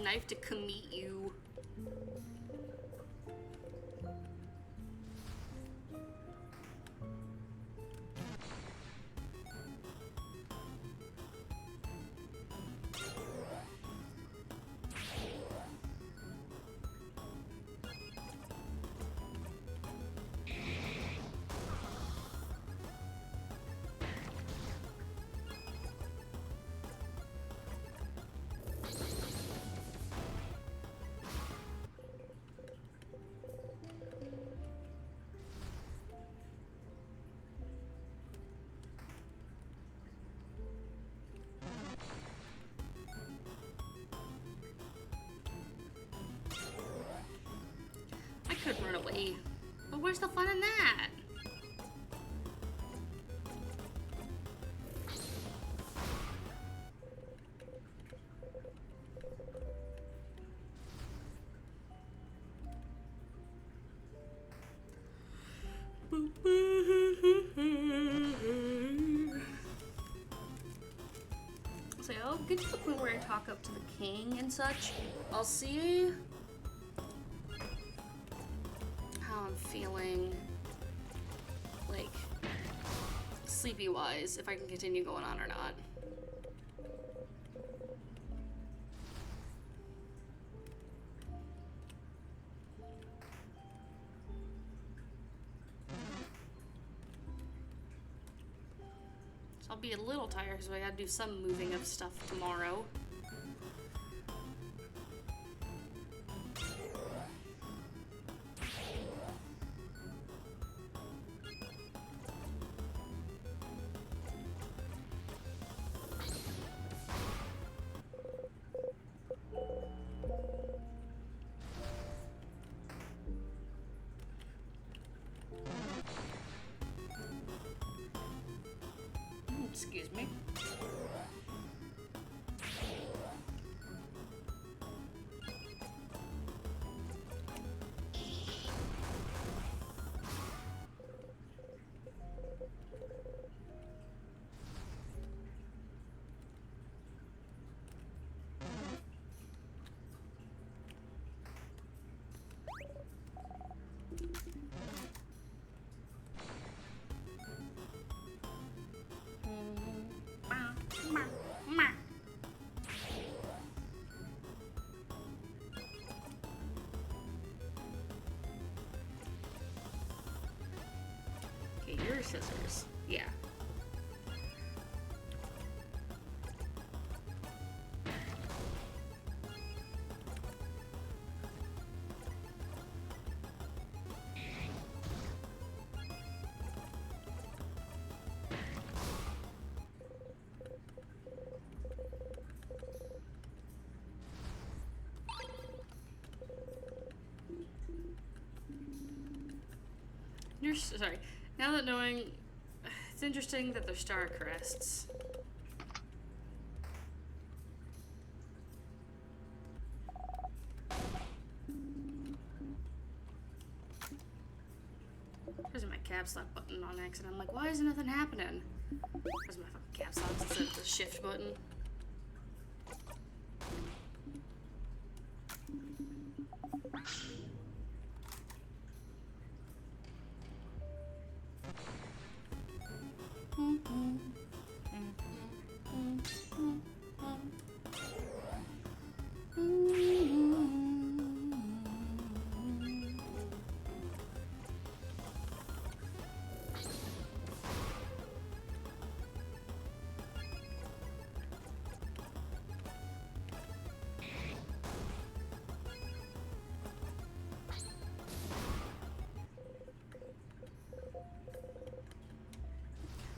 Knife to commit you. Could run away. But where's the fun in that? So I'll get to the point where I talk up to the king and such. I'll see I'm feeling, like, sleepy wise, if I can continue going on or not. So I'll be a little tired because I gotta do some moving of stuff tomorrow. Excuse me. or scissors? Yeah. Sorry. Now that knowing, it's interesting that they're star crests. Pressing my caps lock button on accident. I'm like, why is nothing happening? Pressing my fucking caps lock instead of the shift button.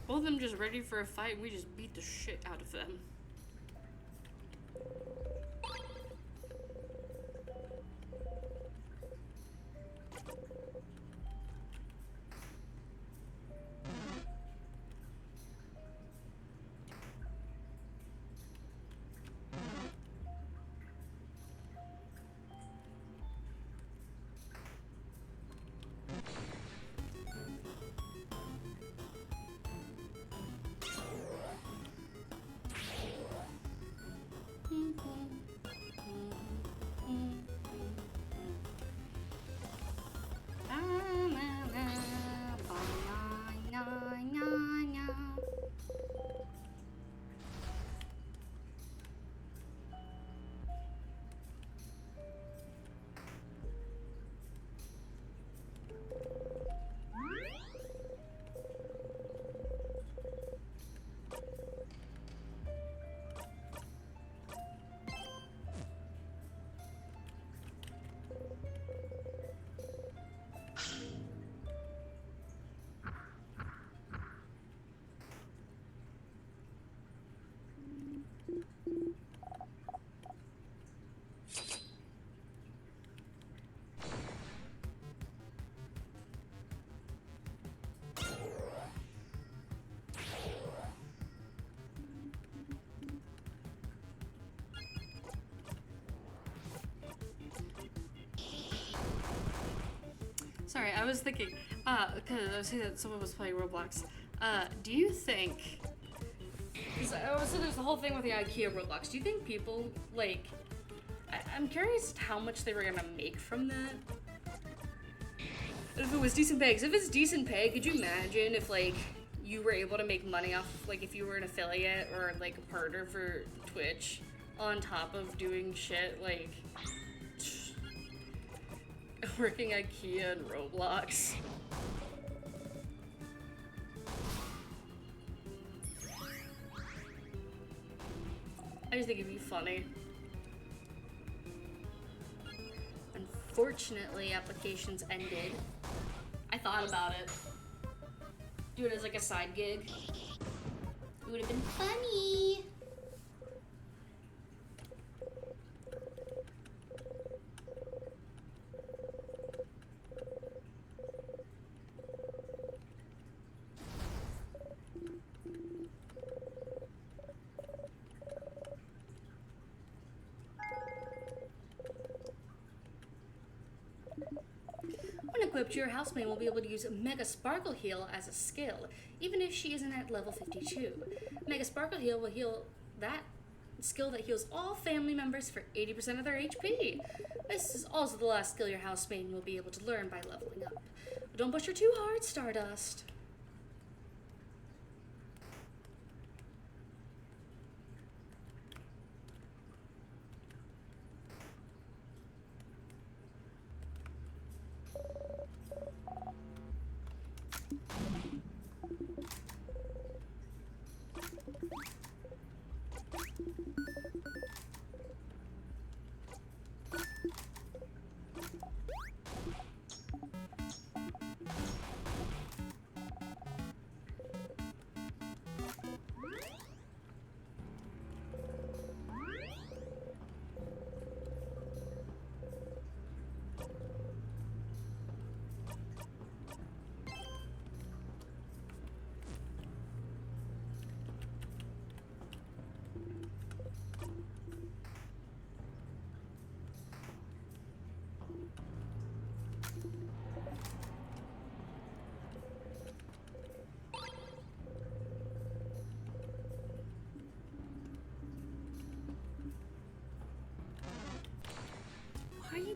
Both of them just ready for a fight, and we just beat the shit out of them. Sorry, I was thinking, because I was saying that someone was playing Roblox. Do you think, so there's the whole thing with the IKEA Roblox. Do you think people, like, I'm curious how much they were gonna make from that? If it was decent pay, 'cause if it's decent pay, could you imagine if, like, you were able to make money off, like, if you were an affiliate or, like, a partner for Twitch on top of doing shit, like, working IKEA and Roblox. I just think it'd be funny. Unfortunately, applications ended. I thought about it. Do it as like a side gig. It would have been funny. When equipped, your housemaid will be able to use Mega Sparkle Heal as a skill, even if she isn't at level 52. Mega Sparkle Heal will heal that skill that heals all family members for 80% of their HP. This is also the last skill your housemaid will be able to learn by leveling up. But don't push her too hard, Stardust.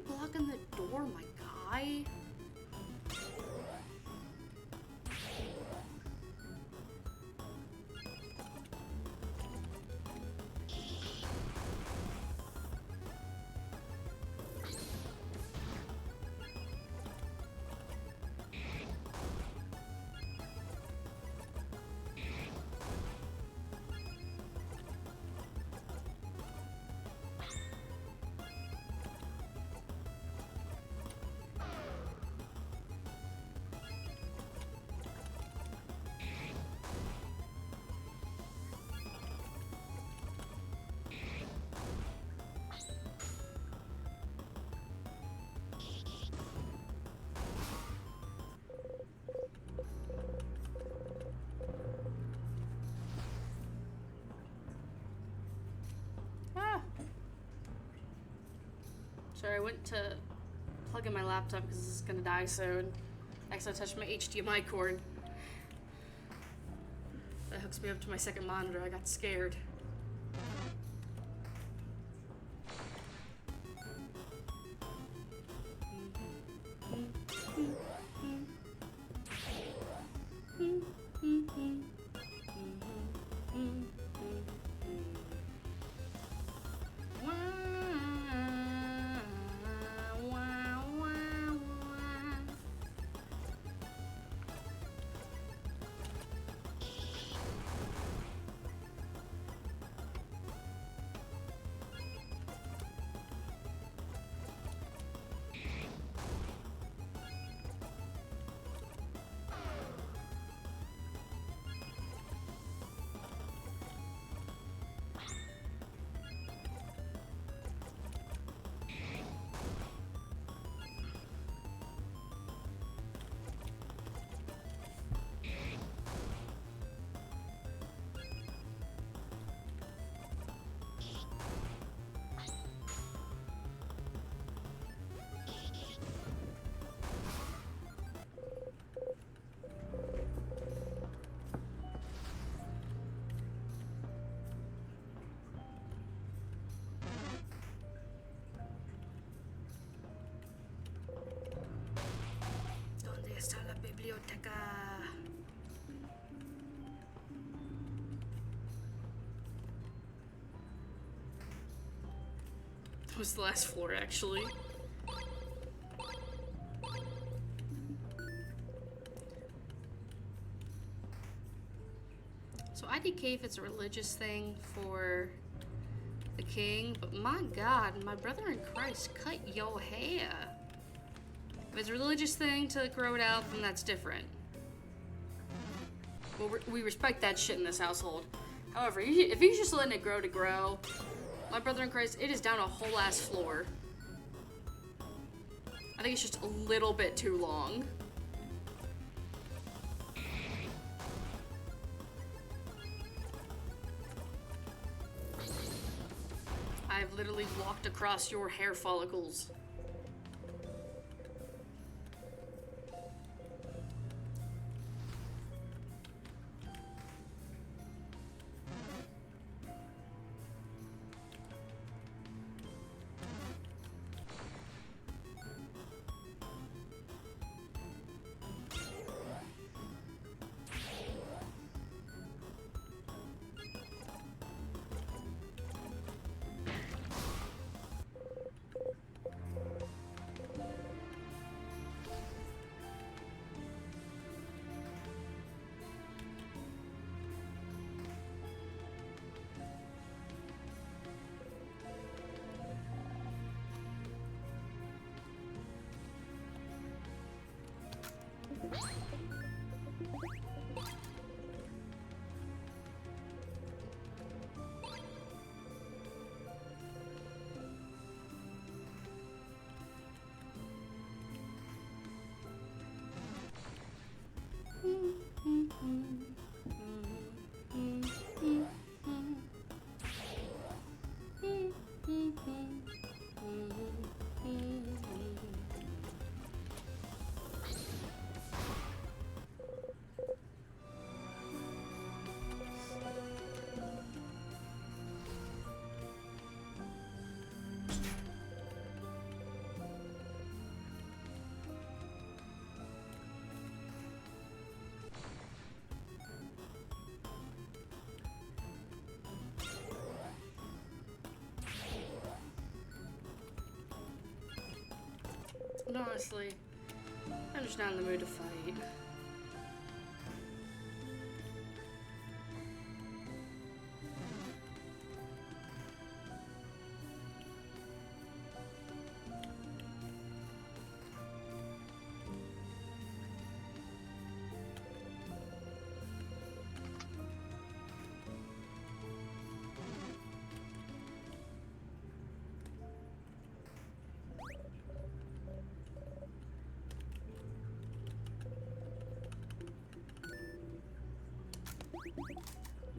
blocking the door, my guy? Sorry, I went to plug in my laptop because this is gonna die soon. I accidentally touched my HDMI cord. That hooks me up to my second monitor. I got scared. ¿Dónde está la biblioteca? That was the last floor, actually. So IDK if it's a religious thing for the king, but my God, my brother in Christ, cut your hair. If it's a religious thing to grow it out, then that's different. Well, we respect that shit in this household. However, if he's just letting it grow to grow, my brother in Christ, it is down a whole ass floor. I think it's just a little bit too long. I've literally walked across your hair follicles. But honestly, I'm just not in the mood to fight.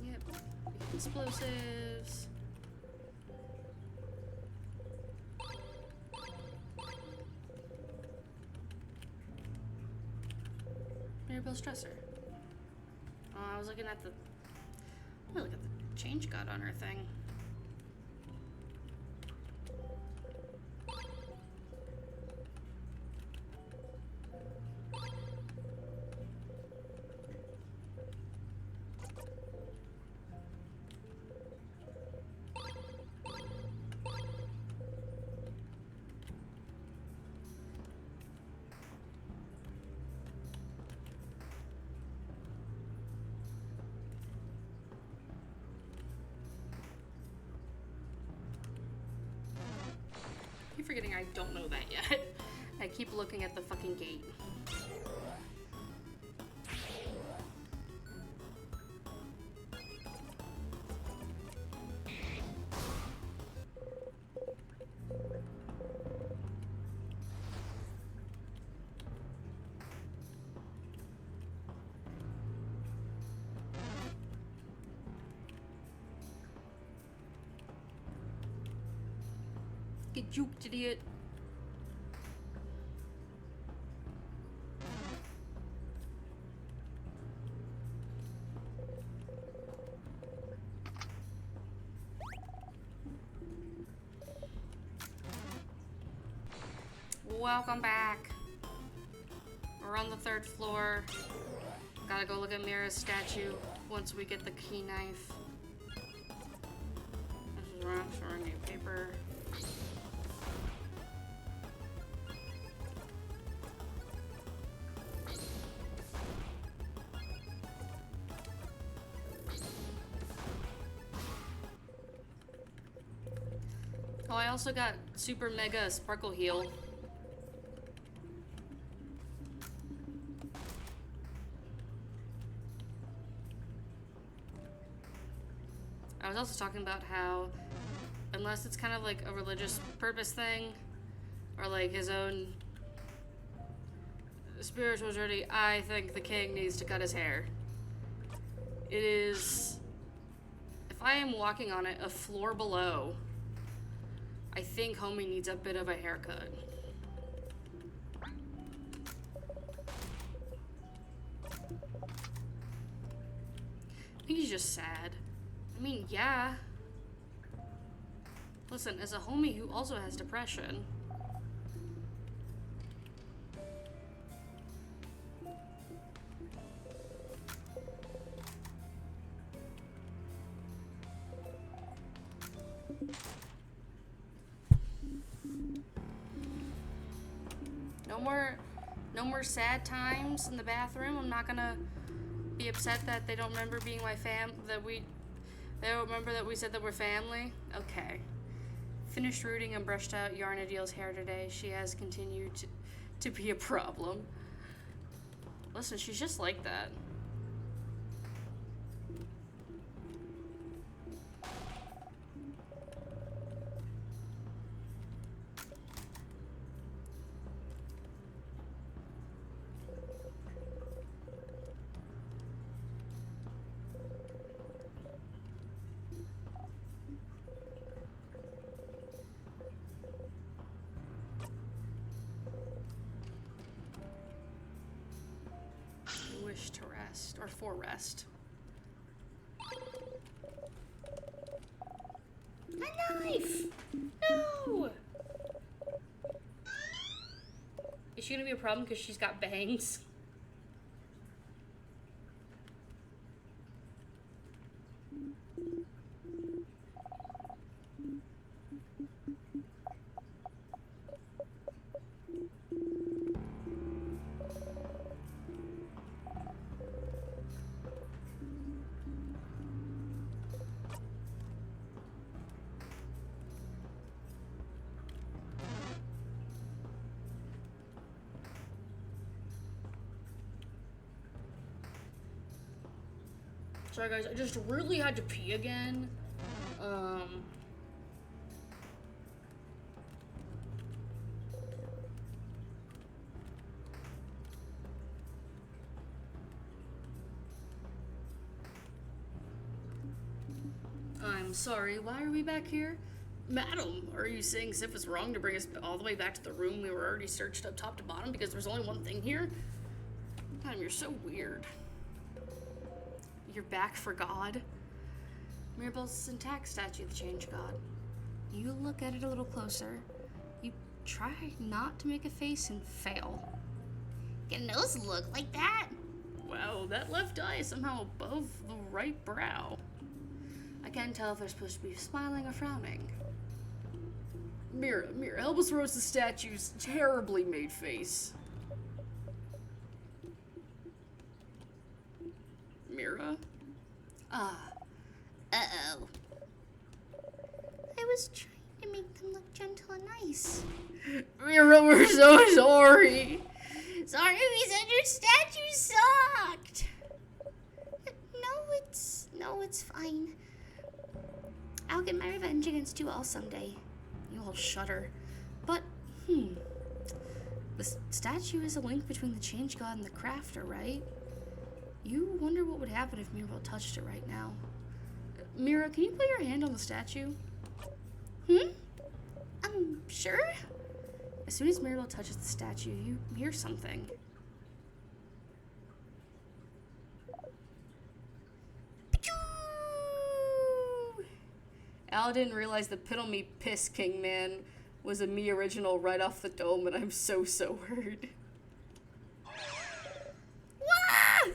Yep. Explosives. Mirabelle stressor. Oh, I was looking at the. Look at the change god on her thing. I keep forgetting I don't know that yet. I keep looking at the fucking gate. Get juked, idiot. Welcome back. We're on the 3rd floor. Gotta go look at Mira's statue once we get the key knife. This is wrong, so I need paper. Oh, I also got super mega sparkle heal. I was also talking about how, unless it's kind of like a religious purpose thing, or like his own spiritual journey, I think the king needs to cut his hair. It is, if I am walking on it, a floor below, I think homie needs a bit of a haircut. I think he's just sad. I mean, yeah. Listen, as a homie who also has depression, no more sad times in the bathroom. I'm not gonna be upset that they don't remember being my they don't remember that we said that we're family. Okay. Finished rooting and brushed out Yarnadiel's hair today. She has continued to be a problem. Listen, she's just like that. Wish to rest, or for rest. A knife! No! Is she gonna be a problem because she's got bangs? Sorry guys, I just really had to pee again. I'm sorry, why are we back here? Madam, are you saying Sif was wrong to bring us all the way back to the room we were already searched up top to bottom because there's only one thing here? Madam, you're so weird. You're back for God? Mirabelle's intact statue of the Change God. You look at it a little closer. You try not to make a face and fail. Can nose look like that? Wow, that left eye is somehow above the right brow. I can't tell if they're supposed to be smiling or frowning. Mira, help us roast the statue's terribly made face. Mira? Uh-oh. I was trying to make them look gentle and nice. Mira, we're so sorry. Sorry we said your statue sucked. No, it's fine. I'll get my revenge against you all someday. You all shudder. But, the statue is a link between the Change God and the Crafter, right? You wonder what would happen if Mirabelle touched it right now. Mira, can you put your hand on the statue? Sure? As soon as Mirabelle touches the statue, you hear something. Al didn't realize the Piddle-Me Piss King Man was a me original right off the dome, and I'm so worried. Wah!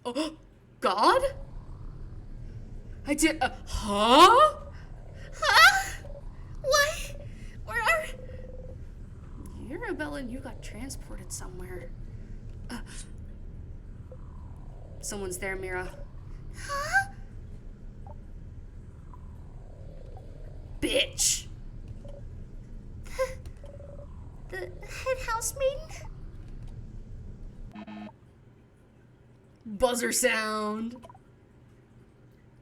Oh, God? I did, huh? Huh? What? Where are... Mirabelle and you got transported somewhere. Someone's there, Mira. Huh? Bitch! The head housemaiden? Buzzer sound.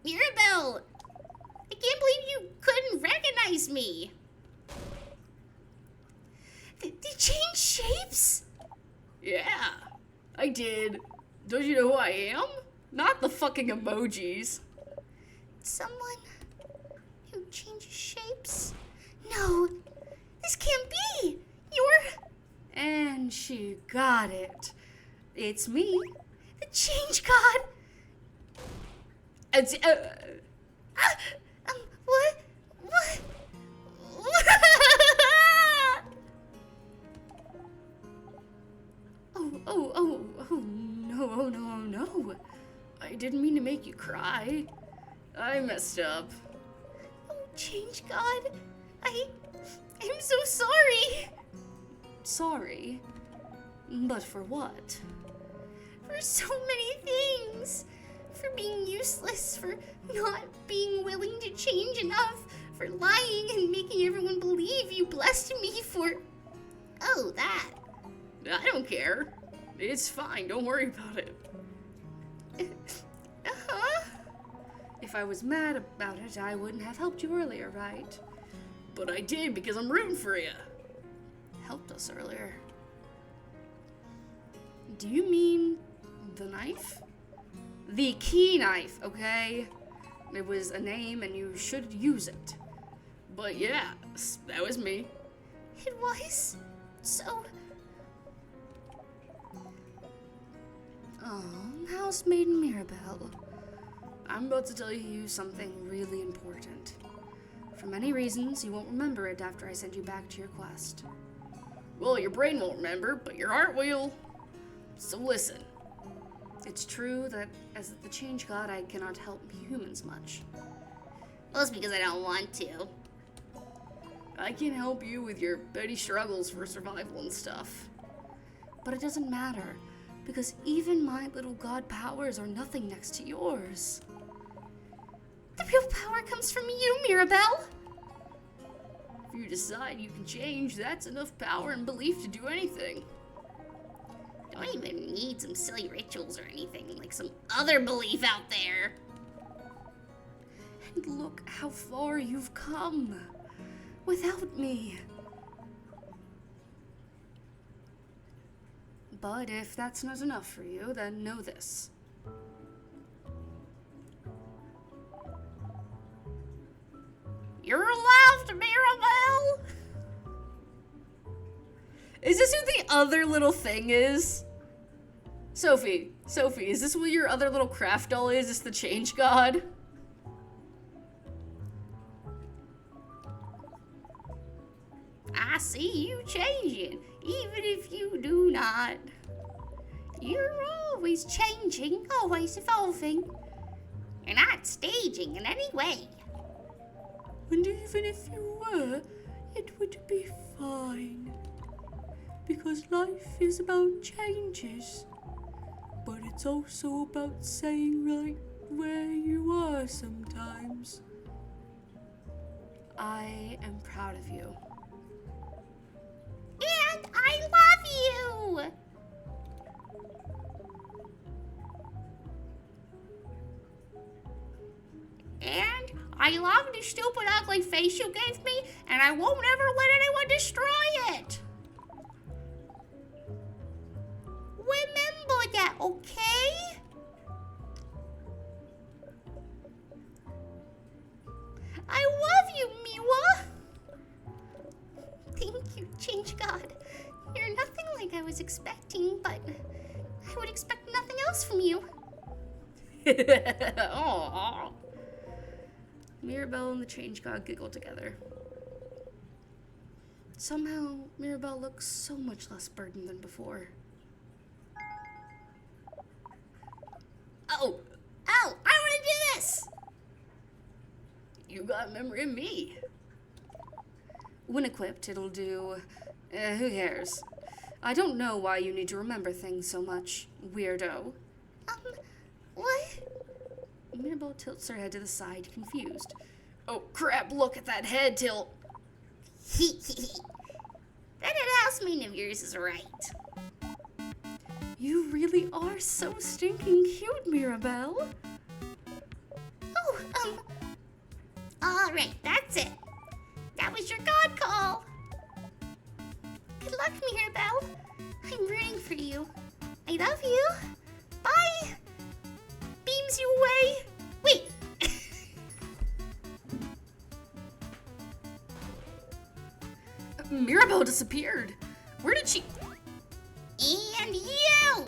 Mirabelle! I can't believe you couldn't recognize me. They changed shapes? Yeah, I did. Don't you know who I am? Not the fucking emojis. Someone who changes shapes? No, this can't be. You're... And she got it. It's me. the Change God. It's, What? No. I didn't mean to make you cry. I messed up. Oh, Change God. I'm so sorry. Sorry. But for what? For so many things. For being useless, for not being willing to change enough, for lying and making everyone believe you blessed me for... Oh, that. I don't care. It's fine, don't worry about it. Uh-huh. If I was mad about it, I wouldn't have helped you earlier, right? But I did because I'm rooting for you. Helped us earlier. Do you mean the knife? The key knife, okay? It was a name and you should use it. But yeah, that was me. It was so... Oh, Housemaiden Mirabelle. I'm about to tell you something really important. For many reasons, you won't remember it after I send you back to your quest. Well, your brain won't remember, but your heart will. So listen. It's true that as the Change God, I cannot help humans much. Well, it's because I don't want to. I can help you with your petty struggles for survival and stuff. But it doesn't matter, because even my little god powers are nothing next to yours. The real power comes from you, Mirabelle. If you decide you can change, that's enough power and belief to do anything. I don't even need some silly rituals or anything, like some other belief out there. And look how far you've come without me. But if that's not enough for you, then know this. You're loved, Mirabelle! Is this who the other little thing is? Sophie, is this what your other little craft doll is? Is this the change god? I see you changing, even if you do not. You're always changing, always evolving. You're not staging in any way. And even if you were, it would be fine. Because life is about changes. But it's also about staying right where you are sometimes. I am proud of you. And I love you! And I love the stupid ugly face you gave me, and I won't ever let anyone destroy it! Remember that, okay? I love you, Miwa! Thank you, Change God. You're nothing like I was expecting, but I would expect nothing else from you. Aww. Mirabelle and the change god giggle together. Somehow, Mirabelle looks so much less burdened than before. Oh, I want to do this! You got memory of me. When equipped, it'll do... who cares? I don't know why you need to remember things so much, weirdo. What? Mirabelle tilts her head to the side, confused. Oh crap, look at that head tilt. That announcement of yours is right. You really are so stinking cute, Mirabelle. Oh, alright, that's it. That was your god call. Good luck, Mirabelle. I'm rooting for you. I love you. Bye. Beams you away. Wait. Mirabelle disappeared. Where did she... And you.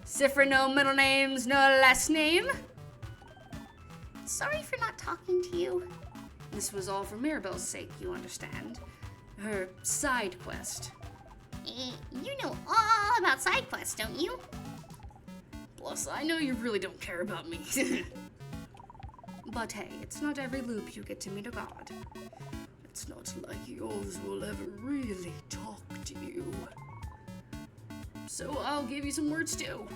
Sifra, no middle names, no last name. Sorry for not talking to you. This was all for Mirabelle's sake, you understand. Her side quest. You know all about side quests, don't you? Plus, I know you really don't care about me. But hey, it's not every loop you get to meet a god. It's not like yours will ever really talk to you. So I'll give you some words too.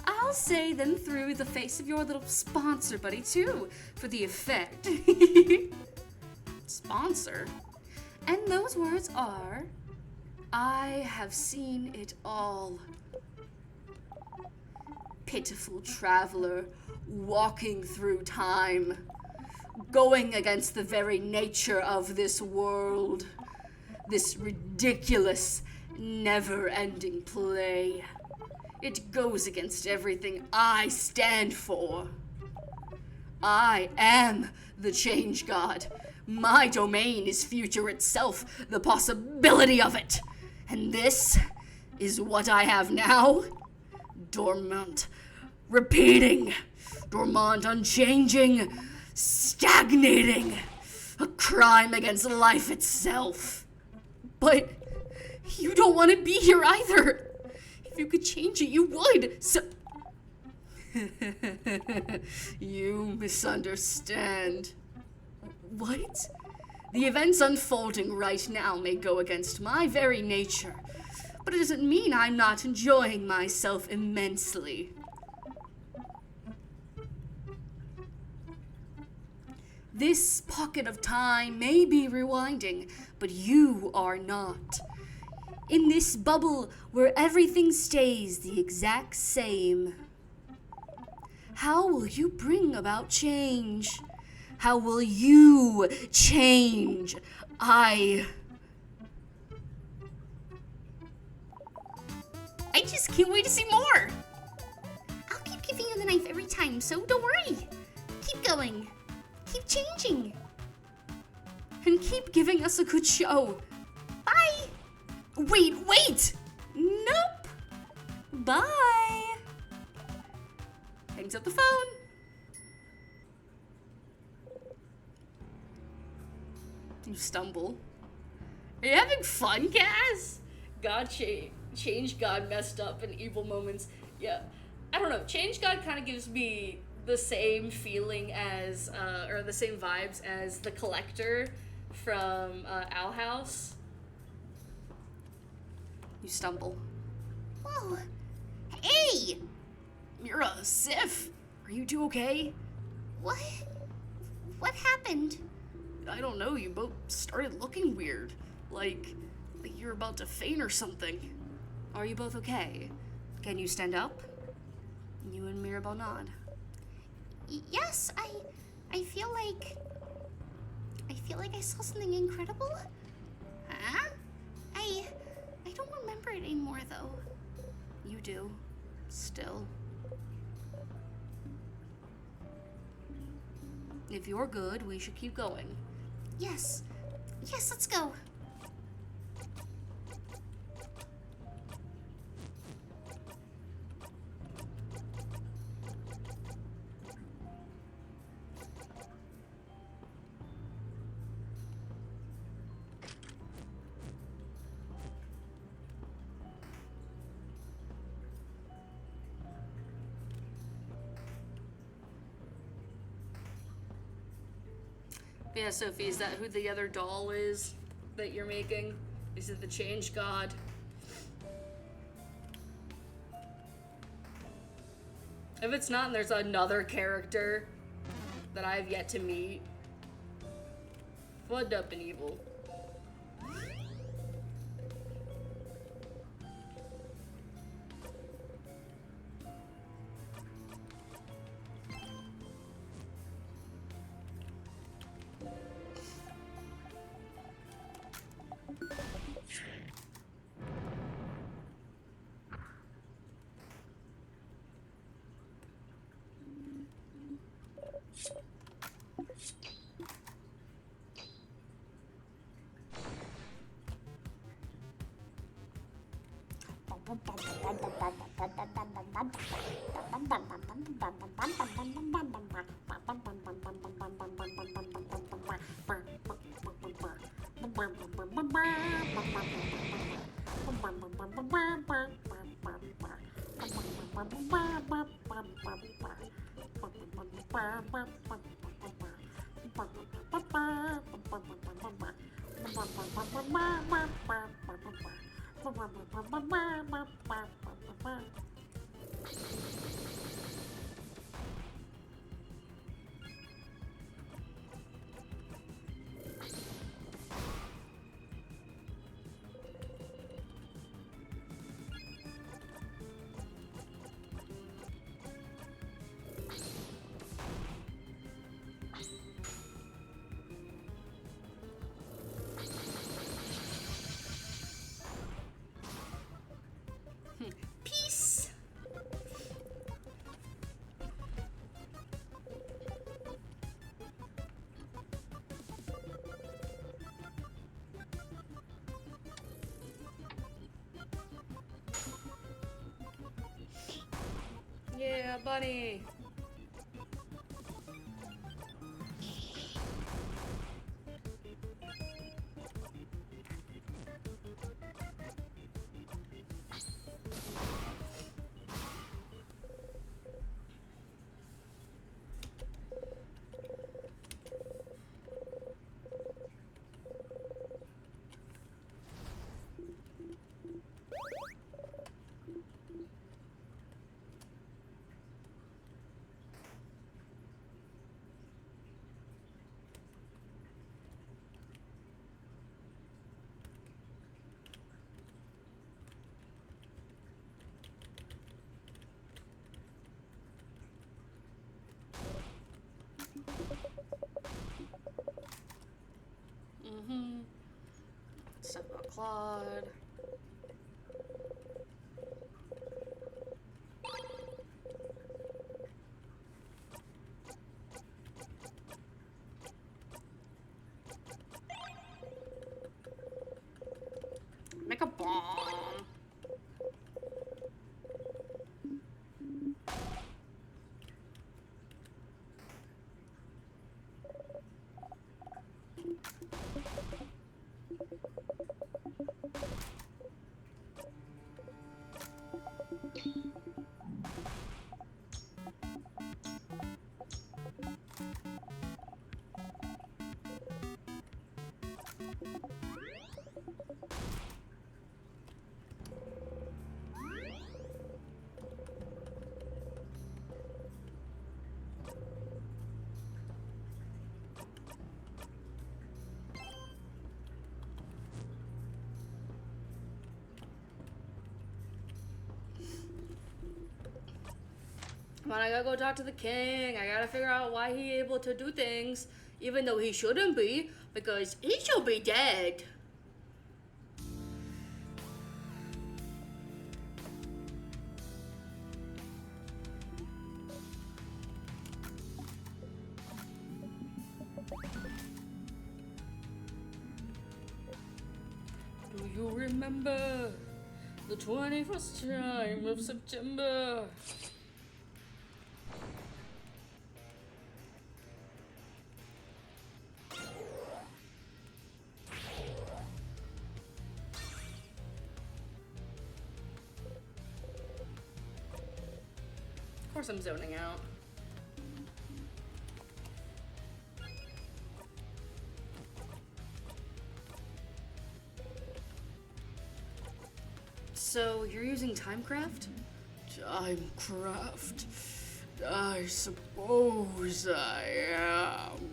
I'll say them through the face of your little sponsor buddy too, for the effect. Sponsor? And those words are, I have seen it all. Pitiful traveler, walking through time, going against the very nature of this world, this ridiculous, never-ending play. It goes against everything I stand for. I am the change god. My domain is future itself, the possibility of it. And this is what I have now. Dormant, repeating, dormant, unchanging, stagnating, a crime against life itself. But you don't want to be here either. If you could change it, you would. So you misunderstand. What? The events unfolding right now may go against my very nature, but it doesn't mean I'm not enjoying myself immensely. This pocket of time may be rewinding, but you are not. in this bubble where everything stays the exact same. How will you bring about change? How will you change? I just can't wait to see more. I'll keep giving you the knife every time, so don't worry. Keep going. Keep changing. And keep giving us a good show. Bye. Wait! Nope. Bye. Hangs up the phone. You stumble. Are you having fun, Cass? God change God messed up in evil moments. Yeah, I don't know. Change God kind of gives me the same feeling as, or the same vibes as the Collector from Owl House. You stumble. Whoa. Hey! You're a Sif. Are you two okay? What? What happened? I don't know. You both started looking weird, like you're about to faint or something. Are you both okay? Can you stand up? You and Mirabelle nod. Yes, I feel like I saw something incredible. Huh? I don't remember it anymore though. You do. Still. If you're good, we should keep going. Yes. Yes, let's go. Yeah, Sophie, is that who the other doll is that you're making? Is it the Change God? If it's not, and there's another character that I have yet to meet, flood up in evil. Peace. Yeah, bunny. stuff about Claude. Make a bomb. Come on, I gotta go talk to the king. I gotta figure out why he able to do things, even though he shouldn't be, because he should be dead. Do you remember the 21st time of September? Of course I'm zoning out. So, you're using Timecraft? Timecraft? I suppose I am.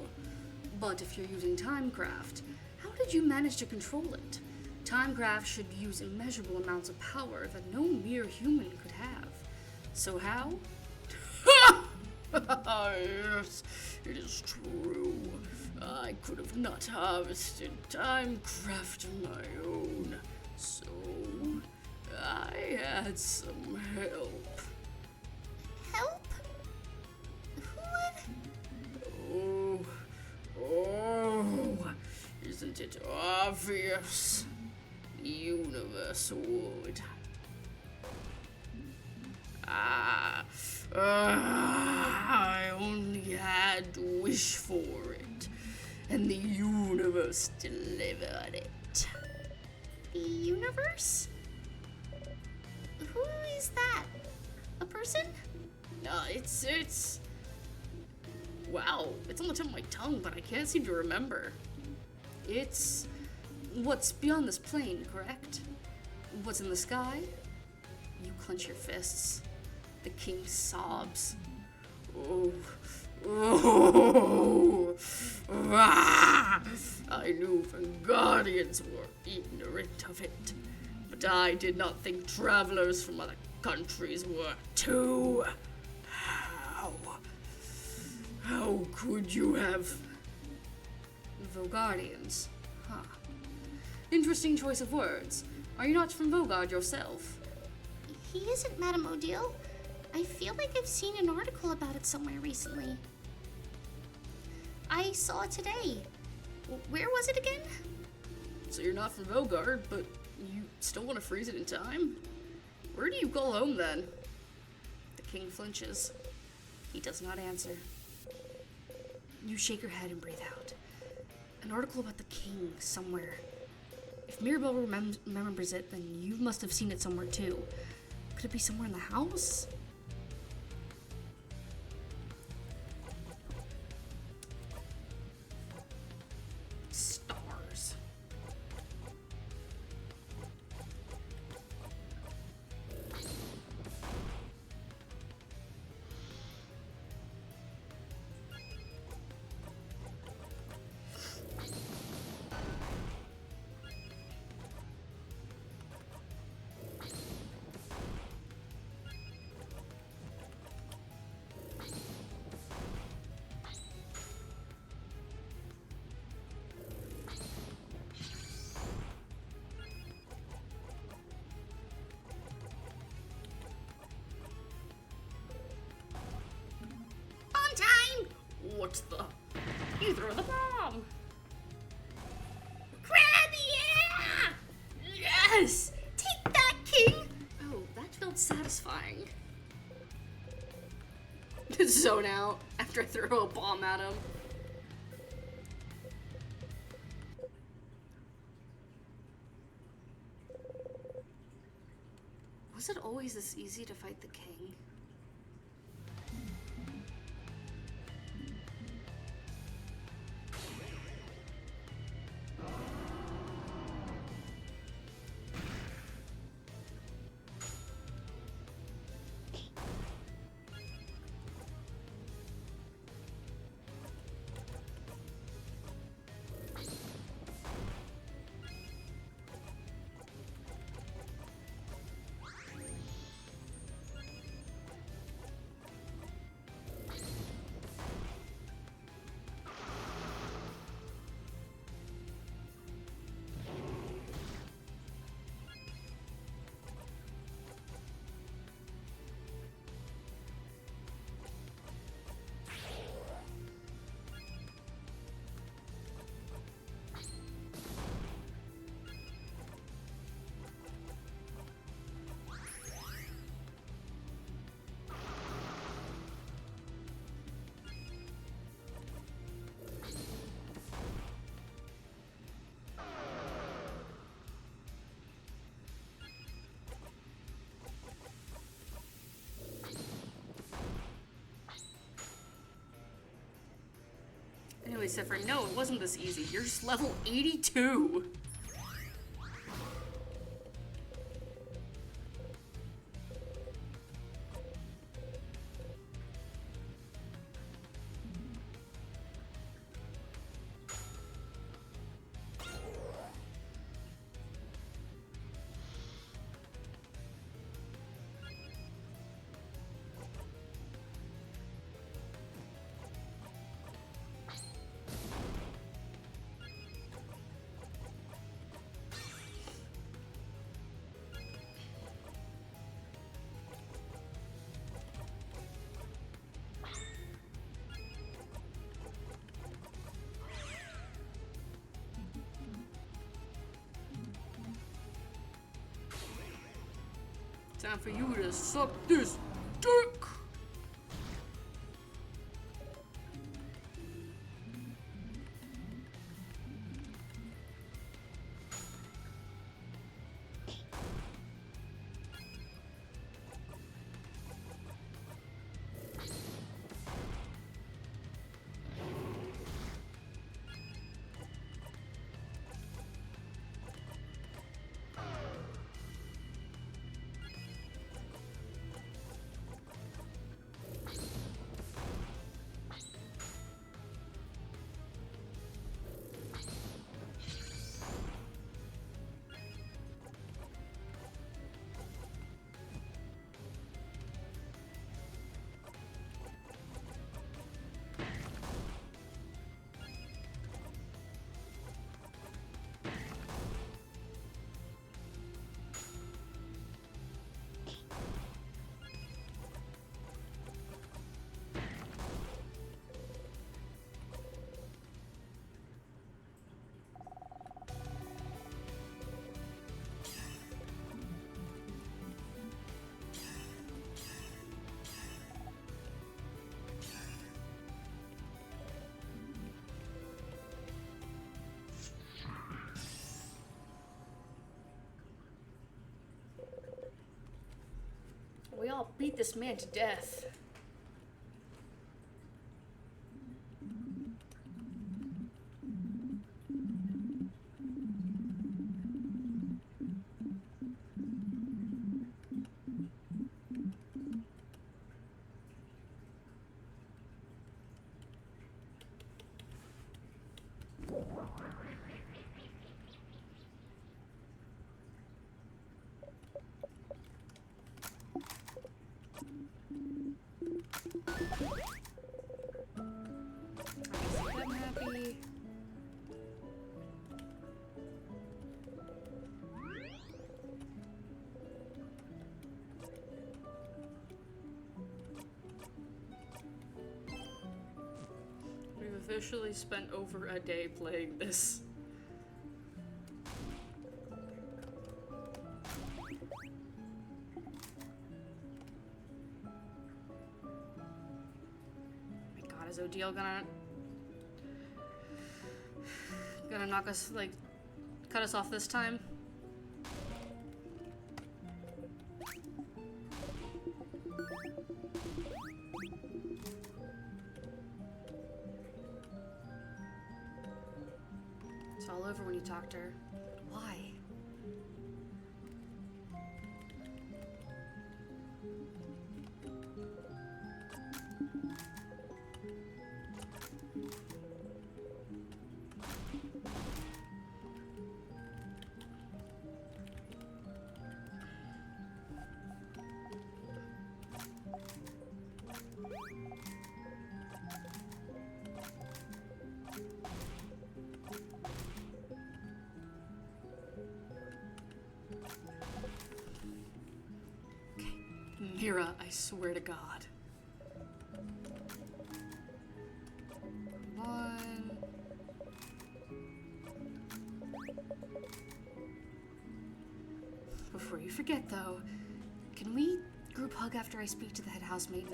But if you're using Timecraft, how did you manage to control it? Timecraft should use immeasurable amounts of power that no mere human could have. So how? Yes, it is true. I could have not harvested Timecraft on my own, so I had some help. Help? Who would? Oh, isn't it obvious? The universe would. I only had to wish for it, and the universe delivered it. The universe? Who is that? A person? It's. Wow, it's on the tip of my tongue, but I can't seem to remember. It's what's beyond this plane, correct? What's in the sky? You clench your fists. The king sobs. I knew the Guardians were ignorant of it, but I did not think travelers from other countries were too. How could you have? Vogarians. Huh. Interesting choice of words. Are you not from Vogard yourself? He isn't, Madame Odile. I feel like I've seen an article about it somewhere recently. I saw it today. Where was it again? So you're not from Vogard, but you still want to freeze it in time? Where do you call home then? The king flinches. He does not answer. You shake your head and breathe out. An article about the king somewhere. If Mirabelle remembers it, then you must have seen it somewhere too. Could it be somewhere in the house? Stars. What's the... You threw the bomb! Grab yeah! Yes! Take that, King! Oh, that felt satisfying. Zone out after I throw a bomb at him. Was it always this easy to fight the king? Anyway, Sephiroth, no, it wasn't this easy. You're just level 82. Time for you to suck this dick! We all beat this man to death. officially spent over a day playing this. My god, is Odile gonna knock us, like, cut us off this time? It's all over when you talk to her. Why? Mira, I swear to God. One. Before you forget, though, can we group hug after I speak to the head housemaid?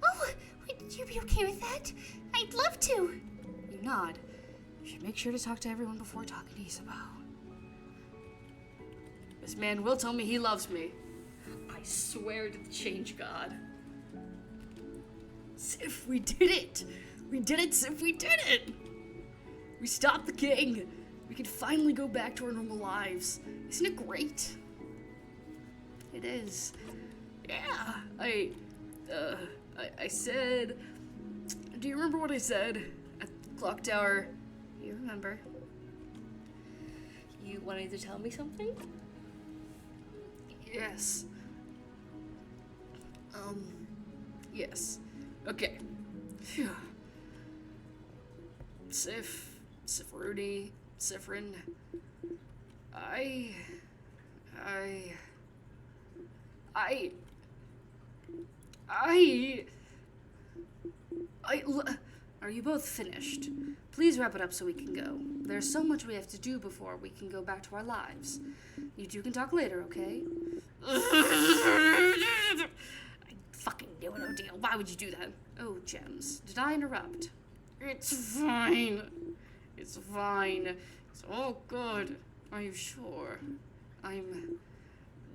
Oh, would you be okay with that? I'd love to. You nod. You should make sure to talk to everyone before talking to Isabel. This man will tell me he loves me. I swear to the change god. Sif, we did it! We did it, Sif, we did it! We stopped the king! We can finally go back to our normal lives. Isn't it great? It is. Yeah, I said... Do you remember what I said at the clock tower? You remember. You wanted to tell me something? Yes. Yes. Okay. Phew. Rudy, Sifrin. Are you both finished? Please wrap it up so we can go. There's so much we have to do before we can go back to our lives. You two can talk later, okay? I fucking knew it, Odile. Why would you do that? Oh, Gems. Did I interrupt? It's fine. It's fine. It's all good. Are you sure?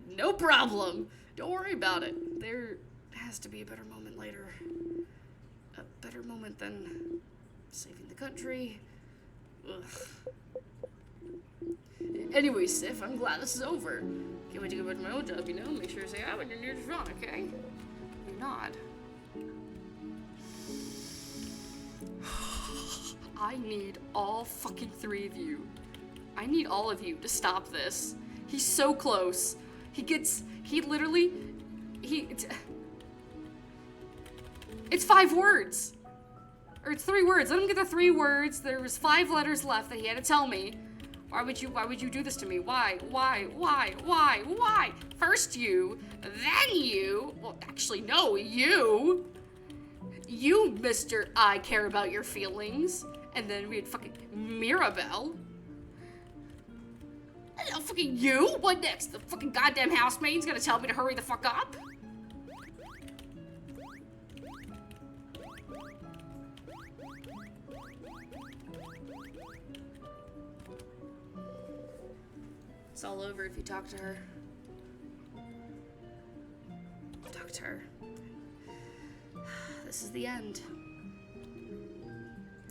No problem. Don't worry about it. There has to be a better moment later. A better moment than saving the country. Ugh. Anyway, Sif, I'm glad this is over. Can't wait to go back to my own job, you know? Make sure to say hi when you're near the front, okay? You nod. I need all fucking three of you. I need all of you to stop this. He's so close. It's 5 words. Or it's 3 words. Let him get the 3 words. There was 5 letters left that he had to tell me. Why would you do this to me? Why? First you, then you. Well, actually, no, you. You, Mr. I care about your feelings. And then we had fucking Mirabelle. And now fucking you? What next? The fucking goddamn housemaid's gonna tell me to hurry the fuck up? It's all over if you talk to her. Talk to her. This is the end.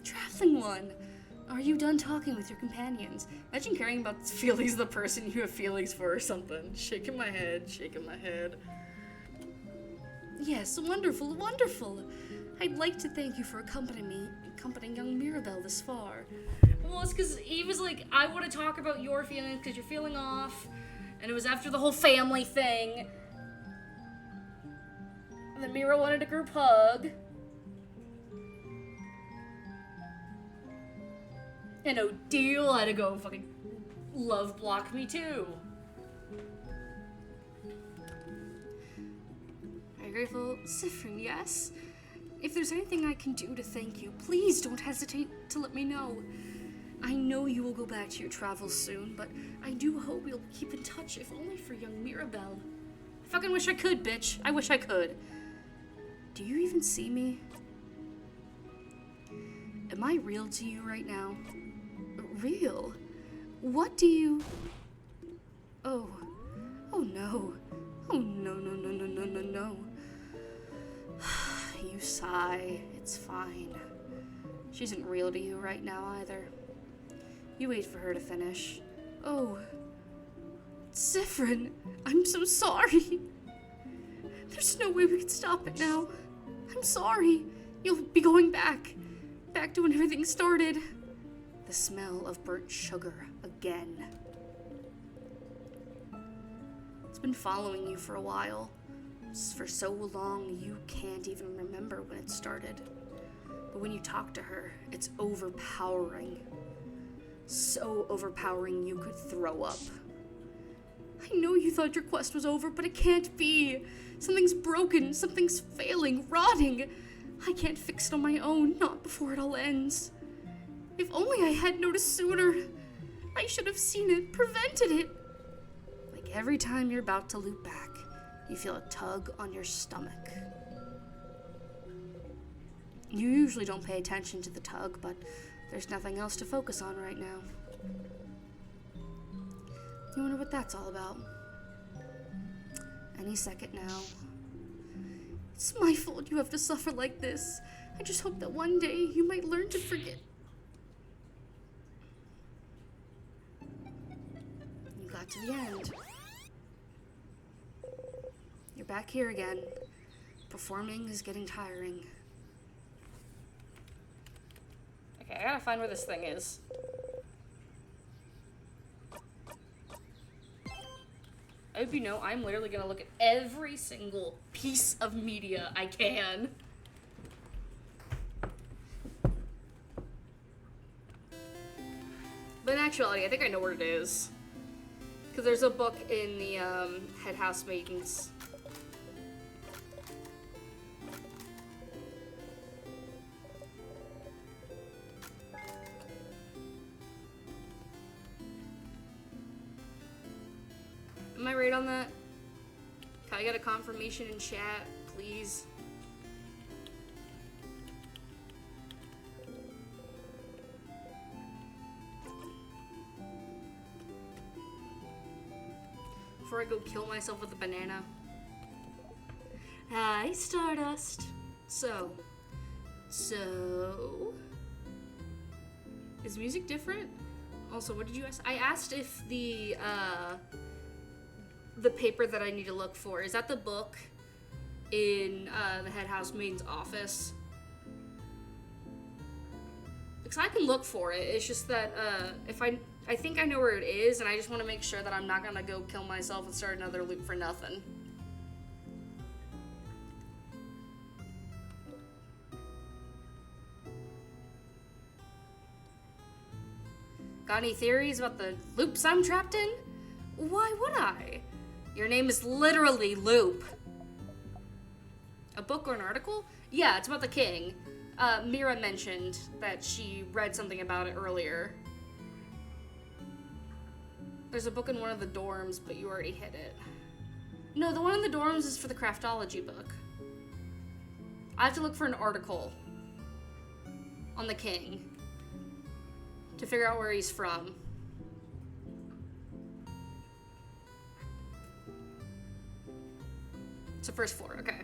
Traveling one! Are you done talking with your companions? Imagine caring about the feelings of the person you have feelings for or something. Shaking my head. Yes, wonderful. I'd like to thank you for accompanying young Mirabelle this far. Well, it's because he was like, I want to talk about your feelings because you're feeling off. And it was after the whole family thing. And then Mira wanted a group hug. And Odile had to go fucking love block me too. Are you grateful? Sifrin, yes. If there's anything I can do to thank you, please don't hesitate to let me know. I know you will go back to your travels soon, but I do hope we'll keep in touch, if only for young Mirabelle. I fucking wish I could, bitch. I wish I could. Do you even see me? Am I real to you right now? Real? What do you... Oh. Oh no. Oh no, no, no, no, no, no, no. You sigh. It's fine. She isn't real to you right now either. You wait for her to finish. Oh. Zifrin, I'm so sorry. There's no way we can stop it now. I'm sorry. You'll be going back. Back to when everything started. The smell of burnt sugar again. It's been following you for a while. For so long, you can't even remember when it started. But when you talk to her, it's overpowering. So overpowering you could throw up. I know you thought your quest was over, but it can't be. Something's broken, something's failing, rotting. I can't fix it on my own, not before it all ends. If only I had noticed sooner. I should have seen it, prevented it. Like every time you're about to loop back, you feel a tug on your stomach. You usually don't pay attention to the tug, but there's nothing else to focus on right now. You wonder what that's all about. Any second now. It's my fault you have to suffer like this. I just hope that one day you might learn to forget. You got to the end. You're back here again. Performing is getting tiring. Okay, I gotta find where this thing is. I hope you know I'm literally gonna look at every single piece of media I can. But in actuality, I think I know where it is. Because there's a book in the Head House Maidens. Am I right on that? Can I get a confirmation in chat, please? Before I go kill myself with a banana. Hi, Stardust. So. Is music different? Also, what did you ask? I asked if the paper that I need to look for, is that the book in the head housemaid's office? Because I can look for it, it's just that if I think I know where it is, and I just want to make sure that I'm not gonna go kill myself and start another loop for nothing. Got any theories about the loops I'm trapped in? Why would I? Your name is literally Loop. A book or an article? Yeah, it's about the king. Mira mentioned that she read something about it earlier. There's a book in one of the dorms, but you already hit it. No, the one in the dorms is for the craftology book. I have to look for an article on the king to figure out where he's from. It's the first floor, okay.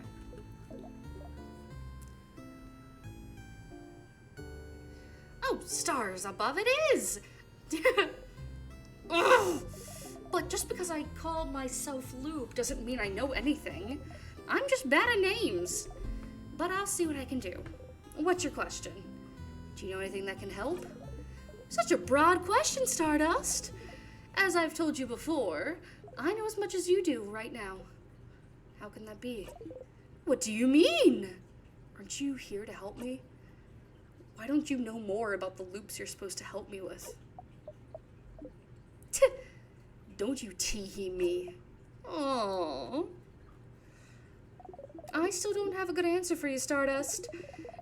Oh, stars above it is! Ugh. But just because I call myself Loop doesn't mean I know anything. I'm just bad at names. But I'll see what I can do. What's your question? Do you know anything that can help? Such a broad question, Stardust. As I've told you before, I know as much as you do right now. How can that be? What do you mean? Aren't you here to help me? Why don't you know more about the loops you're supposed to help me with? Don't you tee-hee me. Aww. I still don't have a good answer for you, Stardust.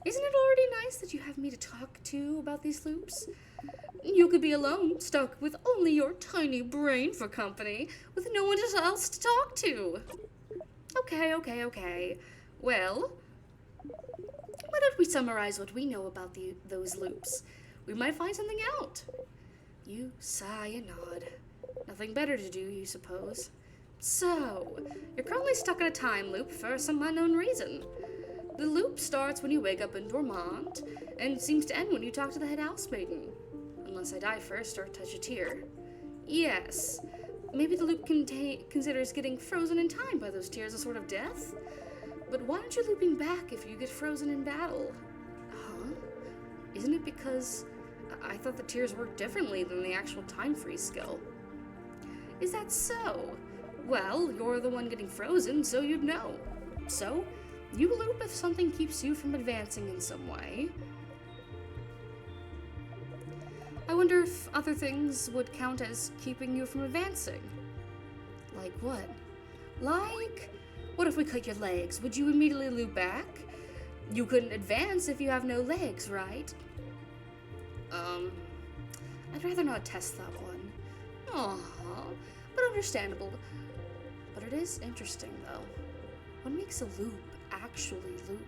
Isn't it already nice that you have me to talk to about these loops? You could be alone, stuck with only your tiny brain for company, with no one else to talk to. Okay. Well, why don't we summarize what we know about those loops? We might find something out. You sigh and nod. Nothing better to do, you suppose. So, you're currently stuck in a time loop for some unknown reason. The loop starts when you wake up in Dormant, and seems to end when you talk to the head housemaiden. Unless I die first or touch a tear. Yes, maybe the loop considers getting frozen in time by those tears a sort of death? But why aren't you looping back if you get frozen in battle? Huh? Isn't it because I thought the tears worked differently than the actual time freeze skill? Is that so? Well, you're the one getting frozen, so you'd know. So, you loop if something keeps you from advancing in some way. I wonder if other things would count as keeping you from advancing. Like what? Like, what if we cut your legs? Would you immediately loop back? You couldn't advance if you have no legs, right? I'd rather not test that one. Aww, but understandable. But it is interesting, though. What makes a loop actually loop?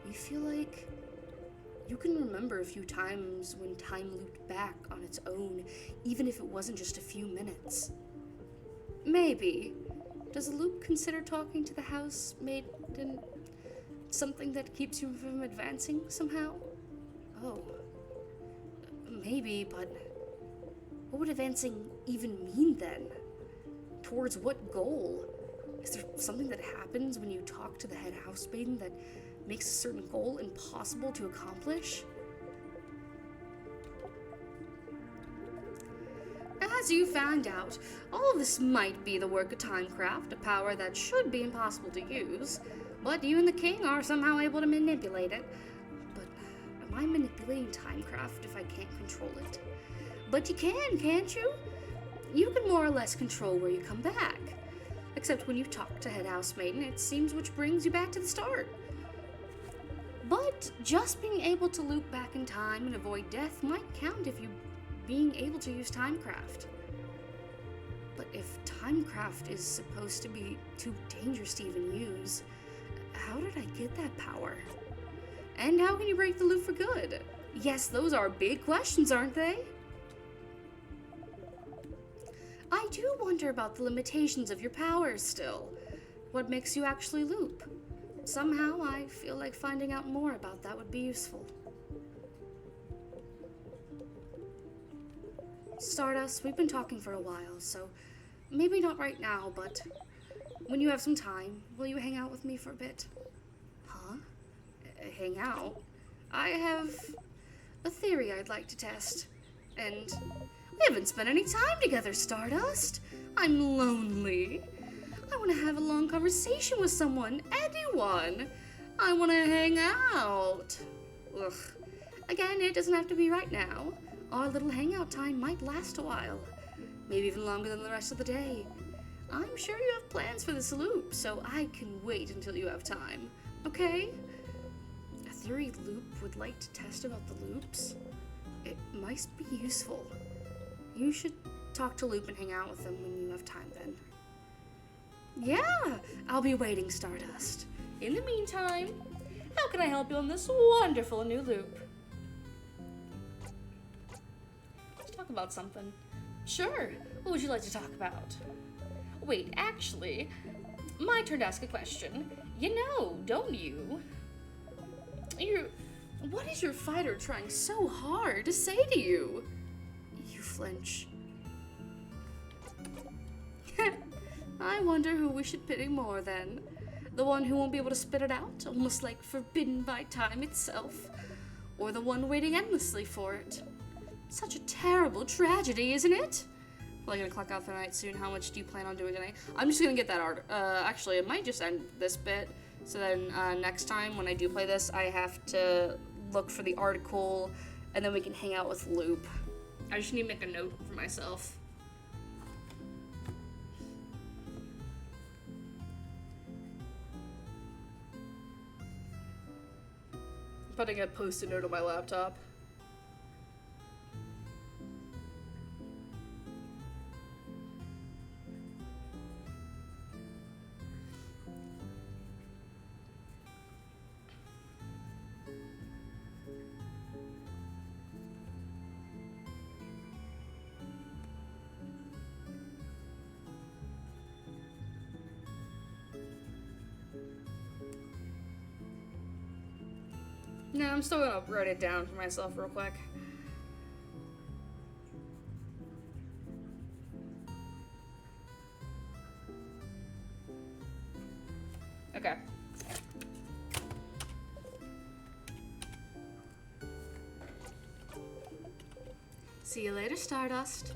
You feel like you can remember a few times when time looped back on its own, even if it wasn't just a few minutes. Maybe. Does a loop consider talking to the housemaiden something that keeps you from advancing somehow? Oh. Maybe, but what would advancing even mean then? Towards what goal? Is there something that happens when you talk to the head housemaiden that makes a certain goal impossible to accomplish? As you found out, all of this might be the work of Timecraft, a power that should be impossible to use, but you and the king are somehow able to manipulate it. But am I manipulating Timecraft if I can't control it? But you can, can't you? You can more or less control where you come back. Except when you talk to head housemaiden, it seems which brings you back to the start. But just being able to loop back in time and avoid death might count if you being able to use Timecraft. But if Timecraft is supposed to be too dangerous to even use, how did I get that power? And how can you break the loop for good? Yes, those are big questions, aren't they? I do wonder about the limitations of your powers still. What makes you actually loop? Somehow I feel like finding out more about that would be useful. Stardust, we've been talking for a while, so maybe not right now, but when you have some time, will you hang out with me for a bit? Huh? Hang out? I have a theory I'd like to test, and we haven't spent any time together, Stardust. I'm lonely. I want to have a long conversation with someone, anyone. I want to hang out. Ugh. Again, it doesn't have to be right now. Our little hangout time might last a while. Maybe even longer than the rest of the day. I'm sure you have plans for this loop, so I can wait until you have time. Okay? A theory Loop would like to test about the loops? It might be useful. You should talk to Loop and hang out with them when you have time then. Yeah, I'll be waiting, Stardust. In the meantime, how can I help you on this wonderful new loop? Let's talk about something. Sure, what would you like to talk about? Wait, actually, my turn to ask a question. You know, don't you? What is your fighter trying so hard to say to you? You flinch. I wonder who we should pity more then. The one who won't be able to spit it out, almost like forbidden by time itself, or the one waiting endlessly for it. Such a terrible tragedy, isn't it? Well, I'm gonna clock out for the night soon. How much do you plan on doing tonight? I'm just gonna get that art. Actually, I might just end this bit. So then next time when I do play this, I have to look for the article, and then we can hang out with Loop. I just need to make a note for myself. putting a post-it note on my laptop. No, I'm still gonna write it down for myself real quick. Okay. See you later, Stardust.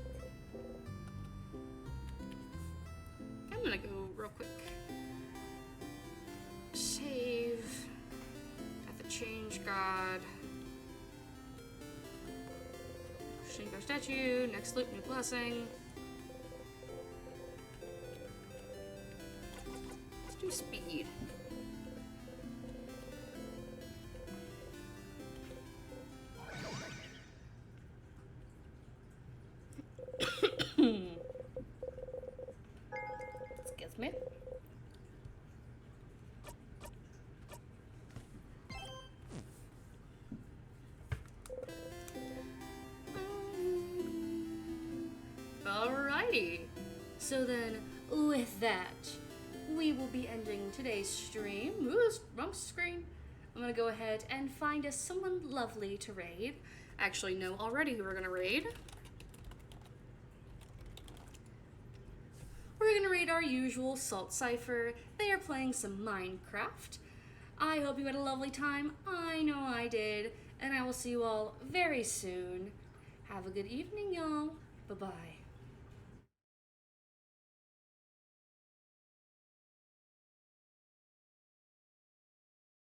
I'm gonna go real quick. Save. Got the change god. Shingo statue. Next loop, new blessing. Let's do speed. Excuse me. Alrighty. So then, with that, we will be ending today's stream. Ooh, wrong screen. I'm gonna go ahead and find us someone lovely to raid. Actually, know already who we're gonna raid. We're gonna raid our usual Salt Cipher. They are playing some Minecraft. I hope you had a lovely time. I know I did. And I will see you all very soon. Have a good evening, y'all. Bye-bye.